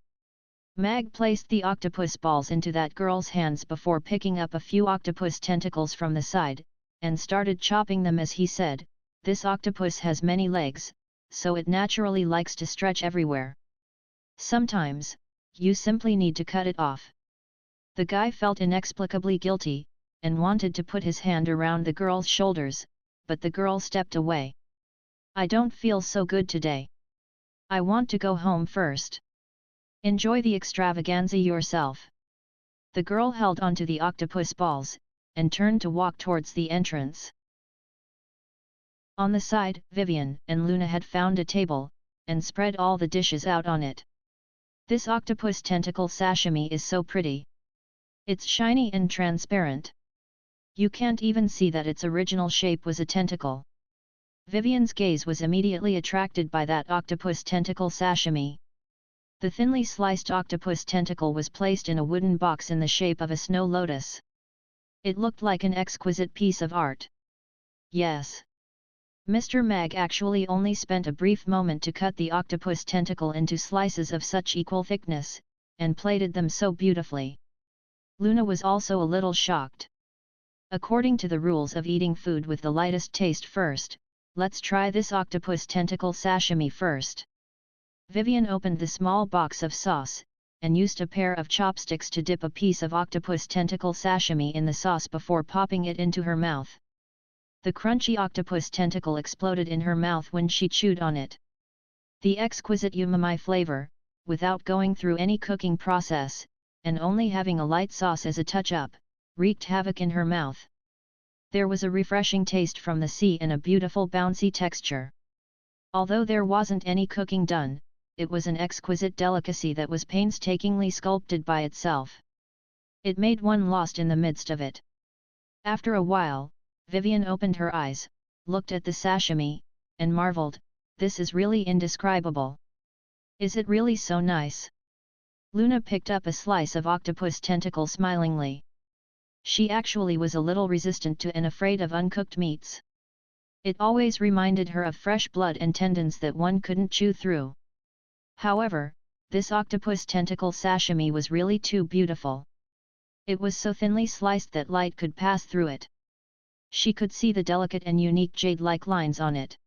Mag placed the octopus balls into that girl's hands before picking up a few octopus tentacles from the side, and started chopping them as he said, "This octopus has many legs, so it naturally likes to stretch everywhere. Sometimes, you simply need to cut it off." The guy felt inexplicably guilty, and wanted to put his hand around the girl's shoulders, but the girl stepped away. "I don't feel so good today. I want to go home first." "Enjoy the extravaganza yourself." The girl held onto the octopus balls, and turned to walk towards the entrance. On the side, Vivian and Luna had found a table, and spread all the dishes out on it. "This octopus tentacle sashimi is so pretty. It's shiny and transparent. You can't even see that its original shape was a tentacle." Vivian's gaze was immediately attracted by that octopus tentacle sashimi. The thinly sliced octopus tentacle was placed in a wooden box in the shape of a snow lotus. It looked like an exquisite piece of art. Yes. Mr. Mag actually only spent a brief moment to cut the octopus tentacle into slices of such equal thickness, and plated them so beautifully. Luna was also a little shocked. According to the rules of eating food with the lightest taste first, let's try this octopus tentacle sashimi first. Vivian opened the small box of sauce, and used a pair of chopsticks to dip a piece of octopus tentacle sashimi in the sauce before popping it into her mouth. The crunchy octopus tentacle exploded in her mouth when she chewed on it. The exquisite umami flavor, without going through any cooking process, and only having a light sauce as a touch-up, wreaked havoc in her mouth. There was a refreshing taste from the sea and a beautiful bouncy texture. Although there wasn't any cooking done, it was an exquisite delicacy that was painstakingly sculpted by itself. It made one lost in the midst of it. After a while, Vivian opened her eyes, looked at the sashimi, and marveled, "This is really indescribable. Is it really so nice?" Luna picked up a slice of octopus tentacle smilingly. She actually was a little resistant to and afraid of uncooked meats. It always reminded her of fresh blood and tendons that one couldn't chew through. However, this octopus tentacle sashimi was really too beautiful. It was so thinly sliced that light could pass through it. She could see the delicate and unique jade-like lines on it.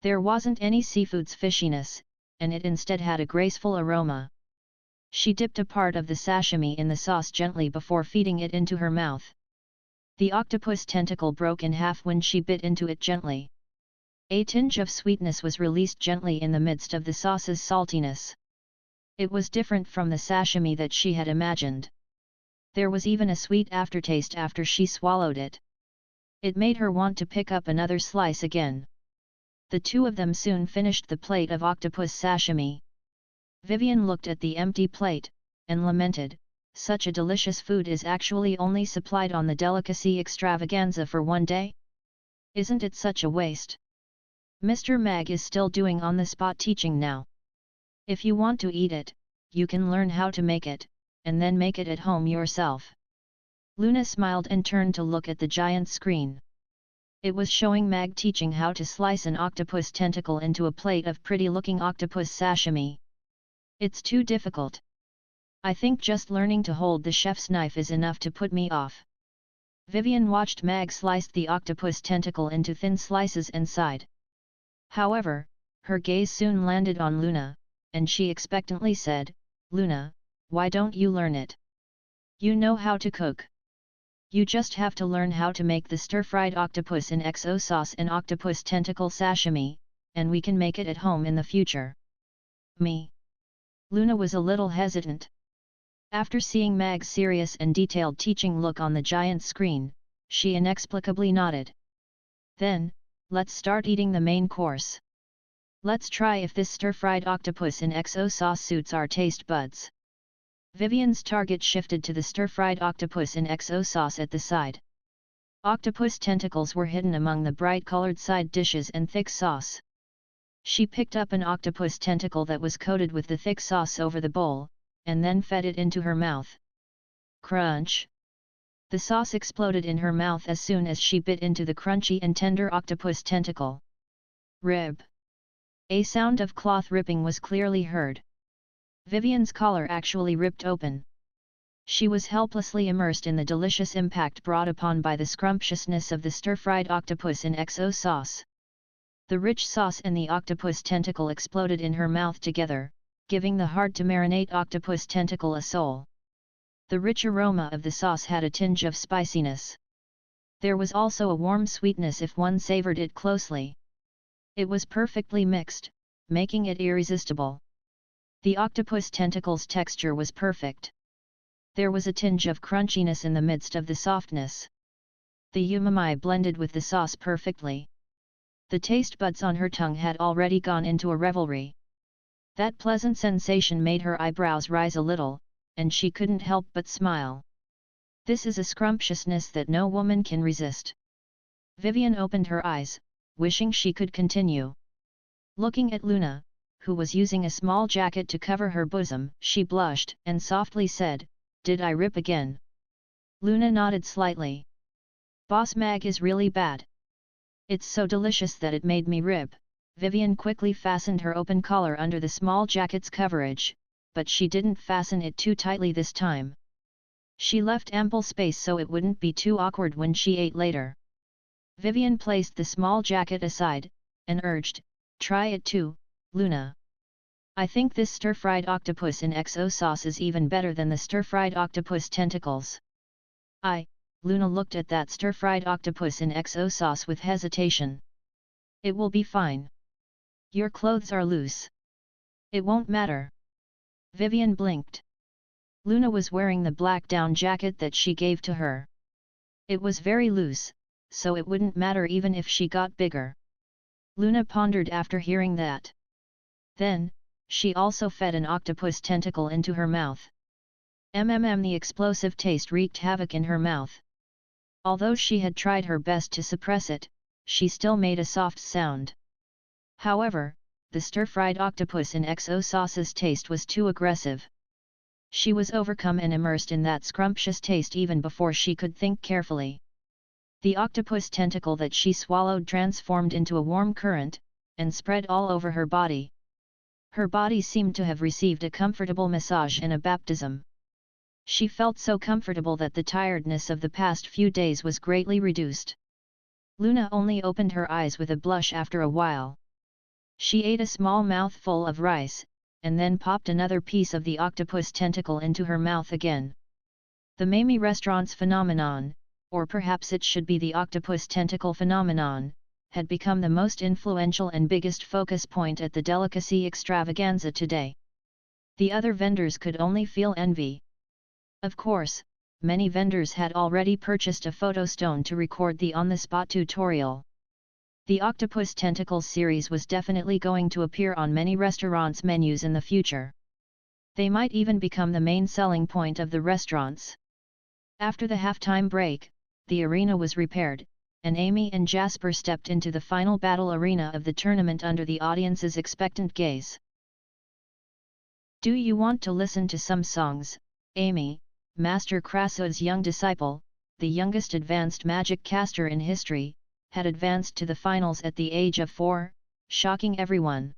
There wasn't any seafood's fishiness, and it instead had a graceful aroma. She dipped a part of the sashimi in the sauce gently before feeding it into her mouth. The octopus tentacle broke in half when she bit into it gently. A tinge of sweetness was released gently in the midst of the sauce's saltiness. It was different from the sashimi that she had imagined. There was even a sweet aftertaste after she swallowed it. It made her want to pick up another slice again. The two of them soon finished the plate of octopus sashimi. Vivian looked at the empty plate, and lamented, "Such a delicious food is actually only supplied on the delicacy extravaganza for one day? Isn't it such a waste? Mr. Mag is still doing on-the-spot teaching now. If you want to eat it, you can learn how to make it, and then make it at home yourself." Luna smiled and turned to look at the giant screen. It was showing Mag teaching how to slice an octopus tentacle into a plate of pretty-looking octopus sashimi. "It's too difficult. I think just learning to hold the chef's knife is enough to put me off." Vivian watched Mag slice the octopus tentacle into thin slices and sighed. However, her gaze soon landed on Luna, and she expectantly said, "Luna, why don't you learn it? You know how to cook. You just have to learn how to make the stir-fried octopus in XO sauce and octopus tentacle sashimi, and we can make it at home in the future." "Me?" Luna was a little hesitant. After seeing Mag's serious and detailed teaching look on the giant screen, she inexplicably nodded. "Then, let's start eating the main course. Let's try if this stir-fried octopus in XO sauce suits our taste buds." Vivian's target shifted to the stir-fried octopus in XO sauce at the side. Octopus tentacles were hidden among the bright-colored side dishes and thick sauce. She picked up an octopus tentacle that was coated with the thick sauce over the bowl, and then fed it into her mouth. Crunch! The sauce exploded in her mouth as soon as she bit into the crunchy and tender octopus tentacle. Rib! A sound of cloth ripping was clearly heard. Vivian's collar actually ripped open. She was helplessly immersed in the delicious impact brought upon by the scrumptiousness of the stir-fried octopus in XO sauce. The rich sauce and the octopus tentacle exploded in her mouth together, giving the hard-to-marinate octopus tentacle a soul. The rich aroma of the sauce had a tinge of spiciness. There was also a warm sweetness if one savored it closely. It was perfectly mixed, making it irresistible. The octopus tentacle's texture was perfect. There was a tinge of crunchiness in the midst of the softness. The umami blended with the sauce perfectly. The taste buds on her tongue had already gone into a revelry. That pleasant sensation made her eyebrows rise a little, and she couldn't help but smile. This is a scrumptiousness that no woman can resist. Vivian opened her eyes, wishing she could continue. Looking at Luna, who was using a small jacket to cover her bosom, she blushed and softly said, "Did I rip again?" Luna nodded slightly. "Boss Mag is really bad. It's so delicious that it made me rip." Vivian quickly fastened her open collar under the small jacket's coverage, but she didn't fasten it too tightly this time. She left ample space so it wouldn't be too awkward when she ate later. Vivian placed the small jacket aside, and urged, "Try it too, Luna. I think this stir-fried octopus in XO sauce is even better than the stir-fried octopus tentacles." Luna looked at that stir-fried octopus in XO sauce with hesitation. "It will be fine. Your clothes are loose. It won't matter." Vivian blinked. Luna was wearing the black down jacket that she gave to her. It was very loose, so it wouldn't matter even if she got bigger. Luna pondered after hearing that. Then, she also fed an octopus tentacle into her mouth. The explosive taste wreaked havoc in her mouth. Although she had tried her best to suppress it, she still made a soft sound. However, the stir-fried octopus in XO sauce's taste was too aggressive. She was overcome and immersed in that scrumptious taste even before she could think carefully. The octopus tentacle that she swallowed transformed into a warm current, and spread all over her body. Her body seemed to have received a comfortable massage and a baptism. She felt so comfortable that the tiredness of the past few days was greatly reduced. Luna only opened her eyes with a blush after a while. She ate a small mouthful of rice, and then popped another piece of the octopus tentacle into her mouth again. The Mamie restaurant's phenomenon, or perhaps it should be the octopus tentacle phenomenon, had become the most influential and biggest focus point at the delicacy extravaganza today. The other vendors could only feel envy. Of course, many vendors had already purchased a photo stone to record the on-the-spot tutorial. The Octopus Tentacles series was definitely going to appear on many restaurants' menus in the future. They might even become the main selling point of the restaurants. After the halftime break, the arena was repaired, and Amy and Jasper stepped into the final battle arena of the tournament under the audience's expectant gaze. "Do you want to listen to some songs, Amy?" Master Krasu's young disciple, the youngest advanced magic caster in history, had advanced to the finals at the age of 4, shocking everyone.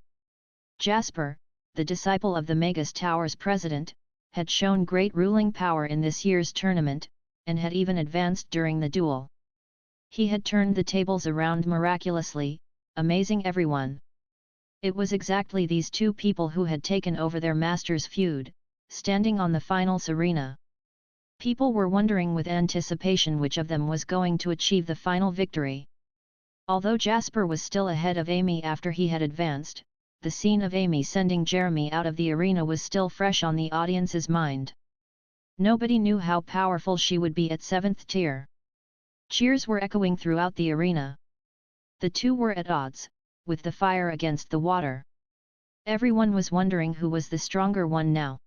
Jasper, the disciple of the Magus Tower's president, had shown great ruling power in this year's tournament, and had even advanced during the duel. He had turned the tables around miraculously, amazing everyone. It was exactly these two people who had taken over their master's feud, standing on the finals arena. People were wondering with anticipation which of them was going to achieve the final victory. Although Jasper was still ahead of Amy after he had advanced, the scene of Amy sending Jeremy out of the arena was still fresh on the audience's mind. Nobody knew how powerful she would be at 7th tier. Cheers were echoing throughout the arena. The two were at odds, with the fire against the water. Everyone was wondering who was the stronger one now.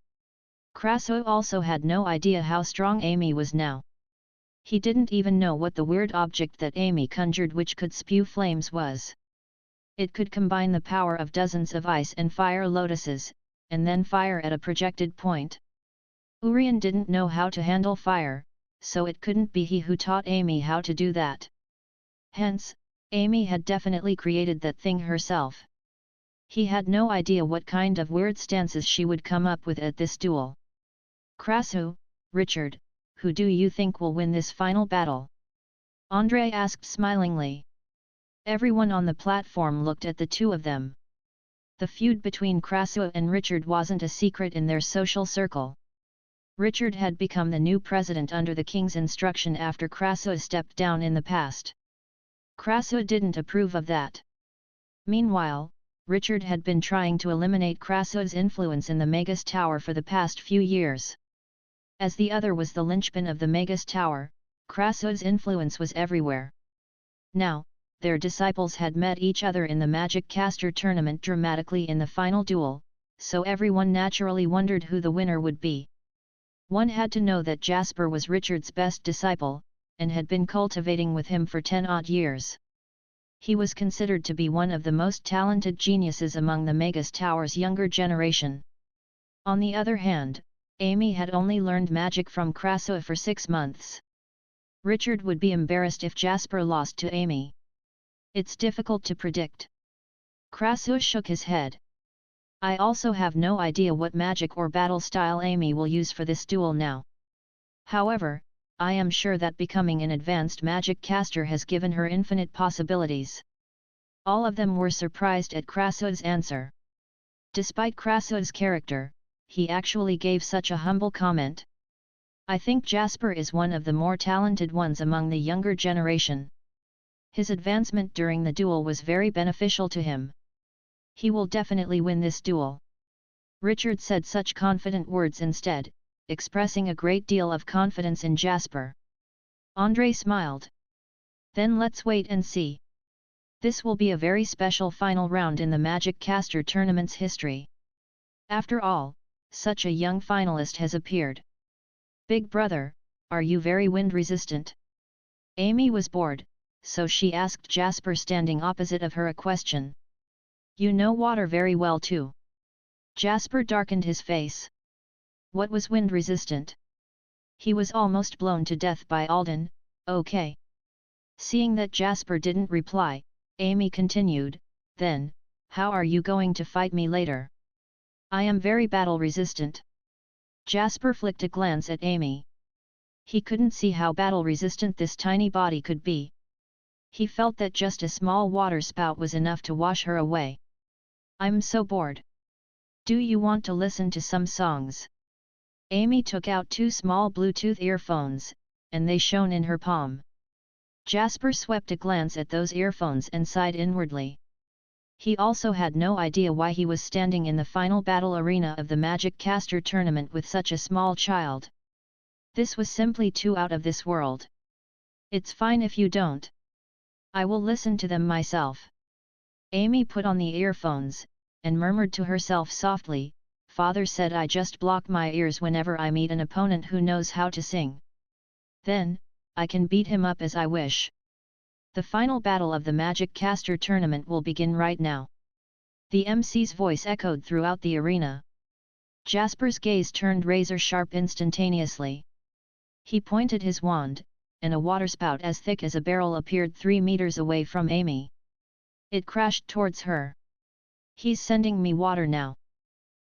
Krasu also had no idea how strong Amy was now. He didn't even know what the weird object that Amy conjured which could spew flames was. It could combine the power of dozens of ice and fire lotuses, and then fire at a projected point. Urian didn't know how to handle fire, so it couldn't be he who taught Amy how to do that. Hence, Amy had definitely created that thing herself. He had no idea what kind of weird stances she would come up with at this duel. "Krasu, Richard, who do you think will win this final battle?" Andrei asked smilingly. Everyone on the platform looked at the two of them. The feud between Krasu and Richard wasn't a secret in their social circle. Richard had become the new president under the king's instruction after Krasu stepped down in the past. Krasu didn't approve of that. Meanwhile, Richard had been trying to eliminate Krasu's influence in the Magus Tower for the past few years. As the other was the linchpin of the Magus Tower, Krasu's influence was everywhere. Now, their disciples had met each other in the Magic Caster tournament dramatically in the final duel, so everyone naturally wondered who the winner would be. One had to know that Jasper was Richard's best disciple, and had been cultivating with him for 10-odd years. He was considered to be one of the most talented geniuses among the Magus Tower's younger generation. On the other hand, Amy had only learned magic from Krasu for 6 months. Richard would be embarrassed if Jasper lost to Amy. It's difficult to predict. Krasu shook his head. "I also have no idea what magic or battle style Amy will use for this duel now. However, I am sure that becoming an advanced magic caster has given her infinite possibilities." All of them were surprised at Krasu's answer. Despite Krasu's character, he actually gave such a humble comment. "I think Jasper is one of the more talented ones among the younger generation. His advancement during the duel was very beneficial to him. He will definitely win this duel." Richard said such confident words instead, expressing a great deal of confidence in Jasper. Andrei smiled. "Then let's wait and see. This will be a very special final round in the Magic Caster tournament's history. After all, such a young finalist has appeared. Big brother, are you very wind resistant?" Amy was bored, so she asked Jasper, standing opposite of her, a question. You know water very well too. Jasper darkened his face. What was wind resistant? He was almost blown to death by Alden. Okay. Seeing that Jasper didn't reply, Amy continued, then, how are you going to fight me later? I am very battle resistant. Jasper flicked a glance at Amy. He couldn't see how battle resistant this tiny body could be. He felt that just a small water spout was enough to wash her away. I'm so bored. Do you want to listen to some songs? Amy took out 2 small Bluetooth earphones, and they shone in her palm. Jasper swept a glance at those earphones and sighed inwardly. He also had no idea why he was standing in the final battle arena of the Magic Caster tournament with such a small child. This was simply too out of this world. It's fine if you don't. I will listen to them myself. Amy put on the earphones, and murmured to herself softly, Father said I just block my ears whenever I meet an opponent who knows how to sing. Then, I can beat him up as I wish. The final battle of the Magic Caster tournament will begin right now. The MC's voice echoed throughout the arena. Jasper's gaze turned razor sharp instantaneously. He pointed his wand, and a waterspout as thick as a barrel appeared 3 meters away from Amy. It crashed towards her. He's sending me water now.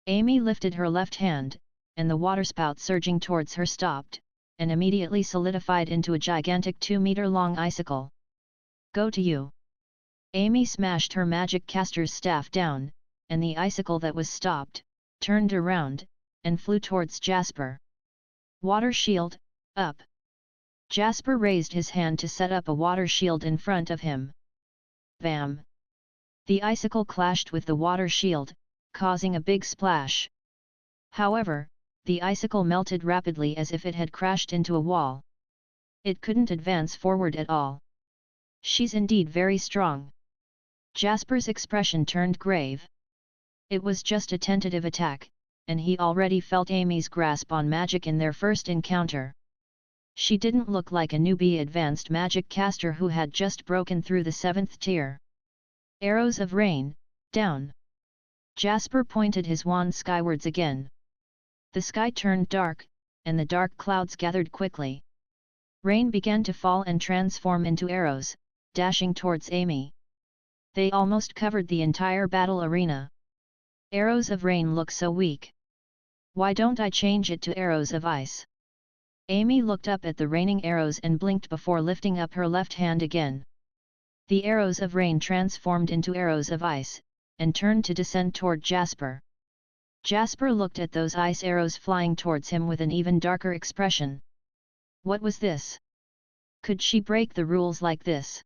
Amy lifted her left hand, and the waterspout surging towards her stopped, and immediately solidified into a gigantic 2-meter-long icicle. Go to you. Amy smashed her magic caster's staff down, and the icicle that was stopped, turned around, and flew towards Jasper. Water shield, up. Jasper raised his hand to set up a water shield in front of him. Bam! The icicle clashed with the water shield, causing a big splash. However, the icicle melted rapidly as if it had crashed into a wall. It couldn't advance forward at all. She's indeed very strong. Jasper's expression turned grave. It was just a tentative attack, and he already felt Amy's grasp on magic in their first encounter. She didn't look like a newbie advanced magic caster who had just broken through the 7th tier. Arrows of rain, down. Jasper pointed his wand skywards again. The sky turned dark, and the dark clouds gathered quickly. Rain began to fall and transform into arrows, dashing towards Amy. They almost covered the entire battle arena. Arrows of rain look so weak. Why don't I change it to arrows of ice? Amy looked up at the raining arrows and blinked before lifting up her left hand again. The arrows of rain transformed into arrows of ice, and turned to descend toward Jasper. Jasper looked at those ice arrows flying towards him with an even darker expression. What was this? Could she break the rules like this?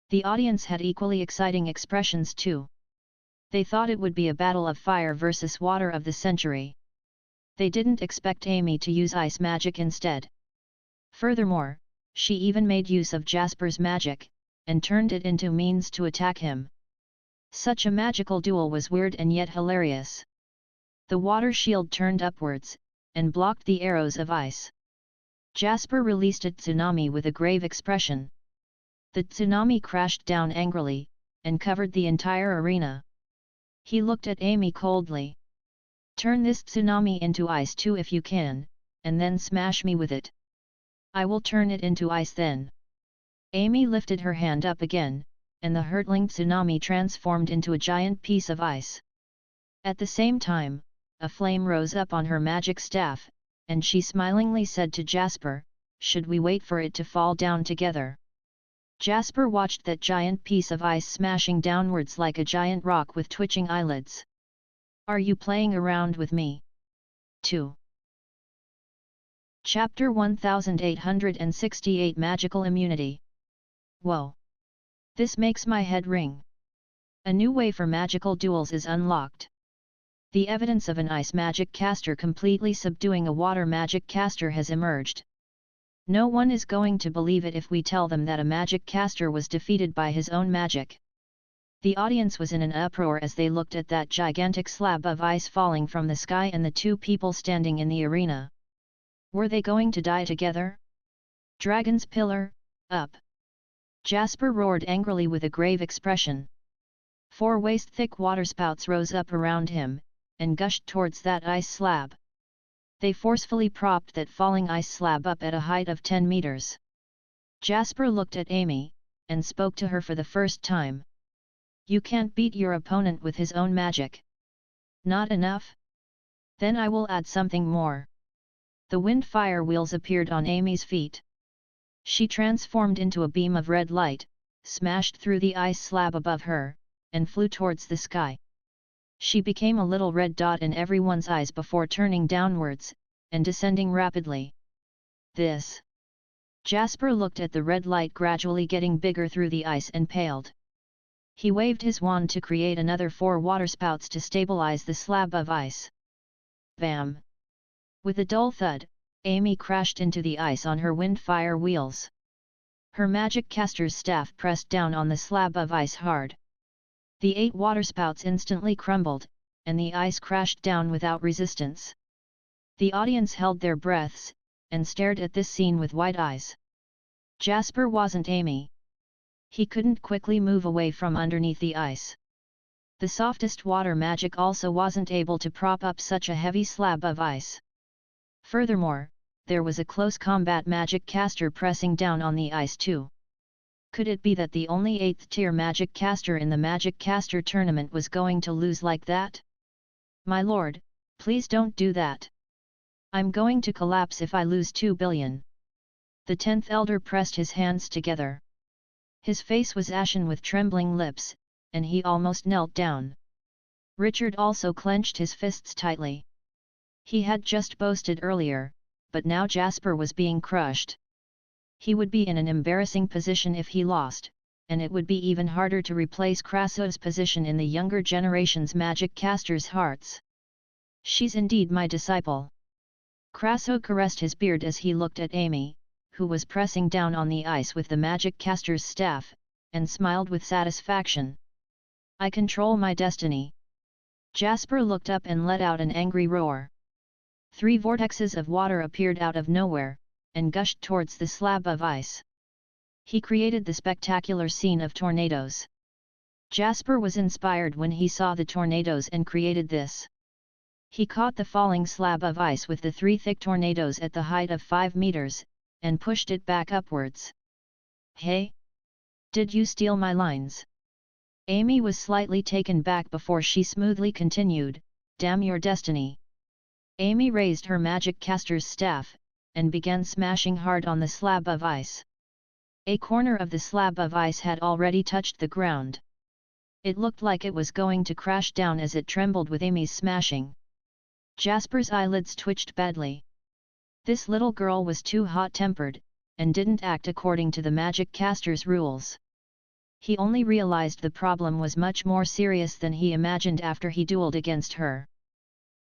The audience had equally exciting expressions too. They thought it would be a battle of fire versus water of the century. They didn't expect Amy to use ice magic instead. Furthermore, she even made use of Jasper's magic, and turned it into means to attack him. Such a magical duel was weird and yet hilarious. The water shield turned upwards, and blocked the arrows of ice. Jasper released a tsunami with a grave expression. The tsunami crashed down angrily, and covered the entire arena. He looked at Amy coldly. Turn this tsunami into ice too if you can, and then smash me with it. I will turn it into ice then. Amy lifted her hand up again, and the hurtling tsunami transformed into a giant piece of ice. At the same time, a flame rose up on her magic staff, and she smilingly said to Jasper, "Should we wait for it to fall down together?" Jasper watched that giant piece of ice smashing downwards like a giant rock with twitching eyelids. Are you playing around with me? 2. Chapter 1868 Magical Immunity. Whoa! This makes my head ring. A new way for magical duels is unlocked. The evidence of an ice magic caster completely subduing a water magic caster has emerged. No one is going to believe it if we tell them that a magic caster was defeated by his own magic. The audience was in an uproar as they looked at that gigantic slab of ice falling from the sky and the 2 people standing in the arena. Were they going to die together? Dragon's Pillar, Up! Jasper roared angrily with a grave expression. 4 waist-thick waterspouts rose up around him, and gushed towards that ice slab. They forcefully propped that falling ice slab up at a height of 10 meters. Jasper looked at Amy, and spoke to her for the first time. You can't beat your opponent with his own magic. Not enough? Then I will add something more. The wind fire wheels appeared on Amy's feet. She transformed into a beam of red light, smashed through the ice slab above her, and flew towards the sky. She became a little red dot in everyone's eyes before turning downwards, and descending rapidly. This. Jasper looked at the red light gradually getting bigger through the ice and paled. He waved his wand to create another 4 waterspouts to stabilize the slab of ice. Bam! With a dull thud, Amy crashed into the ice on her wind fire wheels. Her magic caster's staff pressed down on the slab of ice hard. The 8 waterspouts instantly crumbled, and the ice crashed down without resistance. The audience held their breaths, and stared at this scene with wide eyes. Jasper wasn't Amy. He couldn't quickly move away from underneath the ice. The softest water magic also wasn't able to prop up such a heavy slab of ice. Furthermore, there was a close combat magic caster pressing down on the ice too. Could it be that the only 8th tier magic caster in the magic caster tournament was going to lose like that? My lord, please don't do that. I'm going to collapse if I lose 2 billion. The 10th elder pressed his hands together. His face was ashen with trembling lips, and he almost knelt down. Richard also clenched his fists tightly. He had just boasted earlier, but now Jasper was being crushed. He would be in an embarrassing position if he lost, and it would be even harder to replace Krasso's position in the younger generation's magic casters' hearts. She's indeed my disciple. Krasso caressed his beard as he looked at Amy, who was pressing down on the ice with the magic caster's staff, and smiled with satisfaction. I control my destiny. Jasper looked up and let out an angry roar. 3 vortexes of water appeared out of nowhere, and gushed towards the slab of ice. He created the spectacular scene of tornadoes. Jasper was inspired when he saw the tornadoes and created this. He caught the falling slab of ice with the 3 thick tornadoes at the height of 5 meters, and pushed it back upwards. Hey! Did you steal my lines? Amy was slightly taken back before she smoothly continued, damn your destiny. Amy raised her magic caster's staff, and began smashing hard on the slab of ice. A corner of the slab of ice had already touched the ground. It looked like it was going to crash down as it trembled with Amy's smashing. Jasper's eyelids twitched badly. This little girl was too hot-tempered, and didn't act according to the magic caster's rules. He only realized the problem was much more serious than he imagined after he dueled against her.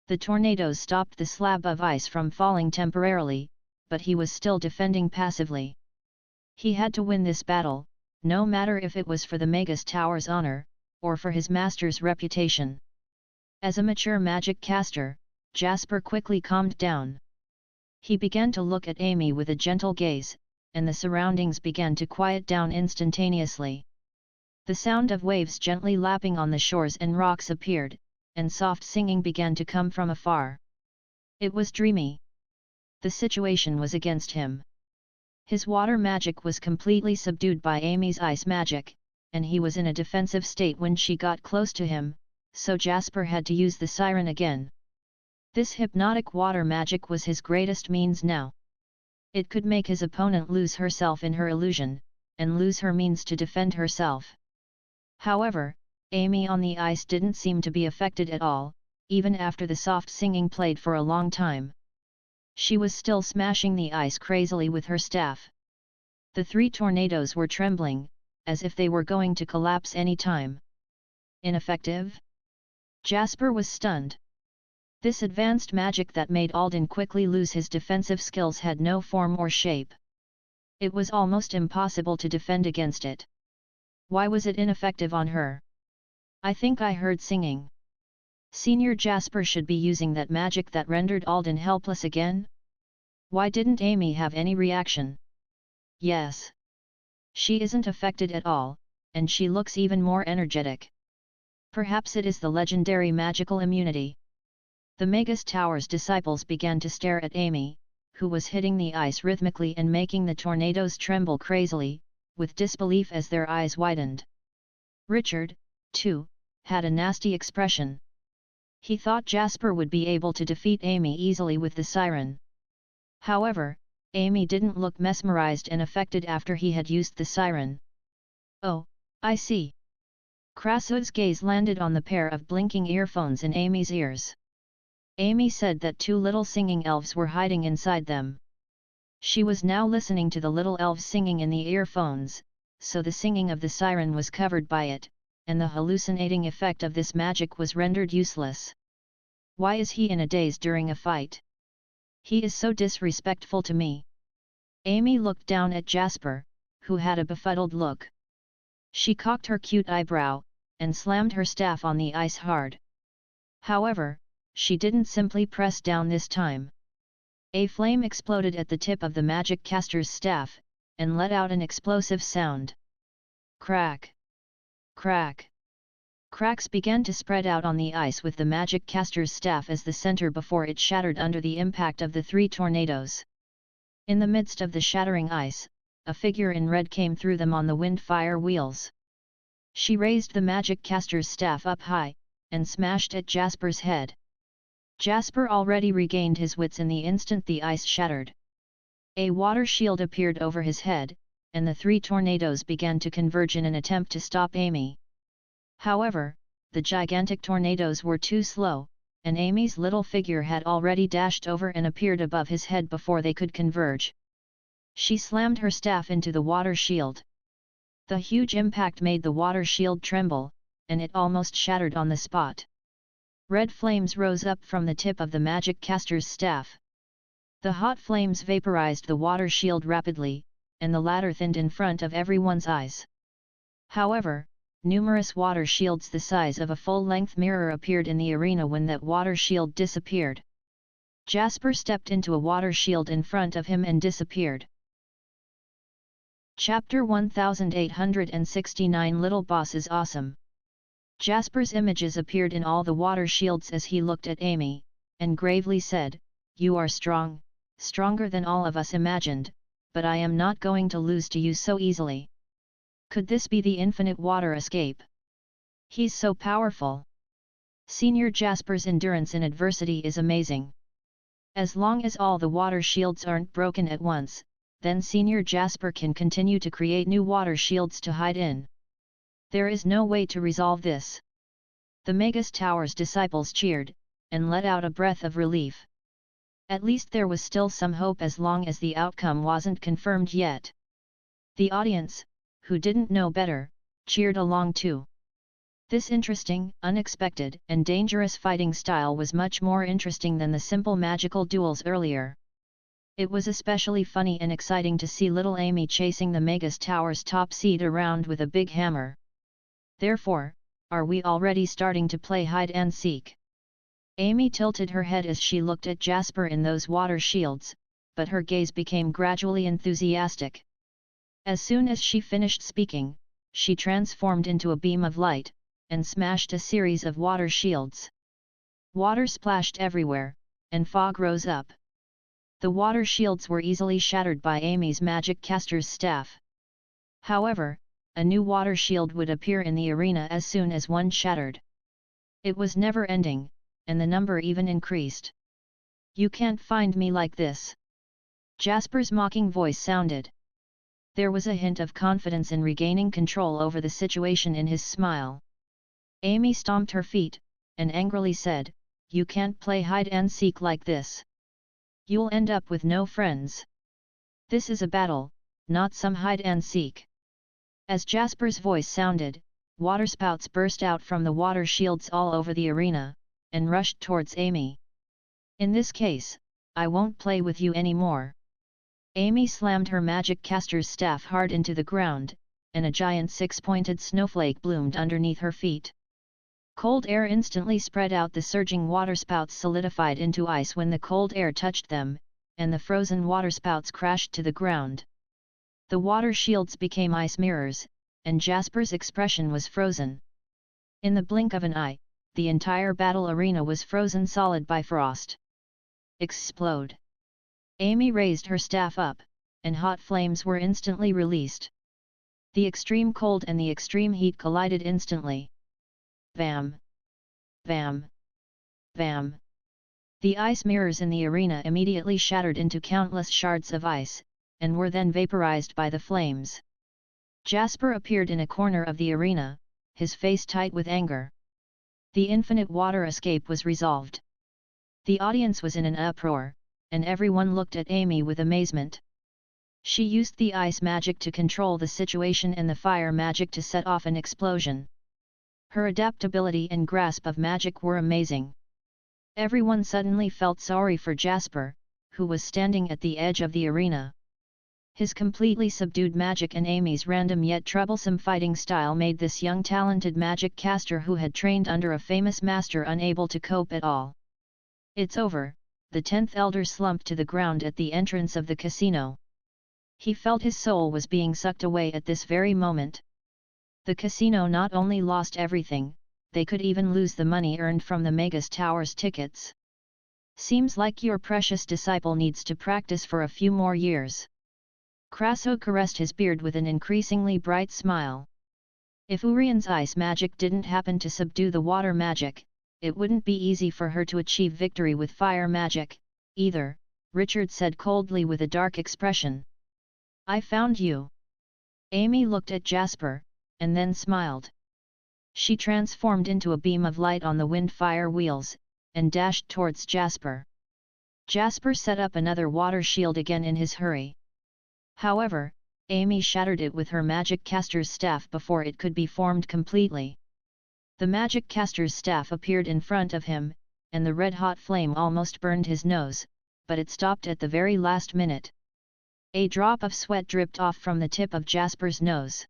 The tornadoes stopped the slab of ice from falling temporarily, but he was still defending passively. He had to win this battle, no matter if it was for the Magus Tower's honor, or for his master's reputation. As a mature magic caster, Jasper quickly calmed down. He began to look at Amy with a gentle gaze, and the surroundings began to quiet down instantaneously. The sound of waves gently lapping on the shores and rocks appeared, and soft singing began to come from afar. It was dreamy. The situation was against him. His water magic was completely subdued by Amy's ice magic, and he was in a defensive state when she got close to him, so Jasper had to use the siren again. This hypnotic water magic was his greatest means now. It could make his opponent lose herself in her illusion, and lose her means to defend herself. However, Amy on the ice didn't seem to be affected at all, even after the soft singing played for a long time. She was still smashing the ice crazily with her staff. The 3 tornadoes were trembling, as if they were going to collapse any time. Ineffective? Jasper was stunned. This advanced magic that made Alden quickly lose his defensive skills had no form or shape. It was almost impossible to defend against it. Why was it ineffective on her? I think I heard singing. Senior Jasper should be using that magic that rendered Alden helpless again? Why didn't Amy have any reaction? Yes. She isn't affected at all, and she looks even more energetic. Perhaps it is the legendary magical immunity. The Magus Tower's disciples began to stare at Amy, who was hitting the ice rhythmically and making the tornadoes tremble crazily, with disbelief as their eyes widened. Richard, too, had a nasty expression. He thought Jasper would be able to defeat Amy easily with the siren. However, Amy didn't look mesmerized and affected after he had used the siren. "Oh, I see." Krasud's gaze landed on the pair of blinking earphones in Amy's ears. Amy said that two little singing elves were hiding inside them. She was now listening to the little elves singing in the earphones, so the singing of the siren was covered by it, and the hallucinating effect of this magic was rendered useless. Why is he in a daze during a fight? He is so disrespectful to me. Amy looked down at Jasper, who had a befuddled look. She cocked her cute eyebrow, and slammed her staff on the ice hard. However, she didn't simply press down this time. A flame exploded at the tip of the magic caster's staff, and let out an explosive sound. Crack! Crack! Cracks began to spread out on the ice with the magic caster's staff as the center before it shattered under the impact of the three tornadoes. In the midst of the shattering ice, a figure in red came through them on the wind-fire wheels. She raised the magic caster's staff up high, and smashed at Jasper's head. Jasper already regained his wits in the instant the ice shattered. A water shield appeared over his head, and the three tornadoes began to converge in an attempt to stop Amy. However, the gigantic tornadoes were too slow, and Amy's little figure had already dashed over and appeared above his head before they could converge. She slammed her staff into the water shield. The huge impact made the water shield tremble, and it almost shattered on the spot. Red flames rose up from the tip of the magic caster's staff. The hot flames vaporized the water shield rapidly, and the latter thinned in front of everyone's eyes. However, numerous water shields the size of a full-length mirror appeared in the arena when that water shield disappeared. Jasper stepped into a water shield in front of him and disappeared. Chapter 1869 Little Boss is Awesome. Jasper's images appeared in all the water shields as he looked at Amy, and gravely said, "You are strong, stronger than all of us imagined, but I am not going to lose to you so easily. Could this be the infinite water escape? He's so powerful." Senior Jasper's endurance in adversity is amazing. As long as all the water shields aren't broken at once, then Senior Jasper can continue to create new water shields to hide in. There is no way to resolve this. The Magus Tower's disciples cheered, and let out a breath of relief. At least there was still some hope as long as the outcome wasn't confirmed yet. The audience, who didn't know better, cheered along too. This interesting, unexpected, and dangerous fighting style was much more interesting than the simple magical duels earlier. It was especially funny and exciting to see little Amy chasing the Magus Tower's top seed around with a big hammer. Therefore, are we already starting to play hide and seek? Amy tilted her head as she looked at Jasper in those water shields, but her gaze became gradually enthusiastic. As soon as she finished speaking, she transformed into a beam of light, and smashed a series of water shields. Water splashed everywhere, and fog rose up. The water shields were easily shattered by Amy's magic caster's staff. However, a new water shield would appear in the arena as soon as one shattered. It was never ending, and the number even increased. "You can't find me like this." Jasper's mocking voice sounded. There was a hint of confidence in regaining control over the situation in his smile. Amy stomped her feet, and angrily said, "You can't play hide and seek like this. You'll end up with no friends. This is a battle, not some hide and seek." As Jasper's voice sounded, waterspouts burst out from the water shields all over the arena, and rushed towards Amy. "In this case, I won't play with you anymore." Amy slammed her magic caster's staff hard into the ground, and a giant six-pointed snowflake bloomed underneath her feet. Cold air instantly spread out. The surging waterspouts solidified into ice when the cold air touched them, and the frozen waterspouts crashed to the ground. The water shields became ice mirrors, and Jasper's expression was frozen. In the blink of an eye, the entire battle arena was frozen solid by frost. Explode! Amy raised her staff up, and hot flames were instantly released. The extreme cold and the extreme heat collided instantly. Bam! Bam! Bam! The ice mirrors in the arena immediately shattered into countless shards of ice, and were then vaporized by the flames. Jasper appeared in a corner of the arena, his face tight with anger. The infinite water escape was resolved. The audience was in an uproar, and everyone looked at Amy with amazement. She used the ice magic to control the situation and the fire magic to set off an explosion. Her adaptability and grasp of magic were amazing. Everyone suddenly felt sorry for Jasper, who was standing at the edge of the arena. His completely subdued magic and Amy's random yet troublesome fighting style made this young talented magic caster who had trained under a famous master unable to cope at all. "It's over," the 10th elder slumped to the ground at the entrance of the casino. He felt his soul was being sucked away at this very moment. The casino not only lost everything, they could even lose the money earned from the Magus Tower's tickets. "Seems like your precious disciple needs to practice for a few more years." Crasso caressed his beard with an increasingly bright smile. If Urian's ice magic didn't happen to subdue the water magic, it wouldn't be easy for her to achieve victory with fire magic, either, Richard said coldly with a dark expression. "I found you." Amy looked at Jasper, and then smiled. She transformed into a beam of light on the wind-fire wheels, and dashed towards Jasper. Jasper set up another water shield again in his hurry. However, Amy shattered it with her magic caster's staff before it could be formed completely. The magic caster's staff appeared in front of him, and the red-hot flame almost burned his nose, but it stopped at the very last minute. A drop of sweat dripped off from the tip of Jasper's nose.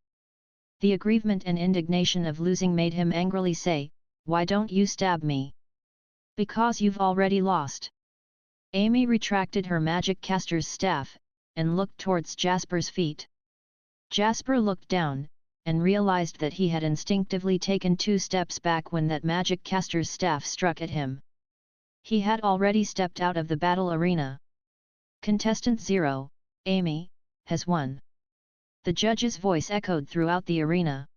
The aggrievement and indignation of losing made him angrily say, "Why don't you stab me?" "Because you've already lost." Amy retracted her magic caster's staff, and looked towards Jasper's feet. Jasper looked down, and realized that he had instinctively taken 2 steps back when that magic caster's staff struck at him. He had already stepped out of the battle arena. "Contestant 0, Amy, has won." The judge's voice echoed throughout the arena.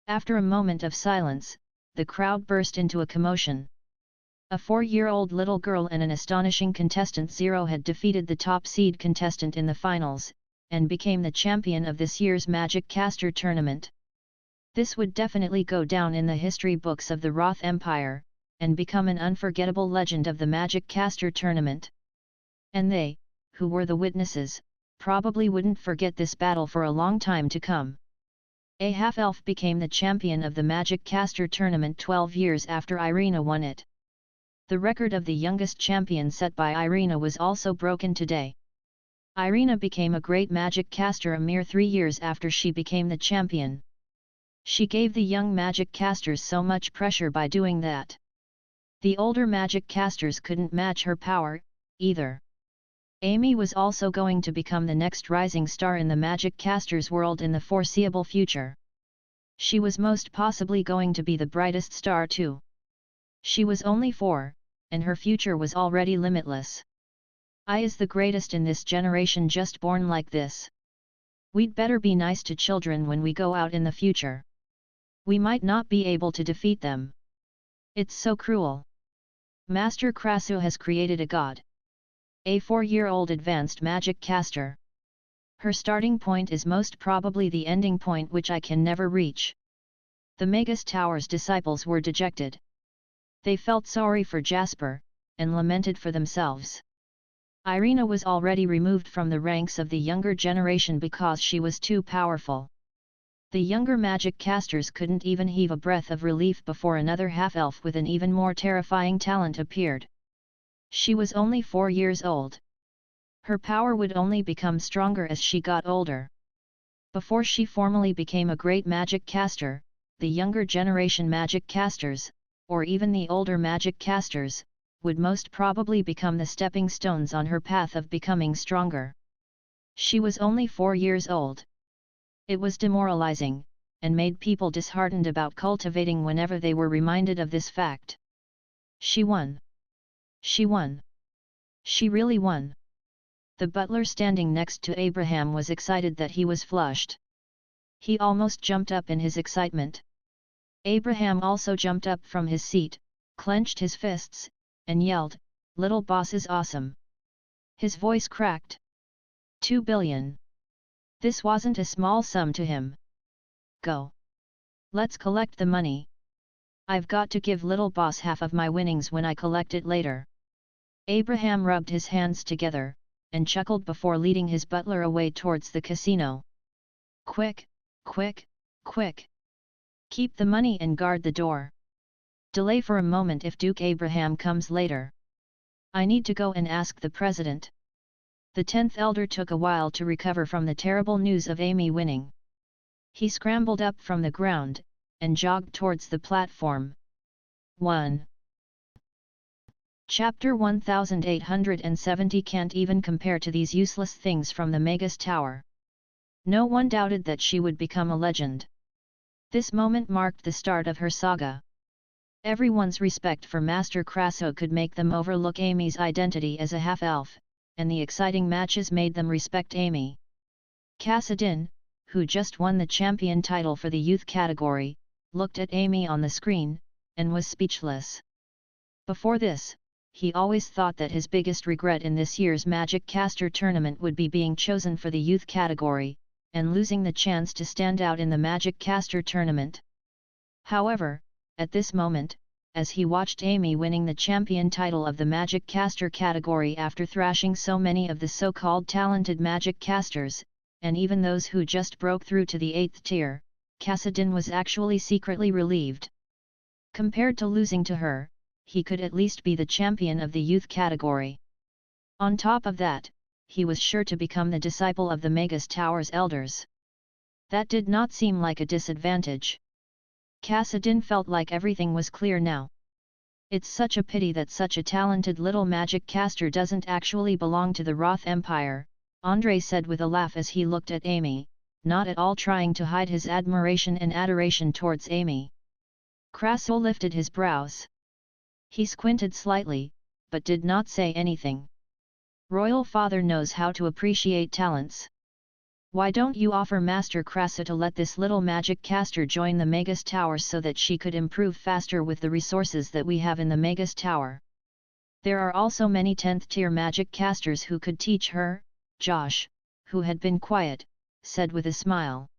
After a moment of silence, the crowd burst into a commotion. A 4-year-old little girl and an astonishing contestant 0 had defeated the top seed contestant in the finals, and became the champion of this year's Magic Caster tournament. This would definitely go down in the history books of the Roth Empire, and become an unforgettable legend of the Magic Caster tournament. And they, who were the witnesses, probably wouldn't forget this battle for a long time to come. A half-elf became the champion of the Magic Caster tournament 12 years after Irina won it. The record of the youngest champion set by Irina was also broken today. Irina became a great magic caster a mere 3 years after she became the champion. She gave the young magic casters so much pressure by doing that. The older magic casters couldn't match her power, either. Amy was also going to become the next rising star in the magic casters world in the foreseeable future. She was most possibly going to be the brightest star too. She was only 4, and her future was already limitless. "I is the greatest in this generation just born like this. We'd better be nice to children when we go out in the future. We might not be able to defeat them. It's so cruel. Master Krasu has created a god. A 4-year-old advanced magic caster. Her starting point is most probably the ending point which I can never reach." The Magus Tower's disciples were dejected. They felt sorry for Jasper, and lamented for themselves. Irina was already removed from the ranks of the younger generation because she was too powerful. The younger magic casters couldn't even heave a breath of relief before another half-elf with an even more terrifying talent appeared. She was only 4 years old. Her power would only become stronger as she got older. Before she formally became a great magic caster, the younger generation magic casters, or even the older magic casters, would most probably become the stepping stones on her path of becoming stronger. She was only 4 years old. It was demoralizing, and made people disheartened about cultivating whenever they were reminded of this fact. She won. She won. She really won. The butler standing next to Abraham was excited that he was flushed. He almost jumped up in his excitement. Abraham also jumped up from his seat, clenched his fists, and yelled, "Little boss is awesome." His voice cracked. 2 billion. This wasn't a small sum to him. Go. Let's collect the money. I've got to give little boss half of my winnings when I collect it later. Abraham rubbed his hands together, and chuckled before leading his butler away towards the casino. Quick, quick, quick. Keep the money and guard the door. Delay for a moment if Duke Abraham comes later. I need to go and ask the president. The 10th elder took a while to recover from the terrible news of Amy winning. He scrambled up from the ground, and jogged towards the platform. 1. Chapter 1870 can't even compare to these useless things from the Magus Tower. No one doubted that she would become a legend. This moment marked the start of her saga. Everyone's respect for Master Crasso could make them overlook Amy's identity as a half-elf, and the exciting matches made them respect Amy. Kassadin, who just won the champion title for the youth category, looked at Amy on the screen, and was speechless. Before this, he always thought that his biggest regret in this year's Magic Caster tournament would be being chosen for the youth category, and losing the chance to stand out in the Magic Caster tournament. However, at this moment, as he watched Amy winning the champion title of the Magic Caster category after thrashing so many of the so-called talented Magic Casters, and even those who just broke through to the 8th tier, Kassadin was actually secretly relieved. Compared to losing to her, he could at least be the champion of the youth category. On top of that, he was sure to become the disciple of the Magus Tower's elders. That did not seem like a disadvantage. Kassadin felt like everything was clear now. It's such a pity that such a talented little magic caster doesn't actually belong to the Roth Empire, Andrei said with a laugh as he looked at Amy, not at all trying to hide his admiration and adoration towards Amy. Crasso lifted his brows. He squinted slightly, but did not say anything. Royal Father knows how to appreciate talents. Why don't you offer Master Crasso to let this little magic caster join the Magus Tower so that she could improve faster with the resources that we have in the Magus Tower? There are also many 10th tier magic casters who could teach her, Josh, who had been quiet, said with a smile.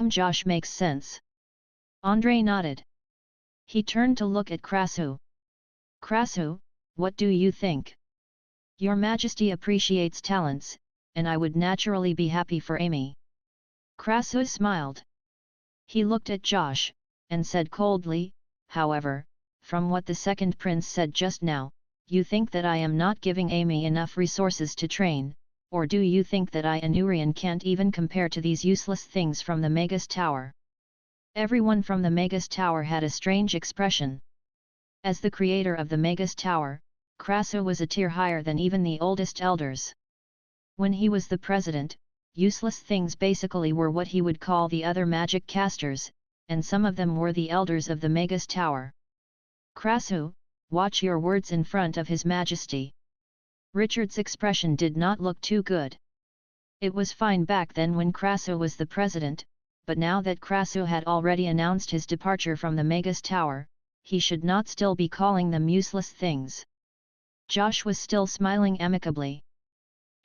Josh makes sense. Andrei nodded. He turned to look at Crasso. Crasso, what do you think? Your Majesty appreciates talents, and I would naturally be happy for Amy. Crasso smiled. He looked at Josh, and said coldly, however, from what the second prince said just now, you think that I am not giving Amy enough resources to train, or do you think that I Anurian can't even compare to these useless things from the Magus Tower? Everyone from the Magus Tower had a strange expression. As the creator of the Magus Tower, Crasso was a tier higher than even the oldest elders. When he was the president, useless things basically were what he would call the other magic casters, and some of them were the elders of the Magus Tower. Crasso, watch your words in front of His Majesty. Richard's expression did not look too good. It was fine back then when Crasso was the president, but now that Crasso had already announced his departure from the Magus Tower, he should not still be calling them useless things. Josh was still smiling amicably.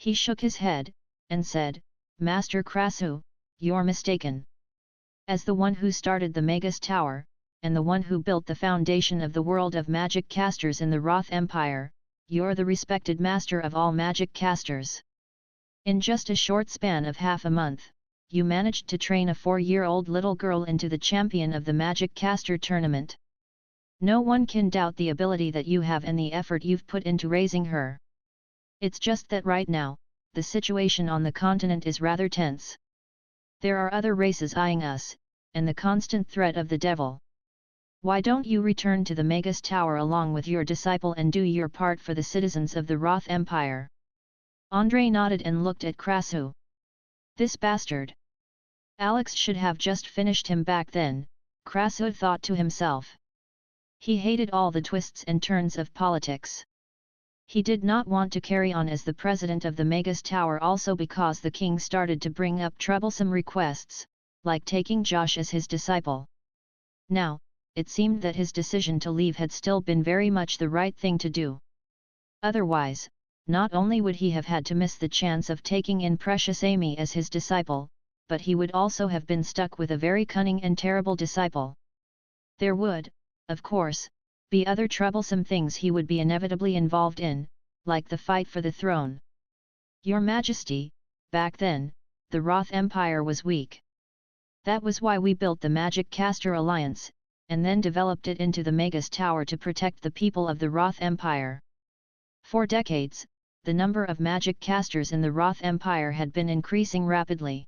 He shook his head, and said, Master Crasso, you're mistaken. As the one who started the Magus Tower, and the one who built the foundation of the world of magic casters in the Roth Empire, you're the respected master of all magic casters. In just a short span of half a month, you managed to train a 4-year-old little girl into the champion of the Magic Caster tournament. No one can doubt the ability that you have and the effort you've put into raising her. It's just that right now, the situation on the continent is rather tense. There are other races eyeing us, and the constant threat of the devil. Why don't you return to the Magus Tower along with your disciple and do your part for the citizens of the Roth Empire? Andrei nodded and looked at Krasu. This bastard. Alex should have just finished him back then, Krasu thought to himself. He hated all the twists and turns of politics. He did not want to carry on as the president of the Magus Tower also because the king started to bring up troublesome requests, like taking Josh as his disciple. Now, it seemed that his decision to leave had still been very much the right thing to do. Otherwise, not only would he have had to miss the chance of taking in precious Amy as his disciple, but he would also have been stuck with a very cunning and terrible disciple. There would, of course, be other troublesome things he would be inevitably involved in, like the fight for the throne. Your Majesty, back then, the Roth Empire was weak. That was why we built the Magic Caster Alliance, and then developed it into the Magus Tower to protect the people of the Roth Empire. For decades, the number of magic casters in the Roth Empire had been increasing rapidly.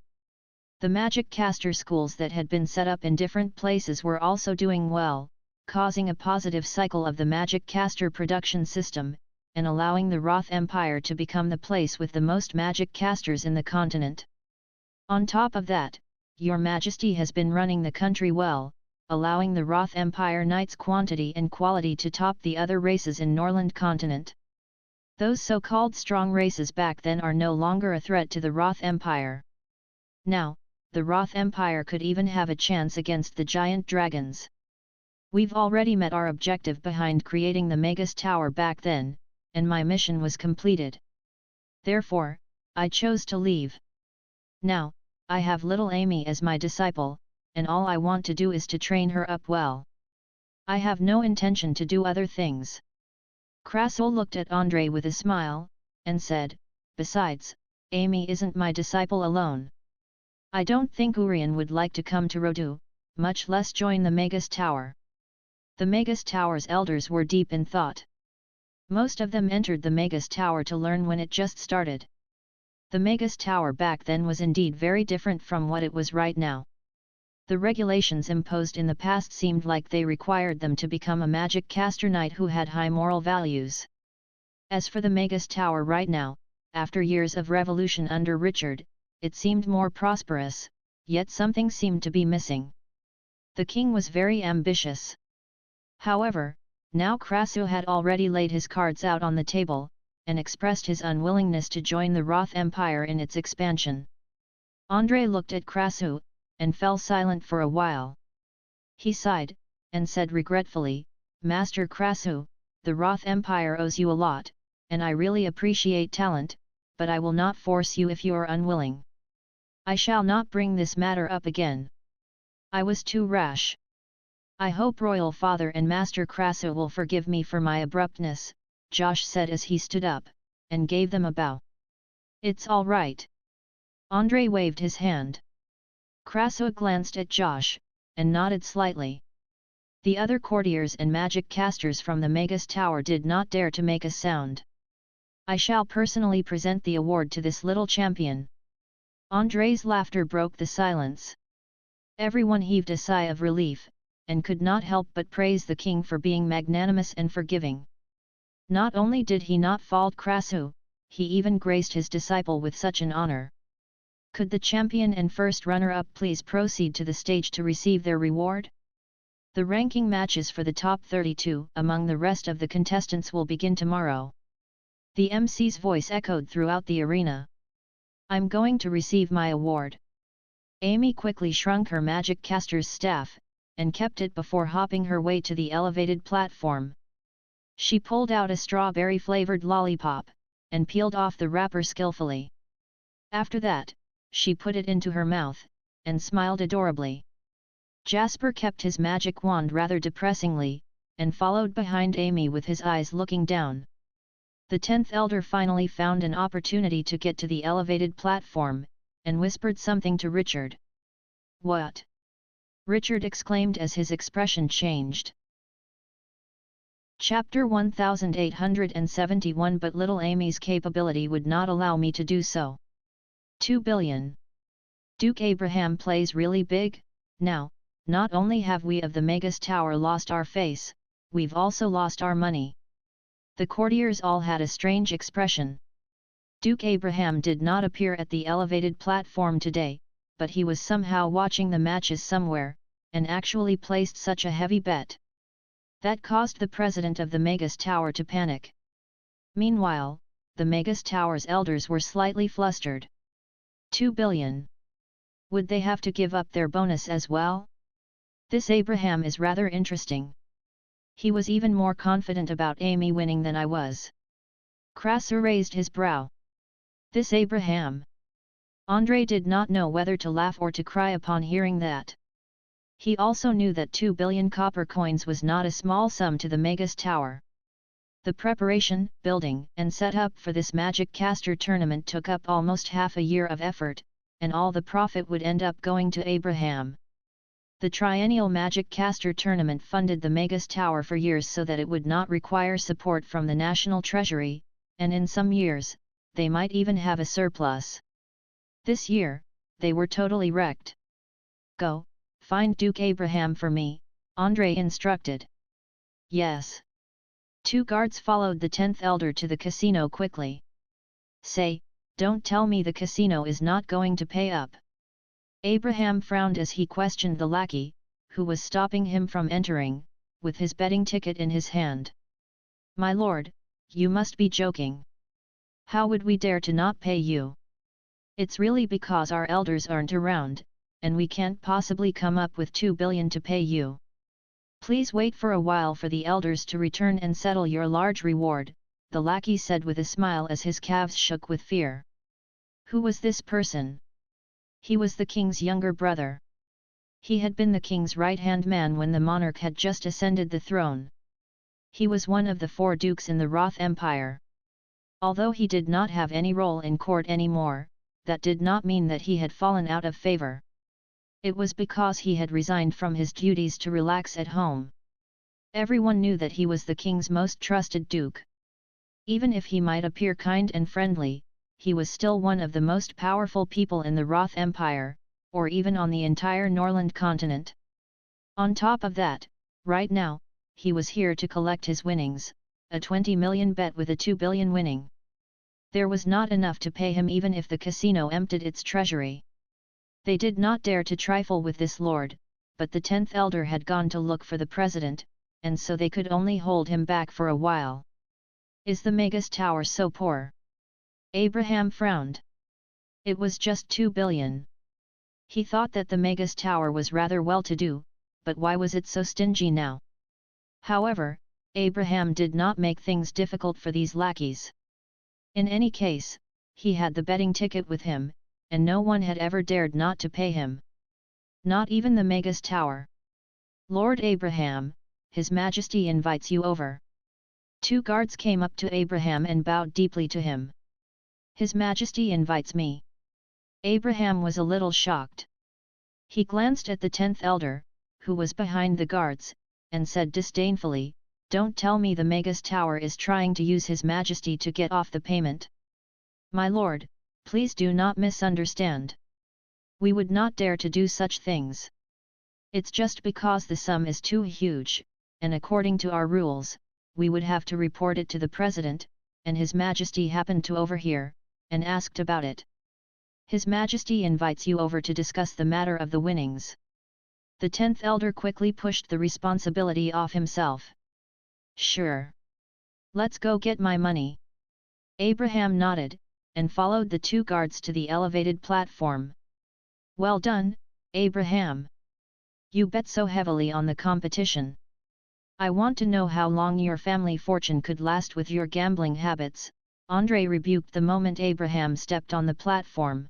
The magic caster schools that had been set up in different places were also doing well, causing a positive cycle of the magic caster production system, and allowing the Roth Empire to become the place with the most magic casters in the continent. On top of that, Your Majesty has been running the country well, allowing the Roth Empire knights quantity and quality to top the other races in Norland continent. Those so-called strong races back then are no longer a threat to the Roth Empire. Now, the Roth Empire could even have a chance against the giant dragons. We've already met our objective behind creating the Magus Tower back then, and my mission was completed. Therefore, I chose to leave. Now, I have little Amy as my disciple, and all I want to do is to train her up well. I have no intention to do other things. Krasul looked at Andrei with a smile, and said, besides, Amy isn't my disciple alone. I don't think Urian would like to come to Rodu, much less join the Magus Tower. The Magus Tower's elders were deep in thought. Most of them entered the Magus Tower to learn when it just started. The Magus Tower back then was indeed very different from what it was right now. The regulations imposed in the past seemed like they required them to become a magic caster knight who had high moral values. As for the Magus Tower right now, after years of revolution under Richard, it seemed more prosperous, yet something seemed to be missing. The king was very ambitious. However, now Krasu had already laid his cards out on the table, and expressed his unwillingness to join the Roth Empire in its expansion. Andrei looked at Krasu, and fell silent for a while. He sighed, and said regretfully, Master Krasu, the Roth Empire owes you a lot, and I really appreciate talent, but I will not force you if you are unwilling. I shall not bring this matter up again. I was too rash. I hope Royal Father and Master Krasu will forgive me for my abruptness, Josh said as he stood up, and gave them a bow. It's all right. Andrei waved his hand. Krasu glanced at Josh, and nodded slightly. The other courtiers and magic casters from the Magus Tower did not dare to make a sound. I shall personally present the award to this little champion. Andrei's laughter broke the silence. Everyone heaved a sigh of relief, and could not help but praise the king for being magnanimous and forgiving. Not only did he not fault Krasu, he even graced his disciple with such an honor. Could the champion and first runner-up please proceed to the stage to receive their reward? The ranking matches for the top 32 among the rest of the contestants will begin tomorrow. The MC's voice echoed throughout the arena. I'm going to receive my award. Amy quickly shrunk her magic caster's staff, and kept it before hopping her way to the elevated platform. She pulled out a strawberry-flavored lollipop, and peeled off the wrapper skillfully. After that, she put it into her mouth, and smiled adorably. Jasper kept his magic wand rather depressingly, and followed behind Amy with his eyes looking down. The 10th elder finally found an opportunity to get to the elevated platform, and whispered something to Richard. What? Richard exclaimed as his expression changed. Chapter 1871 But little Amy's capability would not allow me to do so. 2 billion. Duke Abraham plays really big? Now, not only have we of the Magus Tower lost our face, we've also lost our money. The courtiers all had a strange expression. Duke Abraham did not appear at the elevated platform today, but he was somehow watching the matches somewhere, and actually placed such a heavy bet. That caused the president of the Magus Tower to panic. Meanwhile, the Magus Tower's elders were slightly flustered. 2 billion. Would they have to give up their bonus as well? This Abraham is rather interesting. He was even more confident about Amy winning than I was. Krasser raised his brow. This Abraham. Andrei did not know whether to laugh or to cry upon hearing that. He also knew that 2 billion copper coins was not a small sum to the Magus Tower. The preparation, building, and setup for this Magic Caster tournament took up almost half a year of effort, and all the profit would end up going to Abraham. The triennial Magic Caster tournament funded the Magus Tower for years so that it would not require support from the national treasury, and in some years, they might even have a surplus. This year, they were totally wrecked. Go, find Duke Abraham for me, Andrei instructed. Yes. 2 guards followed the 10th elder to the casino quickly. Say, don't tell me the casino is not going to pay up. Abraham frowned as he questioned the lackey, who was stopping him from entering, with his betting ticket in his hand. My lord, you must be joking. How would we dare to not pay you? It's really because our elders aren't around, and we can't possibly come up with 2 billion to pay you. Please wait for a while for the elders to return and settle your large reward, the lackey said with a smile as his calves shook with fear. Who was this person? He was the king's younger brother. He had been the king's right-hand man when the monarch had just ascended the throne. He was one of the 4 dukes in the Roth Empire. Although he did not have any role in court anymore, that did not mean that he had fallen out of favor. It was because he had resigned from his duties to relax at home. Everyone knew that he was the king's most trusted duke. Even if he might appear kind and friendly, he was still one of the most powerful people in the Roth Empire, or even on the entire Norland continent. On top of that, right now, he was here to collect his winnings, a 20 million bet with a 2 billion winning. There was not enough to pay him even if the casino emptied its treasury. They did not dare to trifle with this lord, but the 10th elder had gone to look for the president, and so they could only hold him back for a while. Is the Magus Tower so poor? Abraham frowned. It was just 2 billion. He thought that the Magus Tower was rather well-to-do, but why was it so stingy now? However, Abraham did not make things difficult for these lackeys. In any case, he had the betting ticket with him, and no one had ever dared not to pay him. Not even the Magus Tower. Lord Abraham, His Majesty invites you over. 2 guards came up to Abraham and bowed deeply to him. His Majesty invites me. Abraham was a little shocked. He glanced at the 10th elder, who was behind the guards, and said disdainfully, Don't tell me the Magus Tower is trying to use His Majesty to get off the payment. My lord, please do not misunderstand. We would not dare to do such things. It's just because the sum is too huge, and according to our rules, we would have to report it to the president, and His Majesty happened to overhear, and asked about it. His Majesty invites you over to discuss the matter of the winnings. The 10th elder quickly pushed the responsibility off himself. Sure. Let's go get my money. Abraham nodded, and followed the 2 guards to the elevated platform. Well done, Abraham. You bet so heavily on the competition. I want to know how long your family fortune could last with your gambling habits, Andrei rebuked the moment Abraham stepped on the platform.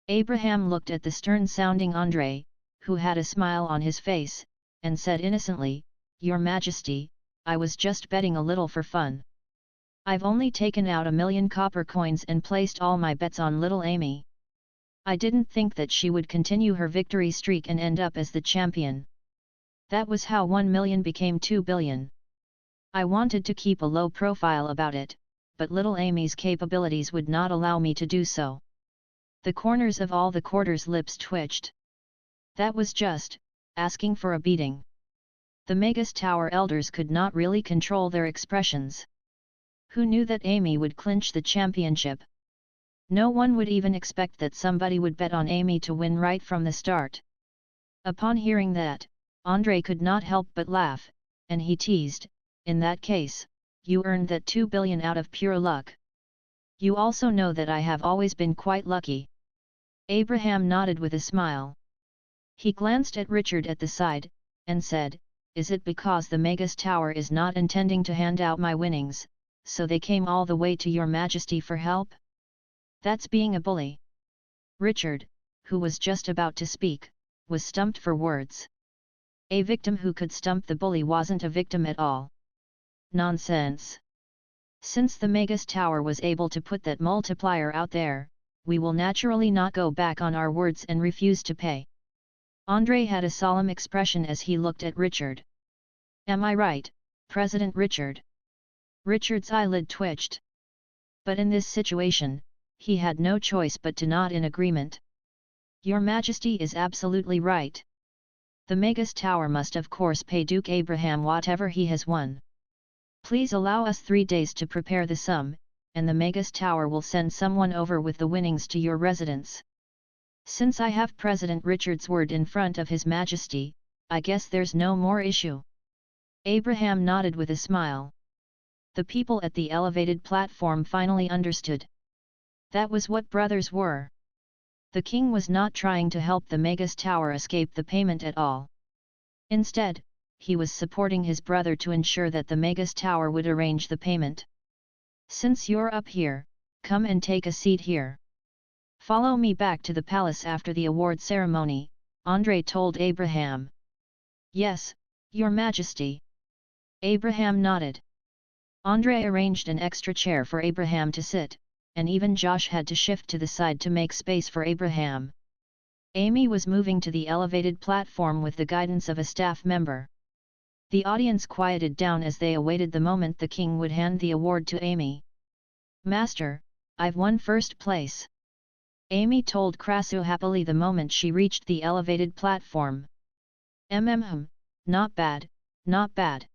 Abraham looked at the stern-sounding Andrei, who had a smile on his face, and said innocently, Your Majesty, I was just betting a little for fun. I've only taken out 1 million copper coins and placed all my bets on little Amy. I didn't think that she would continue her victory streak and end up as the champion. That was how 1 million became 2 billion. I wanted to keep a low profile about it, but little Amy's capabilities would not allow me to do so. The corners of all the quarters' lips twitched. That was just asking for a beating. The Magus Tower elders could not really control their expressions. Who knew that Amy would clinch the championship, No one would even expect that somebody would bet on Amy to win right from the start. Upon hearing that, Andrei could not help but laugh, and he teased, "In that case, you earned that 2 billion out of pure luck. You also know that I have always been quite lucky." Abraham nodded with a smile. He glanced at Richard at the side, and said, "Is it because the Magus Tower is not intending to hand out my winnings, so they came all the way to your majesty for help? That's being a bully." Richard, who was just about to speak, was stumped for words. A victim who could stump the bully wasn't a victim at all. Nonsense. Since the Magus Tower was able to put that multiplier out there, we will naturally not go back on our words and refuse to pay. Andrei had a solemn expression as he looked at Richard. "Am I right, President Richard?" Richard's eyelid twitched. But in this situation, he had no choice but to nod in agreement. "Your Majesty is absolutely right. The Magus Tower must of course pay Duke Abraham whatever he has won. Please allow us 3 days to prepare the sum, and the Magus Tower will send someone over with the winnings to your residence. Since I have President Richard's word in front of His Majesty, I guess there's no more issue." Abraham nodded with a smile. The people at the elevated platform finally understood. That was what brothers were. The king was not trying to help the Magus Tower escape the payment at all. Instead, he was supporting his brother to ensure that the Magus Tower would arrange the payment. "Since you're up here, come and take a seat here. Follow me back to the palace after the award ceremony," Andrei told Abraham. "Yes, Your Majesty." Abraham nodded. Andrei arranged an extra chair for Abraham to sit, and even Josh had to shift to the side to make space for Abraham. Amy was moving to the elevated platform with the guidance of a staff member. The audience quieted down as they awaited the moment the king would hand the award to Amy. "Master, I've won first place," Amy told Krasu happily the moment she reached the elevated platform. Not bad, not bad."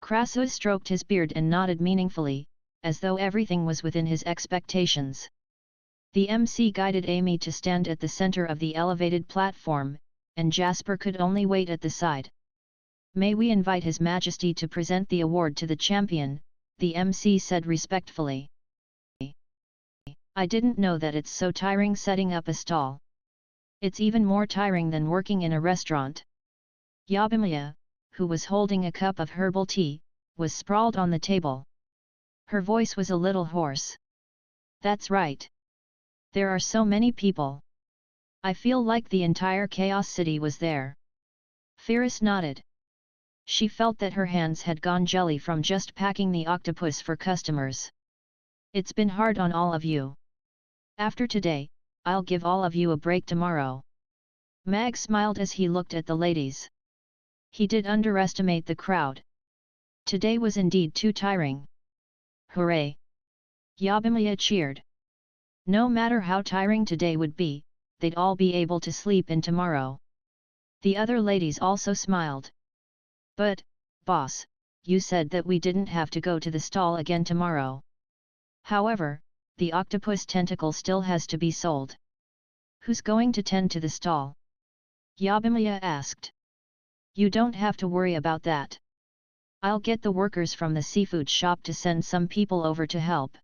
Krasu stroked his beard and nodded meaningfully, as though everything was within his expectations. The MC guided Amy to stand at the center of the elevated platform, and Jasper could only wait at the side. "May we invite His Majesty to present the award to the champion," the MC said respectfully. "I didn't know that it's so tiring setting up a stall. It's even more tiring than working in a restaurant." Yabimiya, who was holding a cup of herbal tea, was sprawled on the table. Her voice was a little hoarse. "That's right. There are so many people. I feel like the entire Chaos City was there." Ferris nodded. She felt that her hands had gone jelly from just packing the octopus for customers. "It's been hard on all of you. After today, I'll give all of you a break tomorrow." Mag smiled as he looked at the ladies. He did underestimate the crowd. Today was indeed too tiring. "Hooray!" Yabimiya cheered. No matter how tiring today would be, they'd all be able to sleep in tomorrow. The other ladies also smiled. "But, boss, you said that we didn't have to go to the stall again tomorrow. However, the octopus tentacle still has to be sold. Who's going to tend to the stall?" Yabimiya asked. "You don't have to worry about that. I'll get the workers from the seafood shop to send some people over to help."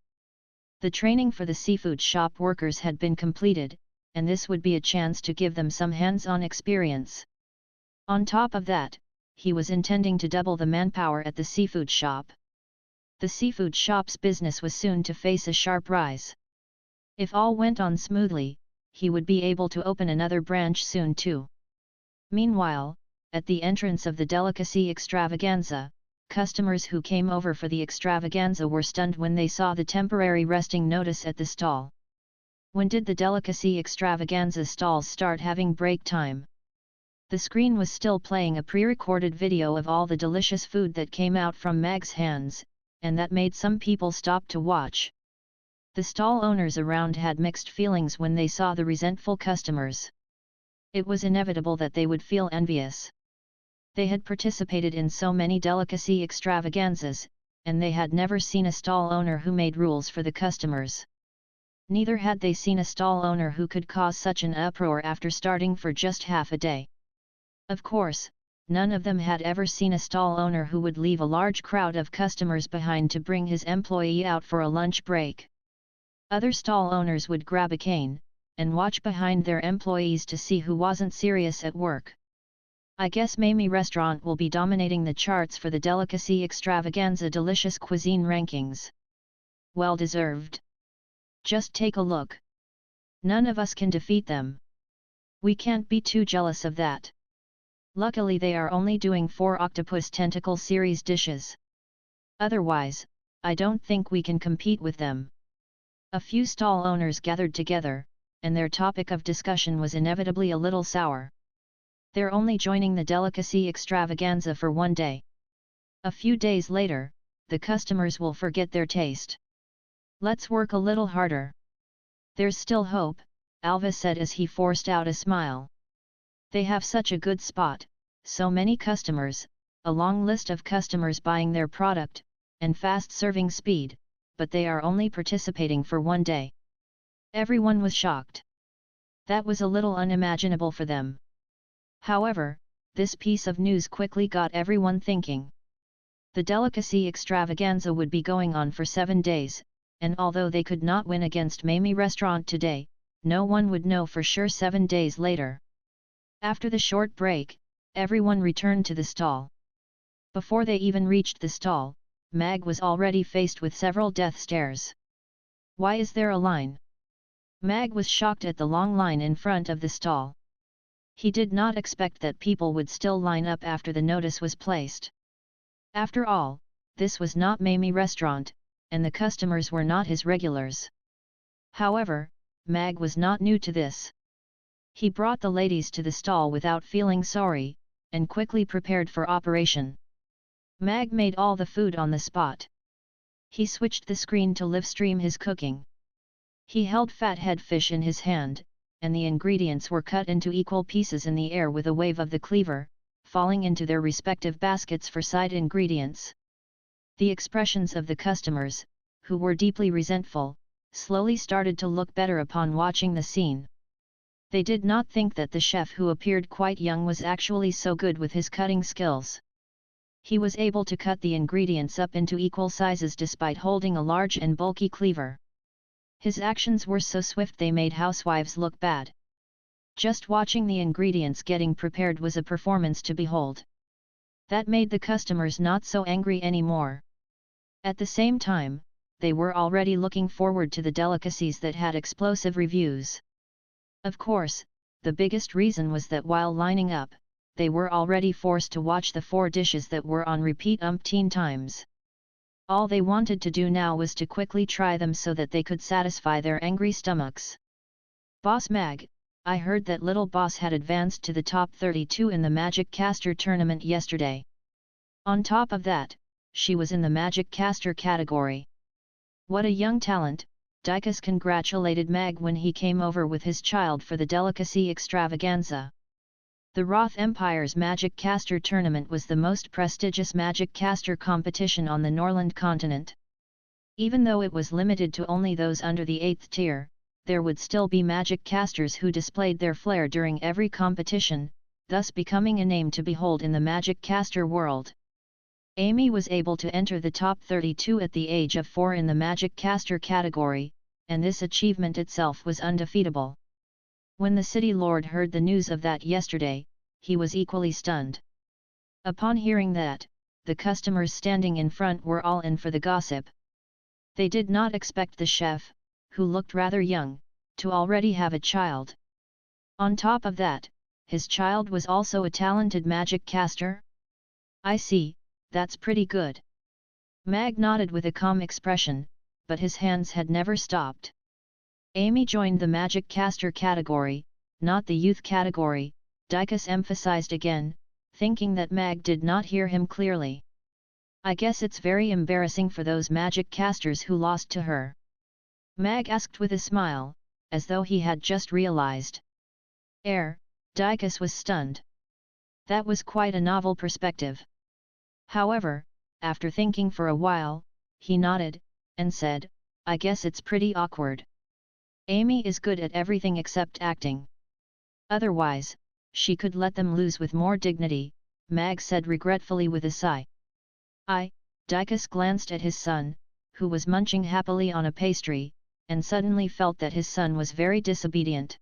The training for the seafood shop workers had been completed, and this would be a chance to give them some hands-on experience. On top of that, he was intending to double the manpower at the seafood shop. The seafood shop's business was soon to face a sharp rise. If all went on smoothly, he would be able to open another branch soon too. Meanwhile, at the entrance of the delicacy extravaganza, customers who came over for the extravaganza were stunned when they saw the temporary resting notice at the stall. When did the delicacy extravaganza stalls start having break time? The screen was still playing a pre-recorded video of all the delicious food that came out from Mag's hands, and that made some people stop to watch. The stall owners around had mixed feelings when they saw the resentful customers. It was inevitable that they would feel envious. They had participated in so many delicacy extravaganzas, and they had never seen a stall owner who made rules for the customers. Neither had they seen a stall owner who could cause such an uproar after starting for just half a day. Of course, none of them had ever seen a stall owner who would leave a large crowd of customers behind to bring his employee out for a lunch break. Other stall owners would grab a cane, and watch behind their employees to see who wasn't serious at work. I guess Mamie Restaurant will be dominating the charts for the Delicacy Extravaganza Delicious Cuisine rankings. Well deserved. Just take a look. None of us can defeat them. We can't be too jealous of that. Luckily they are only doing 4 Octopus Tentacle series dishes. Otherwise, I don't think we can compete with them. A few stall owners gathered together, and their topic of discussion was inevitably a little sour. They're only joining the Delicacy Extravaganza for one day. A few days later, the customers will forget their taste. Let's work a little harder. There's still hope, Elves said as he forced out a smile. They have such a good spot, so many customers, a long list of customers buying their product, and fast serving speed, but they are only participating for one day. Everyone was shocked. That was a little unimaginable for them. However, this piece of news quickly got everyone thinking. The Delicacy Extravaganza would be going on for 7 days, and although they could not win against Mamie Restaurant today, no one would know for sure 7 days later. After the short break, everyone returned to the stall. Before they even reached the stall, Mag was already faced with several death stares. Why is there a line? Mag was shocked at the long line in front of the stall. He did not expect that people would still line up after the notice was placed. After all, this was not Mamie Restaurant, and the customers were not his regulars. However, Mag was not new to this. He brought the ladies to the stall without feeling sorry, and quickly prepared for operation. Mag made all the food on the spot. He switched the screen to live stream his cooking. He held fathead fish in his hand, and the ingredients were cut into equal pieces in the air with a wave of the cleaver, falling into their respective baskets for side ingredients. The expressions of the customers, who were deeply resentful, slowly started to look better upon watching the scene. They did not think that the chef, who appeared quite young, was actually so good with his cutting skills. He was able to cut the ingredients up into equal sizes despite holding a large and bulky cleaver. His actions were so swift they made housewives look bad. Just watching the ingredients getting prepared was a performance to behold. That made the customers not so angry anymore. At the same time, they were already looking forward to the delicacies that had explosive reviews. Of course, the biggest reason was that while lining up, they were already forced to watch the 4 dishes that were on repeat umpteen times. All they wanted to do now was to quickly try them so that they could satisfy their angry stomachs. Boss Mag, I heard that Little Boss had advanced to the top 32 in the Magic Caster tournament yesterday. On top of that, she was in the Magic Caster category. What a young talent, Dicus congratulated Mag when he came over with his child for the Delicacy Extravaganza. The Roth Empire's Magic Caster tournament was the most prestigious Magic Caster competition on the Norland continent. Even though it was limited to only those under the 8th tier, there would still be Magic Casters who displayed their flair during every competition, thus becoming a name to behold in the Magic Caster world. Amy was able to enter the top 32 at the age of 4 in the Magic Caster category, and this achievement itself was undefeatable. When the City Lord heard the news of that yesterday, he was equally stunned. Upon hearing that, the customers standing in front were all in for the gossip. They did not expect the chef, who looked rather young, to already have a child. On top of that, his child was also a talented magic caster? I see, that's pretty good. Mag nodded with a calm expression, but his hands had never stopped. Amy joined the Magic Caster category, not the youth category, Dicus emphasized again, thinking that Mag did not hear him clearly. I guess it's very embarrassing for those Magic Casters who lost to her. Mag asked with a smile, as though he had just realized. Dicus was stunned. That was quite a novel perspective. However, after thinking for a while, he nodded, and said, I guess it's pretty awkward. Amy is good at everything except acting. Otherwise, she could let them lose with more dignity, Mag said regretfully with a sigh. Dicus glanced at his son, who was munching happily on a pastry, and suddenly felt that his son was very disobedient.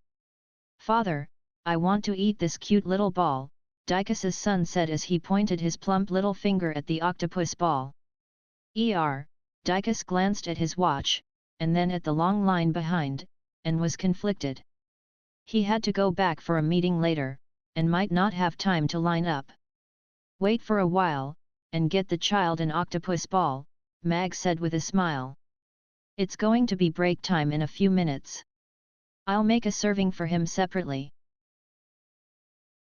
Father, I want to eat this cute little ball, Dicus's son said as he pointed his plump little finger at the octopus ball. Dicus glanced at his watch, and then at the long line behind, and was conflicted. He had to go back for a meeting later, and might not have time to line up. Wait for a while, and get the child an octopus ball, Mag said with a smile. It's going to be break time in a few minutes. I'll make a serving for him separately.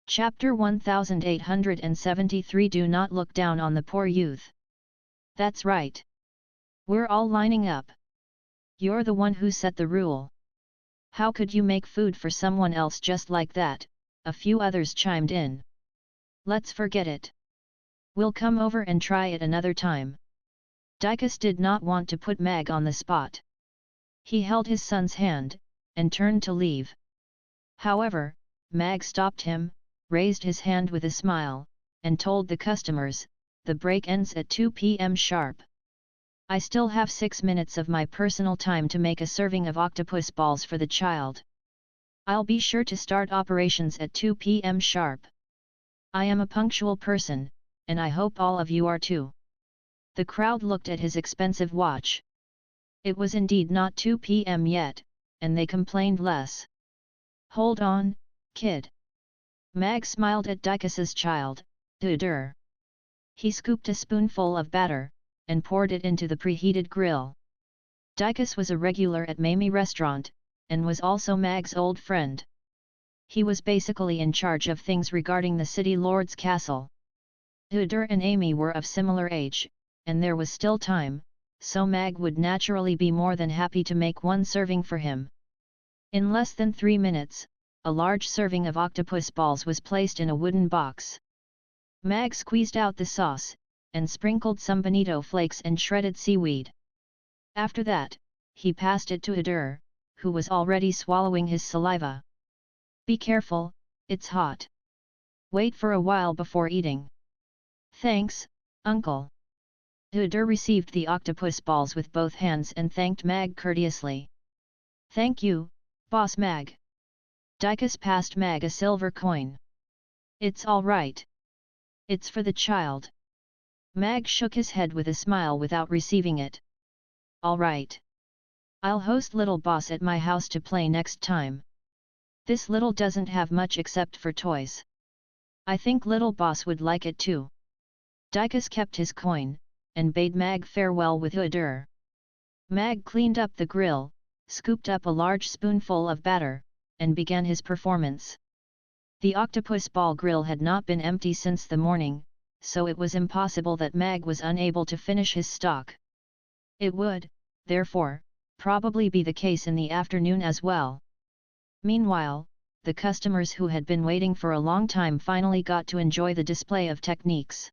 Chapter 1873 Do not look down on the poor youth. That's right. We're all lining up. You're the one who set the rule. How could you make food for someone else just like that? A few others chimed in. Let's forget it. We'll come over and try it another time. Dicus did not want to put Mag on the spot. He held his son's hand, and turned to leave. However, Mag stopped him, raised his hand with a smile, and told the customers, the break ends at 2 p.m. sharp. I still have 6 minutes of my personal time to make a serving of octopus balls for the child. I'll be sure to start operations at 2 p.m. sharp. I am a punctual person, and I hope all of you are too. The crowd looked at his expensive watch. It was indeed not 2 p.m. yet, and they complained less. Hold on, kid. Mag smiled at Dicus's child, SAHDR. He scooped a spoonful of batter, and poured it into the preheated grill. Dicus was a regular at Mamie restaurant, and was also Mag's old friend. He was basically in charge of things regarding the city lord's castle. SAHDR and Amy were of similar age, and there was still time, so Mag would naturally be more than happy to make one serving for him. In less than 3 minutes, a large serving of octopus balls was placed in a wooden box. Mag squeezed out the sauce, and sprinkled some bonito flakes and shredded seaweed. After that, he passed it to SAHDR, who was already swallowing his saliva. Be careful, it's hot. Wait for a while before eating. Thanks, Uncle. SAHDR received the octopus balls with both hands and thanked Mag courteously. Thank you, Boss Mag. Dicus passed Mag a silver coin. It's all right. It's for the child. Mag shook his head with a smile without receiving it. All right. I'll host little boss at my house to play next time. This little doesn't have much except for toys. I think little boss would like it too. Dicus kept his coin, and bade Mag farewell with SAHDR. Mag cleaned up the grill, scooped up a large spoonful of batter, and began his performance. The octopus ball grill had not been empty since the morning, so it was impossible that Mag was unable to finish his stock. It would, therefore, probably be the case in the afternoon as well. Meanwhile, the customers who had been waiting for a long time finally got to enjoy the display of techniques.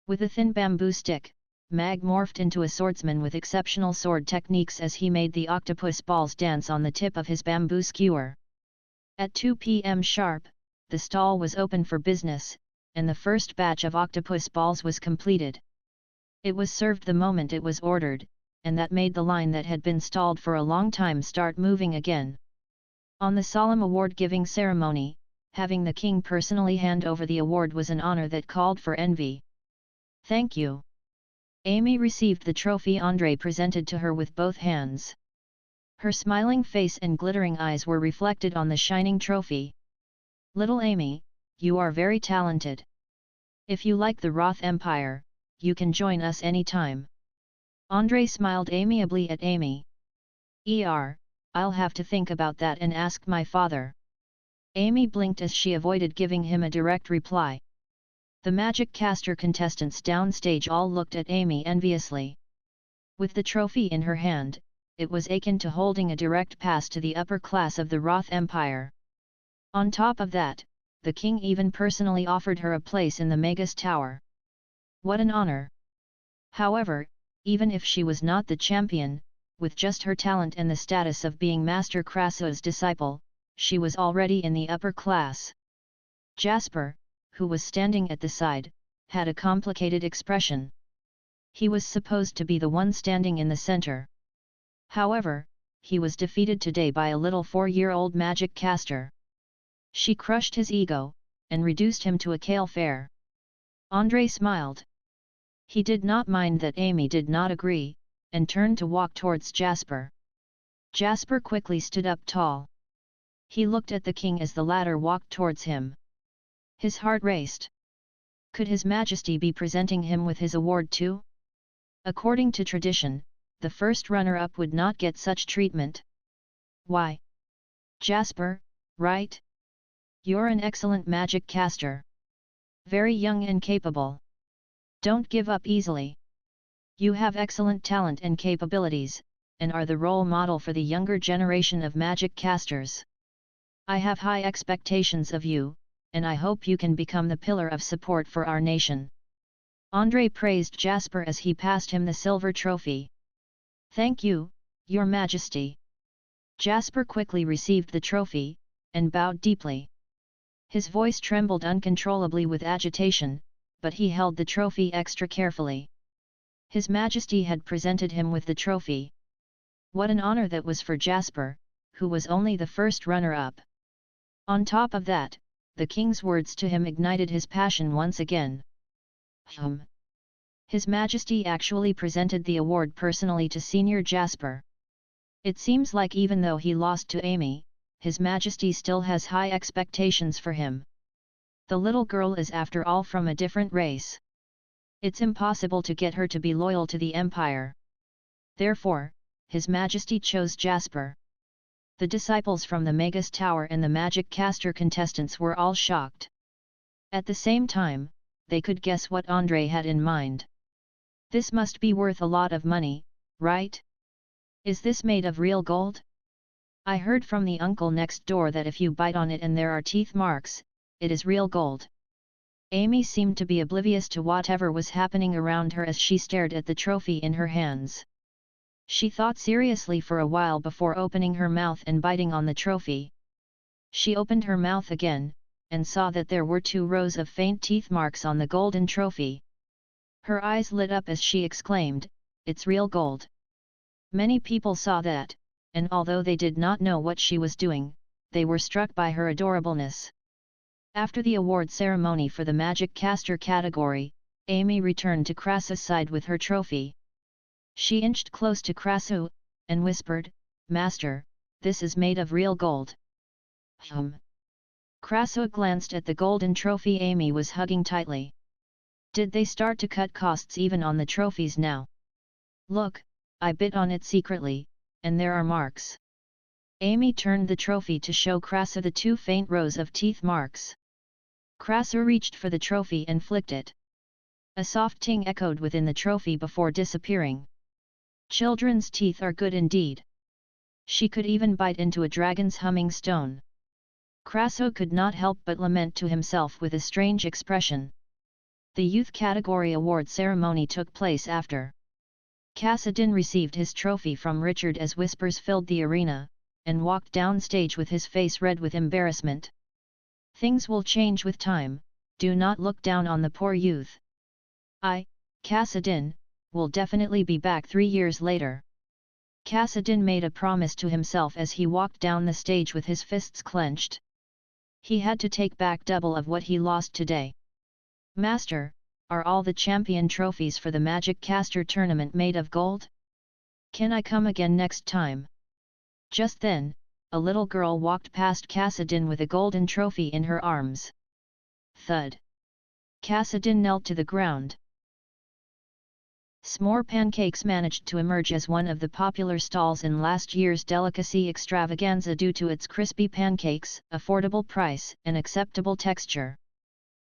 With a thin bamboo stick, Mag morphed into a swordsman with exceptional sword techniques as he made the octopus balls dance on the tip of his bamboo skewer. At 2 p.m. sharp, the stall was open for business, and the first batch of octopus balls was completed. It was served the moment it was ordered, and that made the line that had been stalled for a long time start moving again. On the solemn award-giving ceremony, having the king personally hand over the award was an honor that called for envy. Thank you. Amy received the trophy André presented to her with both hands. Her smiling face and glittering eyes were reflected on the shining trophy. Little Amy, you are very talented. If you like the Roth Empire, you can join us anytime. André smiled amiably at Amy. I'll have to think about that and ask my father. Amy blinked as she avoided giving him a direct reply. The magic caster contestants downstage all looked at Amy enviously. With the trophy in her hand, it was akin to holding a direct pass to the upper class of the Roth Empire. On top of that, the king even personally offered her a place in the Magus Tower. What an honor! However, even if she was not the champion, with just her talent and the status of being Master Krasu's disciple, she was already in the upper class. Jasper, who was standing at the side, had a complicated expression. He was supposed to be the one standing in the center. However, he was defeated today by a little 4-year-old magic caster. She crushed his ego, and reduced him to a kale fare. Andrei smiled. He did not mind that Amy did not agree, and turned to walk towards Jasper. Jasper quickly stood up tall. He looked at the king as the latter walked towards him. His heart raced. Could His Majesty be presenting him with his award too? According to tradition, the first runner-up would not get such treatment. Why? Jasper, right? You're an excellent magic caster. Very young and capable. Don't give up easily. You have excellent talent and capabilities, and are the role model for the younger generation of magic casters. I have high expectations of you, and I hope you can become the pillar of support for our nation. Andrei praised Jasper as he passed him the silver trophy. Thank you, Your Majesty. Jasper quickly received the trophy, and bowed deeply. His voice trembled uncontrollably with agitation, but he held the trophy extra carefully. His Majesty had presented him with the trophy. What an honor that was for Jasper, who was only the first runner-up. On top of that, the king's words to him ignited his passion once again. His Majesty actually presented the award personally to Senior Jasper. It seems like even though he lost to Amy, His Majesty still has high expectations for him. The little girl is after all from a different race. It's impossible to get her to be loyal to the Empire. Therefore, His Majesty chose Jasper. The disciples from the Magus Tower and the Magic Caster contestants were all shocked. At the same time, they could guess what Andrei had in mind. This must be worth a lot of money, right? Is this made of real gold? I heard from the uncle next door that if you bite on it and there are teeth marks, it is real gold. Amy seemed to be oblivious to whatever was happening around her as she stared at the trophy in her hands. She thought seriously for a while before opening her mouth and biting on the trophy. She opened her mouth again, and saw that there were 2 rows of faint teeth marks on the golden trophy. Her eyes lit up as she exclaimed, "It's real gold." Many people saw that, and although they did not know what she was doing, they were struck by her adorableness. After the award ceremony for the Magic Caster category, Amy returned to Krasu's side with her trophy. She inched close to Krasu, and whispered, "Master, this is made of real gold." Krasu glanced at the golden trophy Amy was hugging tightly. Did they start to cut costs even on the trophies now? Look, I bit on it secretly, and there are marks. Amy turned the trophy to show Krasu the 2 faint rows of teeth marks. Krasu reached for the trophy and flicked it. A soft ting echoed within the trophy before disappearing. Children's teeth are good indeed. She could even bite into a dragon's humming stone. Krasu could not help but lament to himself with a strange expression. The youth category award ceremony took place after. Kassadin received his trophy from Richard as whispers filled the arena, and walked downstage with his face red with embarrassment. Things will change with time, do not look down on the poor youth. I, Kassadin, will definitely be back 3 years later. Kassadin made a promise to himself as he walked down the stage with his fists clenched. He had to take back double of what he lost today. Master, are all the champion trophies for the Magic Caster tournament made of gold? Can I come again next time? Just then, a little girl walked past Kassadin with a golden trophy in her arms. Thud. Kassadin knelt to the ground. S'more pancakes managed to emerge as one of the popular stalls in last year's delicacy extravaganza due to its crispy pancakes, affordable price, and acceptable texture.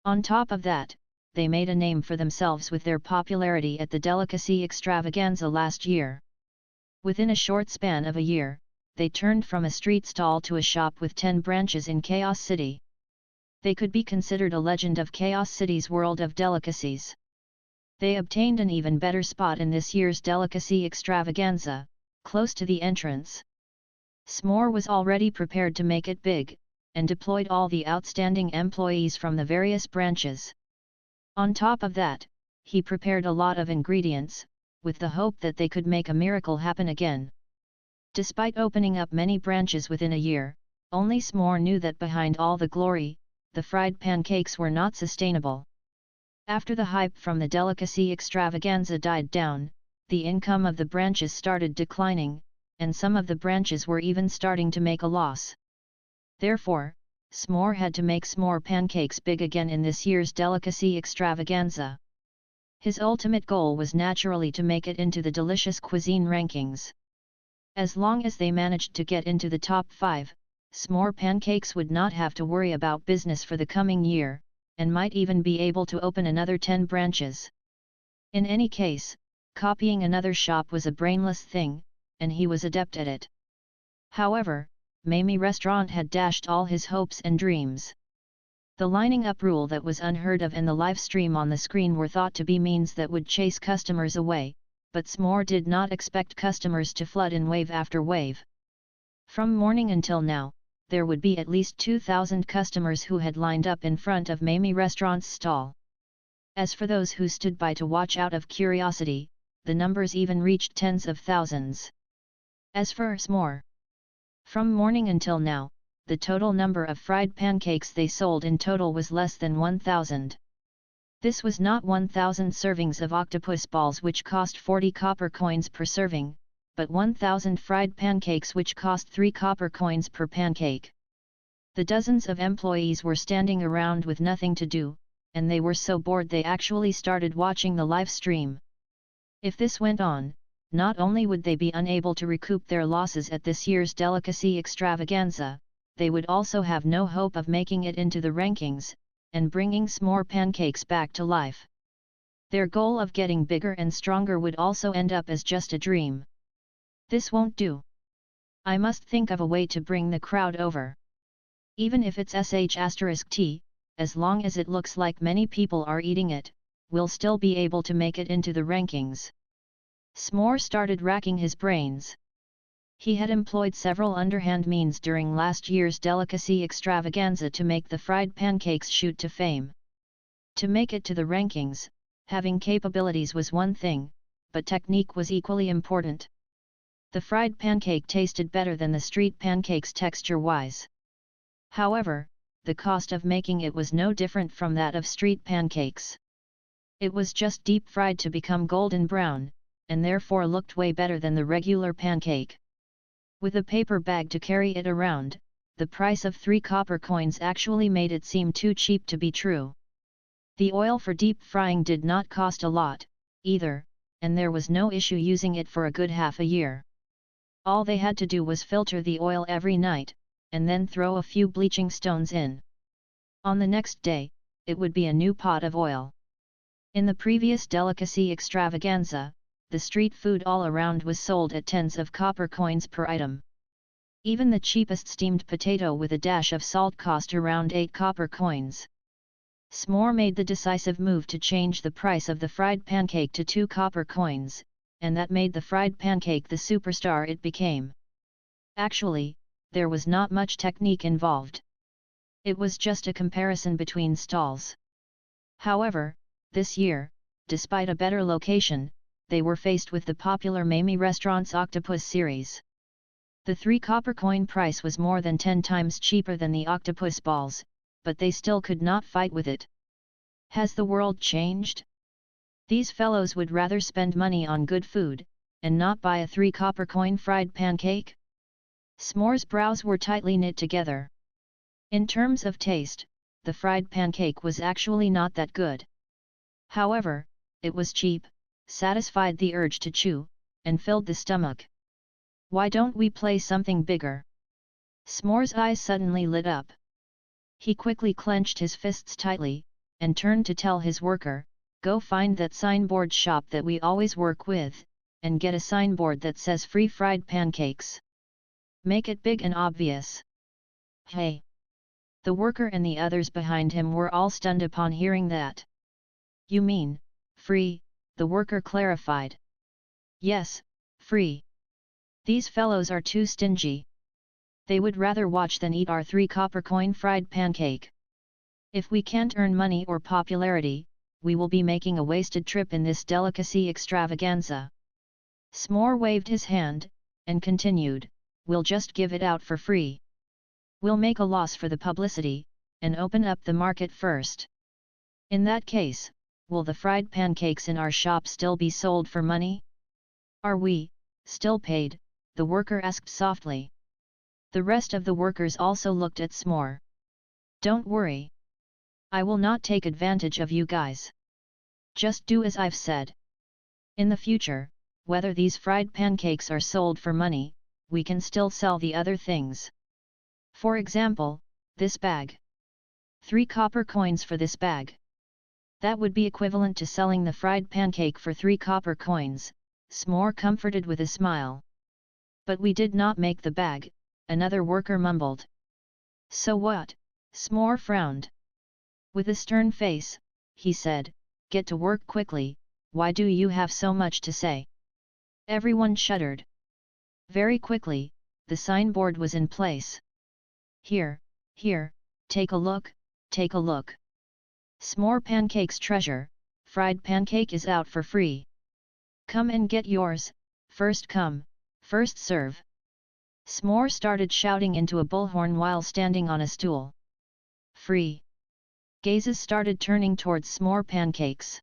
On top of that, they made a name for themselves with their popularity at the delicacy extravaganza last year. Within a short span of a year, they turned from a street stall to a shop with 10 branches in Chaos City. They could be considered a legend of Chaos City's world of delicacies. They obtained an even better spot in this year's delicacy extravaganza, close to the entrance. S'more was already prepared to make it big, and deployed all the outstanding employees from the various branches. On top of that, he prepared a lot of ingredients, with the hope that they could make a miracle happen again. Despite opening up many branches within a year, only S'more knew that behind all the glory, the fried pancakes were not sustainable. After the hype from the delicacy extravaganza died down, the income of the branches started declining, and some of the branches were even starting to make a loss. Therefore, S'more had to make s'more pancakes big again in this year's delicacy extravaganza. His ultimate goal was naturally to make it into the delicious cuisine rankings. As long as they managed to get into the top 5, s'more pancakes would not have to worry about business for the coming year, and might even be able to open another 10 branches. In any case, copying another shop was a brainless thing, and he was adept at it. However, Mamie Restaurant had dashed all his hopes and dreams. The lining up rule that was unheard of and the live stream on the screen were thought to be means that would chase customers away, but S'more did not expect customers to flood in wave after wave. From morning until now, there would be at least 2,000 customers who had lined up in front of Mamie Restaurant's stall. As for those who stood by to watch out of curiosity, the numbers even reached tens of thousands. As for S'more, from morning until now, the total number of fried pancakes they sold in total was less than 1,000. This was not 1,000 servings of octopus balls which cost 40 copper coins per serving, but 1,000 fried pancakes which cost 3 copper coins per pancake. The dozens of employees were standing around with nothing to do, and they were so bored they actually started watching the live stream. If this went on, not only would they be unable to recoup their losses at this year's delicacy extravaganza, they would also have no hope of making it into the rankings, and bringing s'more pancakes back to life. Their goal of getting bigger and stronger would also end up as just a dream. This won't do. I must think of a way to bring the crowd over. Even if it's SAHDR, as long as it looks like many people are eating it, we'll still be able to make it into the rankings. S'more started racking his brains. He had employed several underhand means during last year's delicacy extravaganza to make the fried pancakes shoot to fame. To make it to the rankings, having capabilities was one thing, but technique was equally important. The fried pancake tasted better than the street pancakes texture-wise. However, the cost of making it was no different from that of street pancakes. It was just deep fried to become golden brown, and therefore looked way better than the regular pancake. With a paper bag to carry it around, the price of 3 copper coins actually made it seem too cheap to be true. The oil for deep frying did not cost a lot, either, and there was no issue using it for a good half a year. All they had to do was filter the oil every night, and then throw a few bleaching stones in. On the next day, it would be a new pot of oil. In the previous delicacy extravaganza, the street food all around was sold at tens of copper coins per item. Even the cheapest steamed potato with a dash of salt cost around 8 copper coins. S'more made the decisive move to change the price of the fried pancake to 2 copper coins, and that made the fried pancake the superstar it became. Actually, there was not much technique involved. It was just a comparison between stalls. However, this year, despite a better location, they were faced with the popular Mamie Restaurant's Octopus series. The 3 copper coin price was more than 10 times cheaper than the octopus balls, but they still could not fight with it. Has the world changed? These fellows would rather spend money on good food, and not buy a 3 copper coin fried pancake? S'more's brows were tightly knit together. In terms of taste, the fried pancake was actually not that good. However, it was cheap, satisfied the urge to chew, and filled the stomach. Why don't we play something bigger? S'more's eyes suddenly lit up. He quickly clenched his fists tightly, and turned to tell his worker, "Go find that signboard shop that we always work with, and get a signboard that says free fried pancakes. Make it big and obvious." Hey! The worker and the others behind him were all stunned upon hearing that. "You mean, free?" the worker clarified. "Yes, free. These fellows are too stingy. They would rather watch than eat our 3 copper coin fried pancake. If we can't earn money or popularity, we will be making a wasted trip in this delicacy extravaganza. S'more waved his hand, and continued, we'll just give it out for free. We'll make a loss for the publicity, and open up the market first. In that case, will the fried pancakes in our shop still be sold for money? Are we still paid? The worker asked softly. The rest of the workers also looked at S'more. Don't worry. I will not take advantage of you guys. Just do as I've said. In the future, whether these fried pancakes are sold for money, we can still sell the other things. For example, this bag. 3 copper coins for this bag. That would be equivalent to selling the fried pancake for 3 copper coins, S'more comforted with a smile. But we did not make the bag, another worker mumbled. So what? S'more frowned. With a stern face, he said, get to work quickly, why do you have so much to say? Everyone shuddered. Very quickly, the signboard was in place. Here, take a look, take a look. S'more Pancake's treasure, fried pancake is out for free. Come and get yours, first come, first serve. S'more started shouting into a bullhorn while standing on a stool. Free. Gazes started turning towards S'more Pancakes.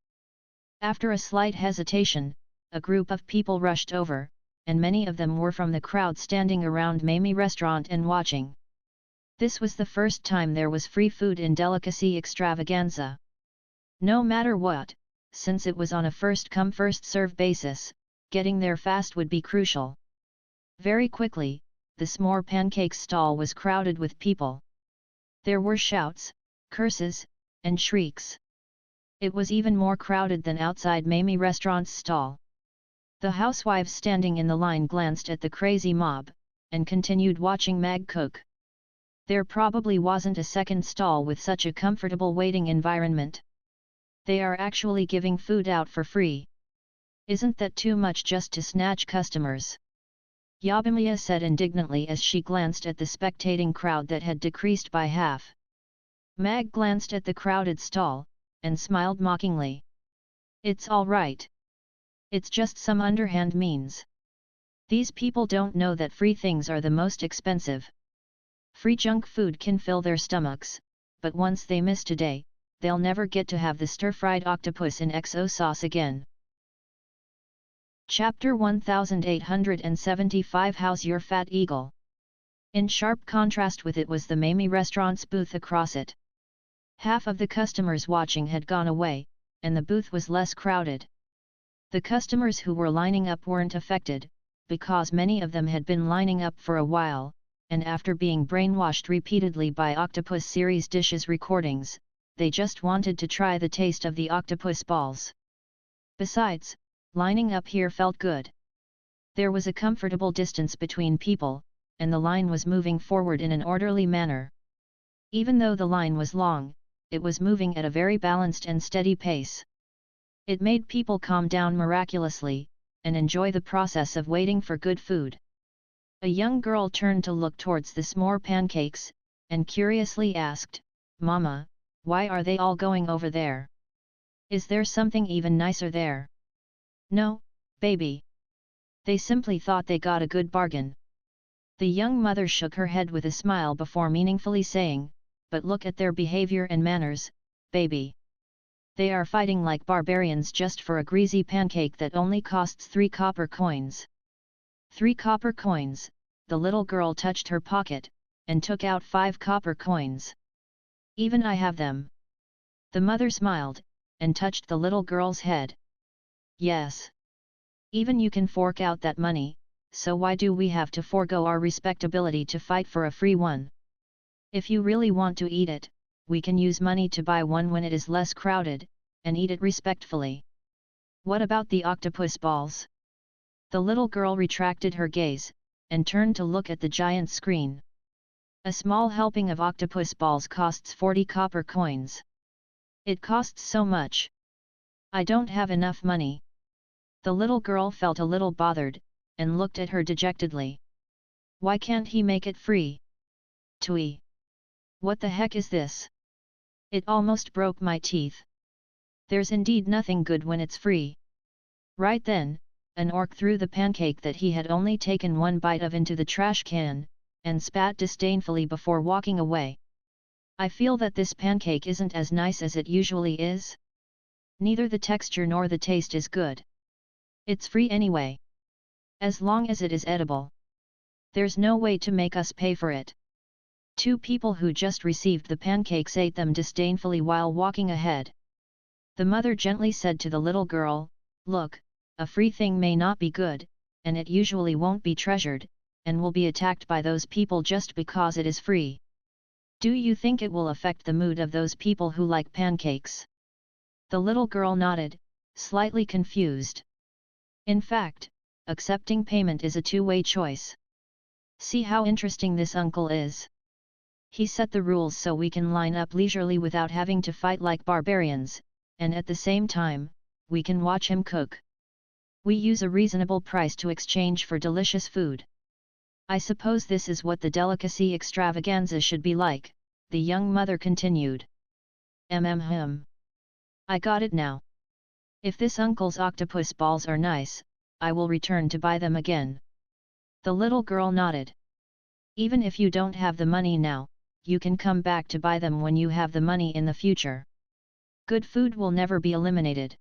After a slight hesitation, a group of people rushed over, and many of them were from the crowd standing around Mamie restaurant and watching. This was the first time there was free food in delicacy extravaganza. No matter what, since it was on a first-come first-serve basis, getting there fast would be crucial. Very quickly, the S'more Pancakes stall was crowded with people. There were shouts, curses, and shrieks. It was even more crowded than outside Mamie restaurant's stall. The housewives standing in the line glanced at the crazy mob, and continued watching Mag cook. There probably wasn't a second stall with such a comfortable waiting environment. They are actually giving food out for free. Isn't that too much just to snatch customers? Yabimiya said indignantly as she glanced at the spectating crowd that had decreased by half. Mag glanced at the crowded stall, and smiled mockingly. It's all right. It's just some underhand means. These people don't know that free things are the most expensive. Free junk food can fill their stomachs, but once they miss today, they'll never get to have the stir-fried octopus in XO sauce again. Chapter 1875 How's Your Fat Eagle? In sharp contrast with it was the Mamie restaurant's booth across it. Half of the customers watching had gone away, and the booth was less crowded. The customers who were lining up weren't affected, because many of them had been lining up for a while, and after being brainwashed repeatedly by Octopus series dishes recordings, they just wanted to try the taste of the octopus balls. Besides, lining up here felt good. There was a comfortable distance between people, and the line was moving forward in an orderly manner. Even though the line was long, it was moving at a very balanced and steady pace. It made people calm down miraculously, and enjoy the process of waiting for good food. A young girl turned to look towards the S'more Pancakes, and curiously asked, Mama, why are they all going over there? Is there something even nicer there? No, baby. They simply thought they got a good bargain. The young mother shook her head with a smile before meaningfully saying, but look at their behavior and manners, baby. They are fighting like barbarians just for a greasy pancake that only costs 3 copper coins. 3 copper coins, the little girl touched her pocket, and took out 5 copper coins. Even I have them. The mother smiled, and touched the little girl's head. Yes. Even you can fork out that money, so why do we have to forego our respectability to fight for a free one? If you really want to eat it, we can use money to buy one when it is less crowded, and eat it respectfully. What about the octopus balls? The little girl retracted her gaze, and turned to look at the giant screen. A small helping of octopus balls costs 40 copper coins. It costs so much. I don't have enough money. The little girl felt a little bothered, and looked at her dejectedly. Why can't he make it free? Twee. What the heck is this? It almost broke my teeth. There's indeed nothing good when it's free. Right then, an orc threw the pancake that he had only taken one bite of into the trash can, and spat disdainfully before walking away. I feel that this pancake isn't as nice as it usually is. Neither the texture nor the taste is good. It's free anyway. As long as it is edible. There's no way to make us pay for it. Two people who just received the pancakes ate them disdainfully while walking ahead. The mother gently said to the little girl, "Look, a free thing may not be good, and it usually won't be treasured, and will be attacked by those people just because it is free. Do you think it will affect the mood of those people who like pancakes?" The little girl nodded, slightly confused. In fact, accepting payment is a two-way choice. See how interesting this uncle is. He set the rules so we can line up leisurely without having to fight like barbarians, and at the same time, we can watch him cook. We use a reasonable price to exchange for delicious food. I suppose this is what the delicacy extravaganza should be like, the young mother continued. I got it now. If this uncle's octopus balls are nice, I will return to buy them again. The little girl nodded. Even if you don't have the money now, you can come back to buy them when you have the money in the future. Good food will never be eliminated.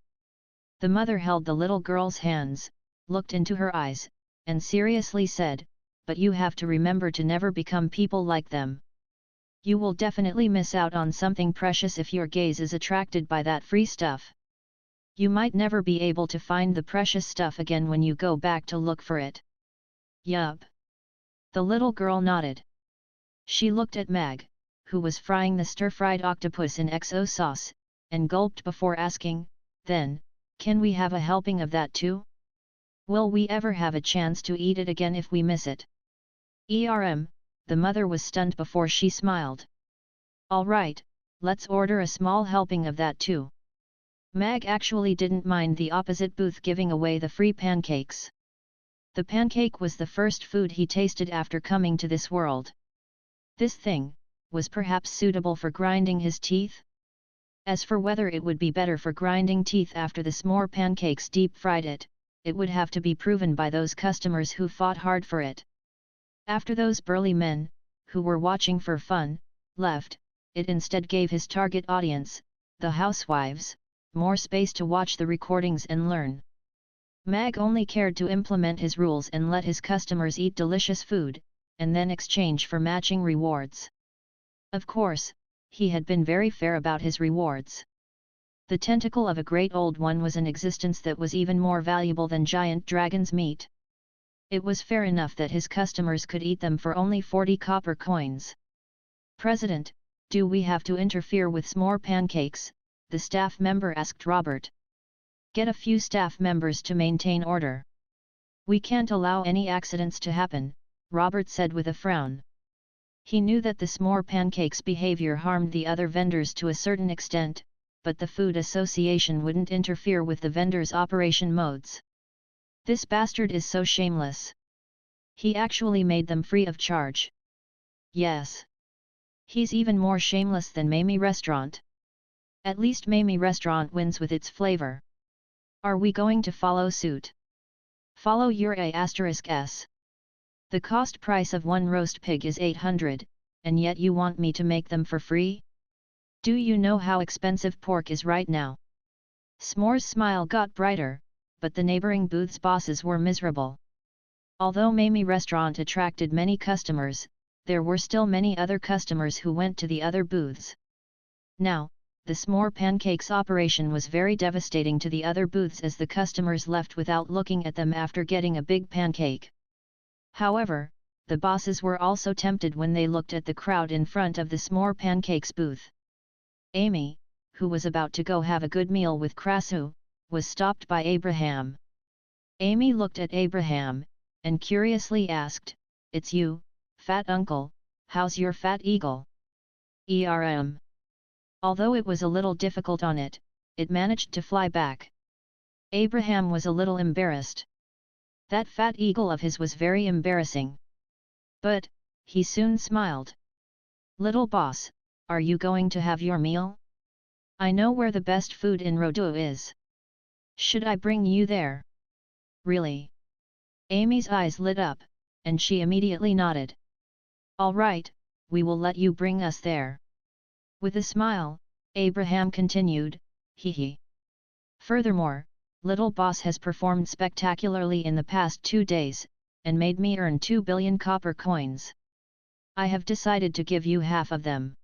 The mother held the little girl's hands, looked into her eyes, and seriously said, "But you have to remember to never become people like them. You will definitely miss out on something precious if your gaze is attracted by that free stuff. You might never be able to find the precious stuff again when you go back to look for it." Yup. The little girl nodded. She looked at Mag, who was frying the stir-fried octopus in XO sauce, and gulped before asking, "Then, can we have a helping of that too? Will we ever have a chance to eat it again if we miss it?" The mother was stunned before she smiled. "All right, let's order a small helping of that too." Mag actually didn't mind the opposite booth giving away the free pancakes. The pancake was the first food he tasted after coming to this world. This thing was perhaps suitable for grinding his teeth? As for whether it would be better for grinding teeth after the s'more pancakes deep-fried it, it would have to be proven by those customers who fought hard for it. After those burly men, who were watching for fun, left, it instead gave his target audience, the housewives, more space to watch the recordings and learn. Mag only cared to implement his rules and let his customers eat delicious food, and then exchange for matching rewards. Of course, he had been very fair about his rewards. The tentacle of a great old one was an existence that was even more valuable than giant dragon's meat. It was fair enough that his customers could eat them for only 40 copper coins. "President, do we have to interfere with s'more pancakes?" the staff member asked Robert. "Get a few staff members to maintain order. We can't allow any accidents to happen," Robert said with a frown. He knew that the s'more pancakes' behavior harmed the other vendors to a certain extent, but the Food Association wouldn't interfere with the vendors' operation modes. "This bastard is so shameless. He actually made them free of charge." "Yes. He's even more shameless than Mamie Restaurant. At least Mamie Restaurant wins with its flavor. Are we going to follow suit?" "Follow your *s. The cost price of one roast pig is 800, and yet you want me to make them for free? Do you know how expensive pork is right now?" S'more's smile got brighter, but the neighboring booth's bosses were miserable. Although Mamie Restaurant attracted many customers, there were still many other customers who went to the other booths. Now, the s'more pancakes operation was very devastating to the other booths as the customers left without looking at them after getting a big pancake. However, the bosses were also tempted when they looked at the crowd in front of the s'more pancakes booth. Amy, who was about to go have a good meal with Krasu, was stopped by Abraham. Amy looked at Abraham, and curiously asked, "It's you, fat uncle, how's your fat eagle?" Although it was a little difficult on it, it managed to fly back. Abraham was a little embarrassed. That fat eagle of his was very embarrassing. But, he soon smiled. Little boss, are you going to have your meal? I know where the best food in Rodu is. Should I bring you there? Really? Amy's eyes lit up, and she immediately nodded. All right, we will let you bring us there. With a smile, Abraham continued, hee hee. Furthermore, little boss has performed spectacularly in the past 2 days, and made me earn 2 billion copper coins. I have decided to give you half of them.